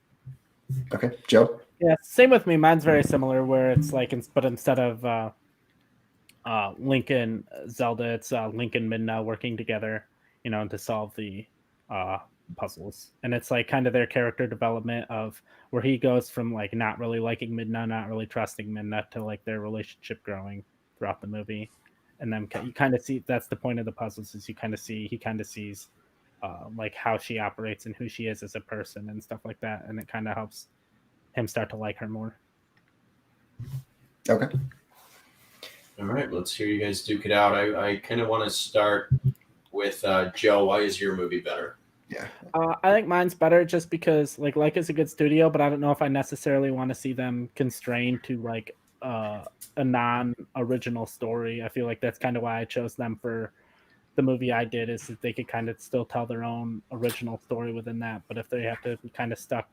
Okay, Joe? Yeah, same with me. Mine's very similar, where it's like, but instead of Link and Zelda, it's Link and Midna working together, to solve the puzzles. And it's like kind of their character development of where he goes from like not really liking Midna, not really trusting Midna, to like their relationship growing throughout the movie. And then you kind of see that's the point of the puzzles, is he kind of sees like how she operates and who she is as a person and stuff like that. And it kind of helps him start to like her more. Okay. All right, let's hear you guys duke it out. I kind of want to start with Joe. Why is your movie better? Yeah. I think mine's better just because like Laika's a good studio, but I don't know if I necessarily want to see them constrained to like a non-original story. I feel like that's kind of why I chose them for the movie I did, is that they could kind of still tell their own original story within that. But if they have to be kind of stuck,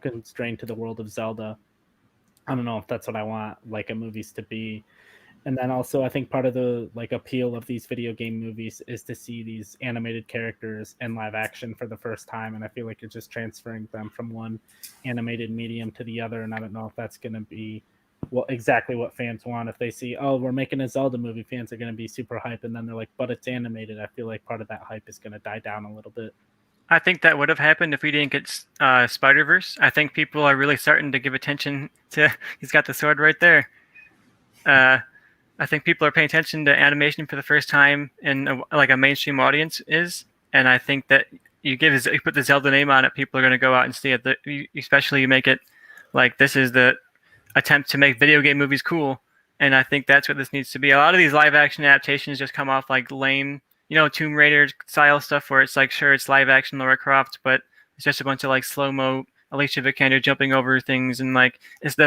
constrained to the world of Zelda, I don't know if that's what I want like a movies to be. And then also I think part of the like appeal of these video game movies is to see these animated characters in live action for the first time. And I feel like you're just transferring them from one animated medium to the other. And I don't know if that's going to be exactly what fans want. If they see, oh, we're making a Zelda movie, fans are going to be super hyped, and then they're like, but it's animated. I feel like part of that hype is going to die down a little bit. I think that would have happened if we didn't get Spider-Verse. I think people are really starting to give attention to. He's got the sword right there. I think people are paying attention to animation for the first time in a mainstream audience is, and I think that you put the Zelda name on it, people are going to go out and see it. Especially you make it like this is the attempt to make video game movies cool, and I think that's what this needs to be. A lot of these live action adaptations just come off like lame, Tomb Raider style stuff where it's like, sure, it's live action Lara Croft, but it's just a bunch of like slow mo Alicia Vikander jumping over things, and like it's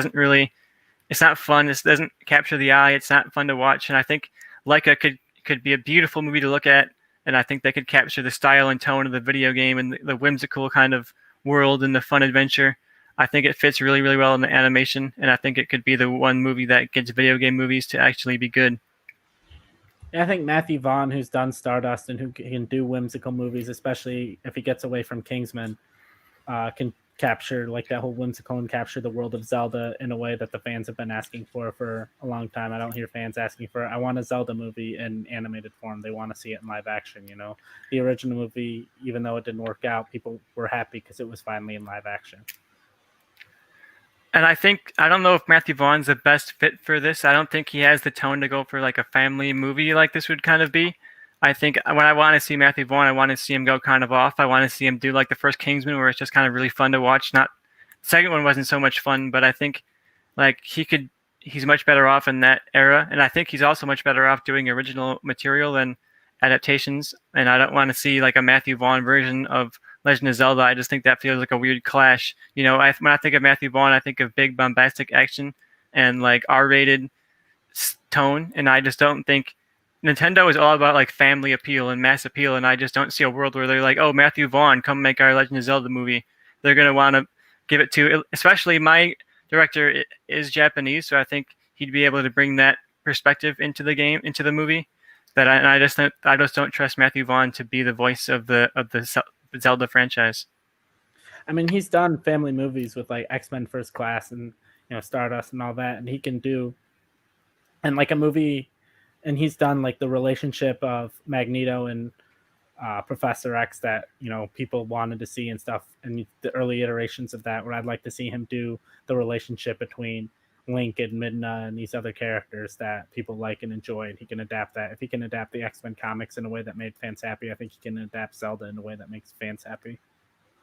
not fun. This doesn't capture the eye. It's not fun to watch, and I think Laika could be a beautiful movie to look at, and I think they could capture the style and tone of the video game and the whimsical kind of world and the fun adventure. I think it fits really, really well in the animation, and I think it could be the one movie that gets video game movies to actually be good. I think Matthew Vaughn, who's done Stardust and who can do whimsical movies, especially if he gets away from Kingsman, can capture like that whole whimsical and capture the world of Zelda in a way that the fans have been asking for a long time. I don't hear fans asking for, I want a Zelda movie in animated form. They want to see it in live action. The original movie, even though it didn't work out, people were happy because it was finally in live action. And I don't know if Matthew Vaughn's the best fit for this. I don't think he has the tone to go for like a family movie like this would kind of be. I think when I want to see Matthew Vaughn, I want to see him go kind of off. I want to see him do like the first Kingsman, where it's just kind of really fun to watch. The second one wasn't so much fun, but I think like he's much better off in that era. And I think he's also much better off doing original material than adaptations. And I don't want to see like a Matthew Vaughn version of Legend of Zelda. I just think that feels like a weird clash. When I think of Matthew Vaughn, I think of big bombastic action and like R-rated tone. And I just don't think Nintendo is all about like family appeal and mass appeal, and I just don't see a world where they're like, oh, Matthew Vaughn, come make our Legend of Zelda movie. They're going to want to give it to, especially my director is Japanese, so I think he'd be able to bring that perspective into the movie. I just don't trust Matthew Vaughn to be the voice of the Zelda franchise. I mean, he's done family movies with like X-Men First Class and Stardust and all that, and he can do, and like a movie. And he's done like the relationship of Magneto and Professor X that people wanted to see and stuff, and the early iterations of that. Where I'd like to see him do the relationship between Link and Midna and these other characters that people like and enjoy, and he can adapt that. If he can adapt the X-Men comics in a way that made fans happy, I think he can adapt Zelda in a way that makes fans happy.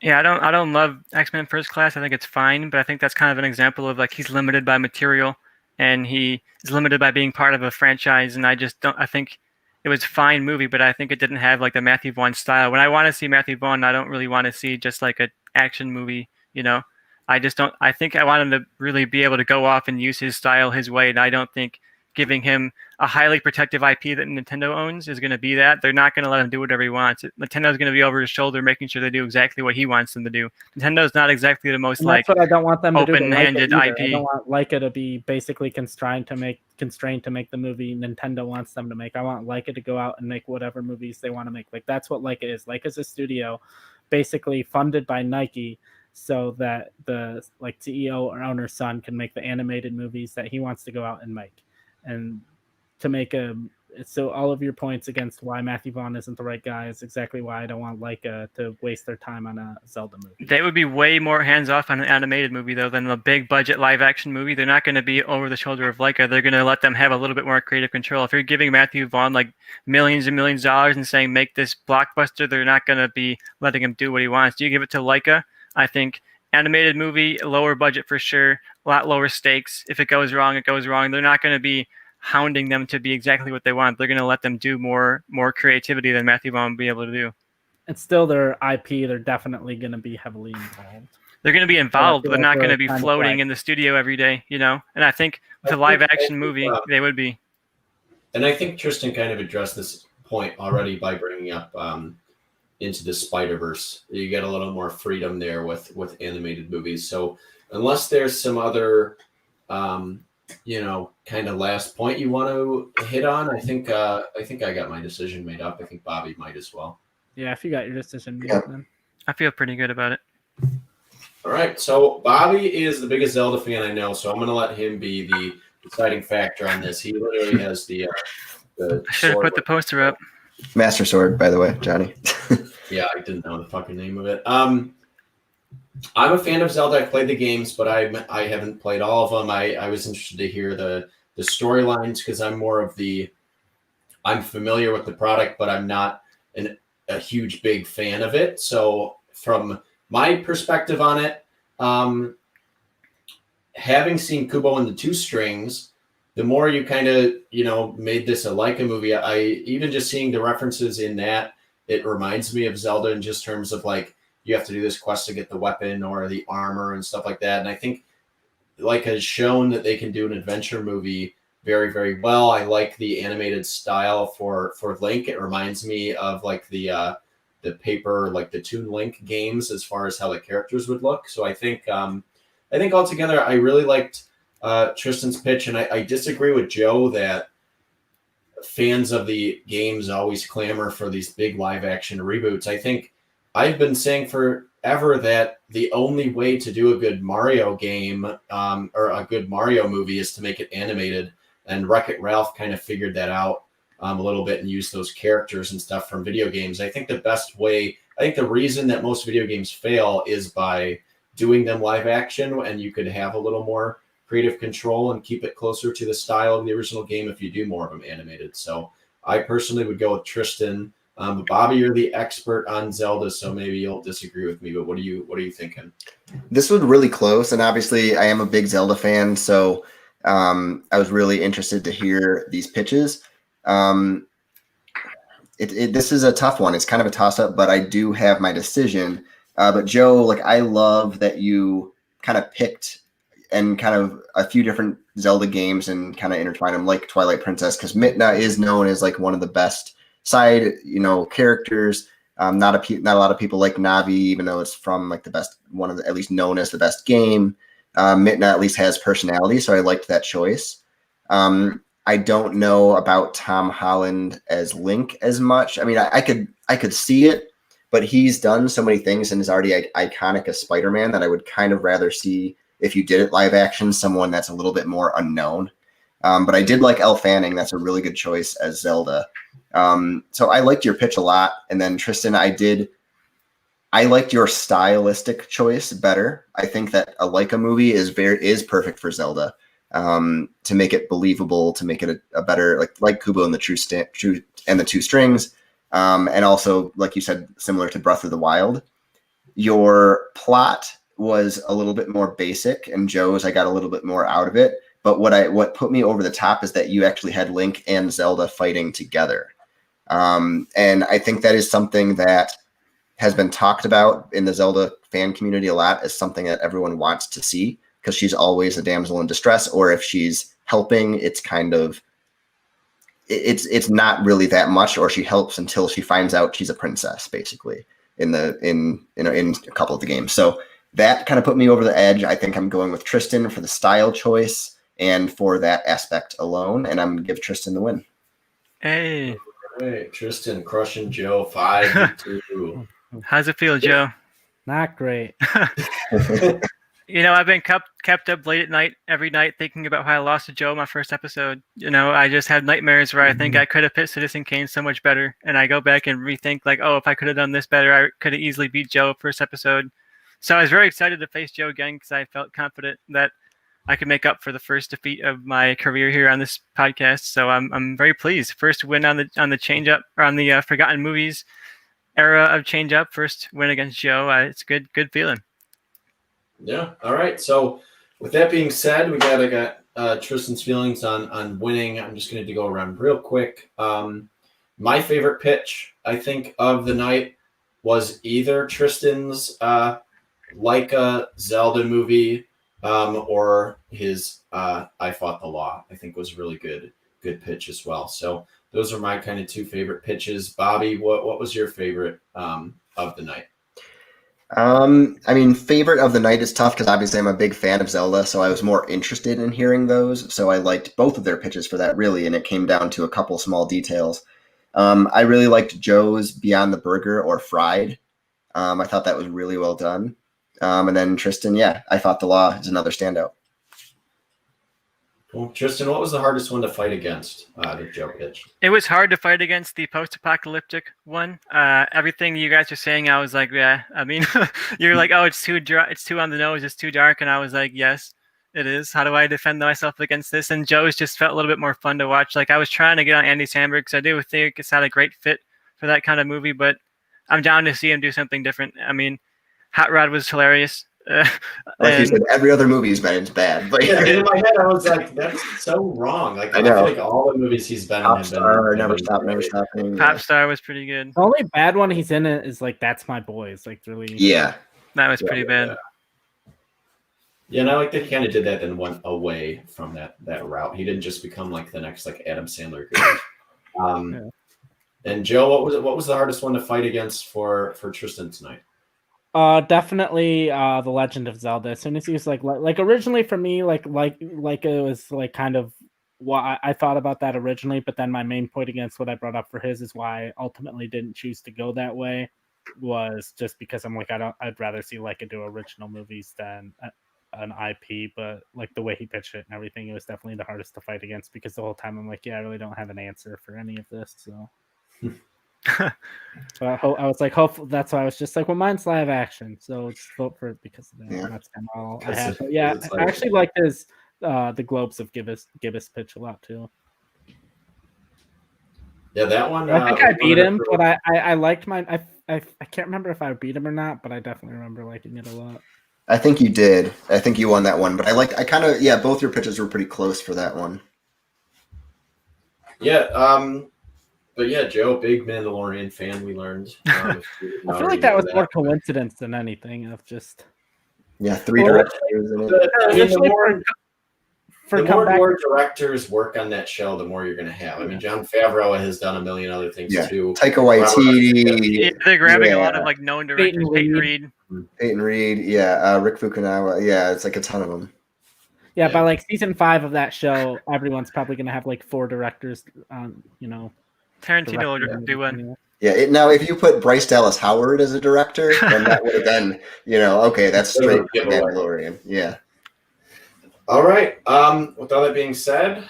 Yeah, I don't love X-Men First Class. I think it's fine, but I think that's kind of an example of like he's limited by material. And he is limited by being part of a franchise, and I think it was a fine movie, but I think it didn't have like the Matthew Vaughn style. When I want to see Matthew Vaughn, I don't really want to see just like an action movie, I think I want him to really be able to go off and use his style his way, and I don't think giving him a highly protective IP that Nintendo owns is going to be that. They're not going to let him do whatever he wants. Nintendo's going to be over his shoulder making sure they do exactly what he wants them to do. Nintendo's not exactly the most that's what I don't want them to open-handed do IP. I don't want Laika to be basically constrained to make the movie Nintendo wants them to make. I want Laika to go out and make whatever movies they want to make. Like that's what Laika is. Laika's a studio basically funded by Nike so that the like CEO or owner's son can make the animated movies that he wants to go out and make. And to make so all of your points against why Matthew Vaughn isn't the right guy is exactly why I don't want Laika to waste their time on a Zelda movie. They would be way more hands-off on an animated movie, though, than a big-budget live-action movie. They're not going to be over the shoulder of Laika. They're going to let them have a little bit more creative control. If you're giving Matthew Vaughn like millions and millions of dollars and saying, make this blockbuster, they're not going to be letting him do what he wants. Do you give it to Laika? I think animated movie, lower budget for sure, a lot lower stakes. If it goes wrong, it goes wrong. They're not going to be hounding them to be exactly what they want. They're going to let them do more creativity than Matthew Vaughn will be able to do. It's still their IP. They're definitely going to be heavily involved. They're going to be involved, but they're not going to be floating in the studio every day, And I think with a live-action movie, they would be. And I think Tristan kind of addressed this point already by bringing up Into the Spider-Verse. You get a little more freedom there with animated movies. So unless there's some other kind of last point you want to hit on, I think I got my decision made up. I think Bobby might as well. Yeah, if you got your decision made up, then I feel pretty good about it. All right. So Bobby is the biggest Zelda fan I know, so I'm going to let him be the deciding factor on this. He literally has the I should have sword put the poster up. Master Sword, by the way, Johnny. Yeah, I didn't know the fucking name of it. I'm a fan of Zelda. I played the games, but I haven't played all of them. I was interested to hear the storylines because I'm familiar with the product, but I'm not a huge big fan of it. So from my perspective on it, having seen Kubo and the Two Strings, the more you kind of made this a Laika movie, I even just seeing the references in that, it reminds me of Zelda in just terms of like you have to do this quest to get the weapon or the armor and stuff like that. And I think Laika has shown that they can do an adventure movie very, very well. I like the animated style for Link. It reminds me of like the paper, like the Toon Link games as far as how the characters would look. So I think altogether I really liked Tristan's pitch, and I disagree with Joe that fans of the games always clamor for these big live action reboots. I think I've been saying forever that the only way to do a good Mario game or a good Mario movie is to make it animated. And Wreck-It Ralph kind of figured that out a little bit and used those characters and stuff from video games. I think the reason that most video games fail is by doing them live action, and you could have a little more creative control and keep it closer to the style of the original game if you do more of them animated. So I personally would go with Tristan. Bobby, you're the expert on Zelda, so maybe you'll disagree with me, but what are you thinking? This was really close, and obviously I am a big Zelda fan, so I was really interested to hear these pitches. This is a tough one. It's kind of a toss-up, but I do have my decision. But Joe, like, I love that you kind of picked and kind of a few different Zelda games and kind of intertwine them, like Twilight Princess, because Midna is known as like one of the best side, characters. Not a lot of people like Navi, even though it's from like the best, one of the, at least known as the best game. Midna at least has personality, so I liked that choice. I don't know about Tom Holland as Link as much. I mean, I could see it, but he's done so many things and is already iconic as Spider-Man that I would kind of rather see, if you did it live action, someone that's a little bit more unknown. But I did like Elle Fanning. That's a really good choice as Zelda. So I liked your pitch a lot. And then Tristan, I liked your stylistic choice better. I think that a Laika movie is perfect for Zelda, to make it believable, to make it a better like Kubo and the Two Strings, and also like you said, similar to Breath of the Wild. Your plot was a little bit more basic, and Joe's I got a little bit more out of it. But what put me over the top is that you actually had Link and Zelda fighting together, and I think that is something that has been talked about in the Zelda fan community a lot as something that everyone wants to see, because she's always a damsel in distress, or if she's helping, it's kind of, it's not really that much, or she helps until she finds out she's a princess, basically, in a couple of the games. So that kind of put me over the edge. I think I'm going with Tristan for the style choice and for that aspect alone, and I'm going to give Tristan the win. Hey. Hey, Tristan crushing Joe 5-2. How's it feel, Joe? Not great. I've been kept up late at night every night thinking about how I lost to Joe my first episode. I just had nightmares where I think I could have hit Citizen Kane so much better, and I go back and rethink like, oh, if I could have done this better, I could have easily beat Joe first episode. So I was very excited to face Joe again because I felt confident that I could make up for the first defeat of my career here on this podcast. So I'm very pleased. First win on the change-up, or on the Forgotten Movies era of change-up. First win against Joe. It's good feeling. Yeah. All right. So with that being said, we got Tristan's feelings on winning. I'm just going to go around real quick. My favorite pitch, I think, of the night was either Tristan's Laika Zelda movie, or his I Fought the Law. I think was a really good pitch as well. So those are my kind of two favorite pitches. Bobby, what was your favorite of the night? I mean, favorite of the night is tough because obviously I'm a big fan of Zelda, so I was more interested in hearing those. So I liked both of their pitches for that, really, and it came down to a couple small details. I really liked Joe's Beyond the Burger or Fried. I thought that was really well done. And then Tristan, yeah, I thought The Law is another standout. Well, Tristan, what was the hardest one to fight against that Joe pitched? It was hard to fight against the post-apocalyptic one. Everything you guys are saying, I was like, yeah. I mean, you're like, oh, it's too on the nose, it's too dark, and I was like, yes, it is. How do I defend myself against this? And Joe's just felt a little bit more fun to watch. Like I was trying to get on Andy Samberg because I do think it's not a great fit for that kind of movie, but I'm down to see him do something different. I mean, Hot Rod was hilarious. Like you said, every other movie he's been in is bad. But yeah, in my head, I was like, that's so wrong. Like I feel like all the movies he's been in have been Never Stopping. Popstar was pretty good. The only bad one he's in it is like That's My Boy. It's like really That was pretty bad. Yeah, and I like that he kind of did that and went away from that route. He didn't just become like the next like Adam Sandler guy. And Joe, what was the hardest one to fight against for Tristan tonight? Definitely The Legend of Zelda. As soon as he was like originally for me, like it was like kind of what I thought about that originally, but then my main point against what I brought up for his is why I ultimately didn't choose to go that way was just because I'm like I'd rather see Laika do original movies than an IP, but like the way he pitched it and everything, it was definitely the hardest to fight against because the whole time I'm like, yeah, I really don't have an answer for any of this, so. So I was like, hopefully that's why I was just like, well, mine's live action, so just vote for it because of that. Yeah. That's kind of all I had. But yeah, I actually liked his the Globes of Gibbous pitch a lot too. Yeah, that one. I think I beat him, but I liked mine. I can't remember if I beat him or not, but I definitely remember liking it a lot. I think you did. I think you won that one, but both your pitches were pretty close for that one. Yeah. But yeah, Joe, big Mandalorian fan. We learned. I feel like that was more coincidence than anything. Of just 3 directors in it. The more directors work on that show, the more you're going to have. I mean, Jon Favreau has done a million other things too. Taika Waititi. They're grabbing a lot of like known directors. Peyton Reed. Rick Fukunaga. Yeah, it's like a ton of them. Yeah, by like season 5 of that show, everyone's probably going to have like 4 directors. Tarantino will do one. Yeah. Now, if you put Bryce Dallas Howard as a director, then that would have been, okay, that's straight Mandalorian. Yeah. All right. With all that being said,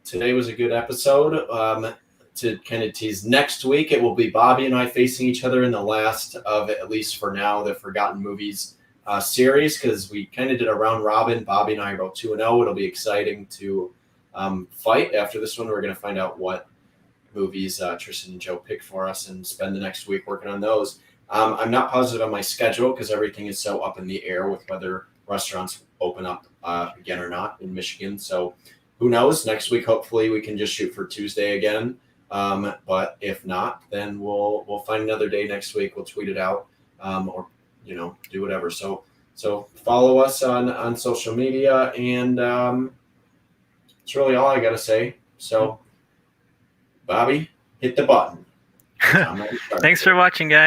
today was a good episode. To kind of tease next week, it will be Bobby and I facing each other in the last of, at least for now, the Forgotten Movies series, because we kind of did a round robin. Bobby and I are both 2-0. It'll be exciting to fight. After this one, we're going to find out what movies Tristan and Joe pick for us and spend the next week working on those. I'm not positive on my schedule because everything is so up in the air with whether restaurants open up again or not in Michigan. So who knows? Next week, hopefully, we can just shoot for Tuesday again. But if not, then we'll find another day next week. We'll tweet it out or do whatever. So follow us on social media, and that's really all I got to say. So. Bobby, hit the button. Thanks for watching, guys.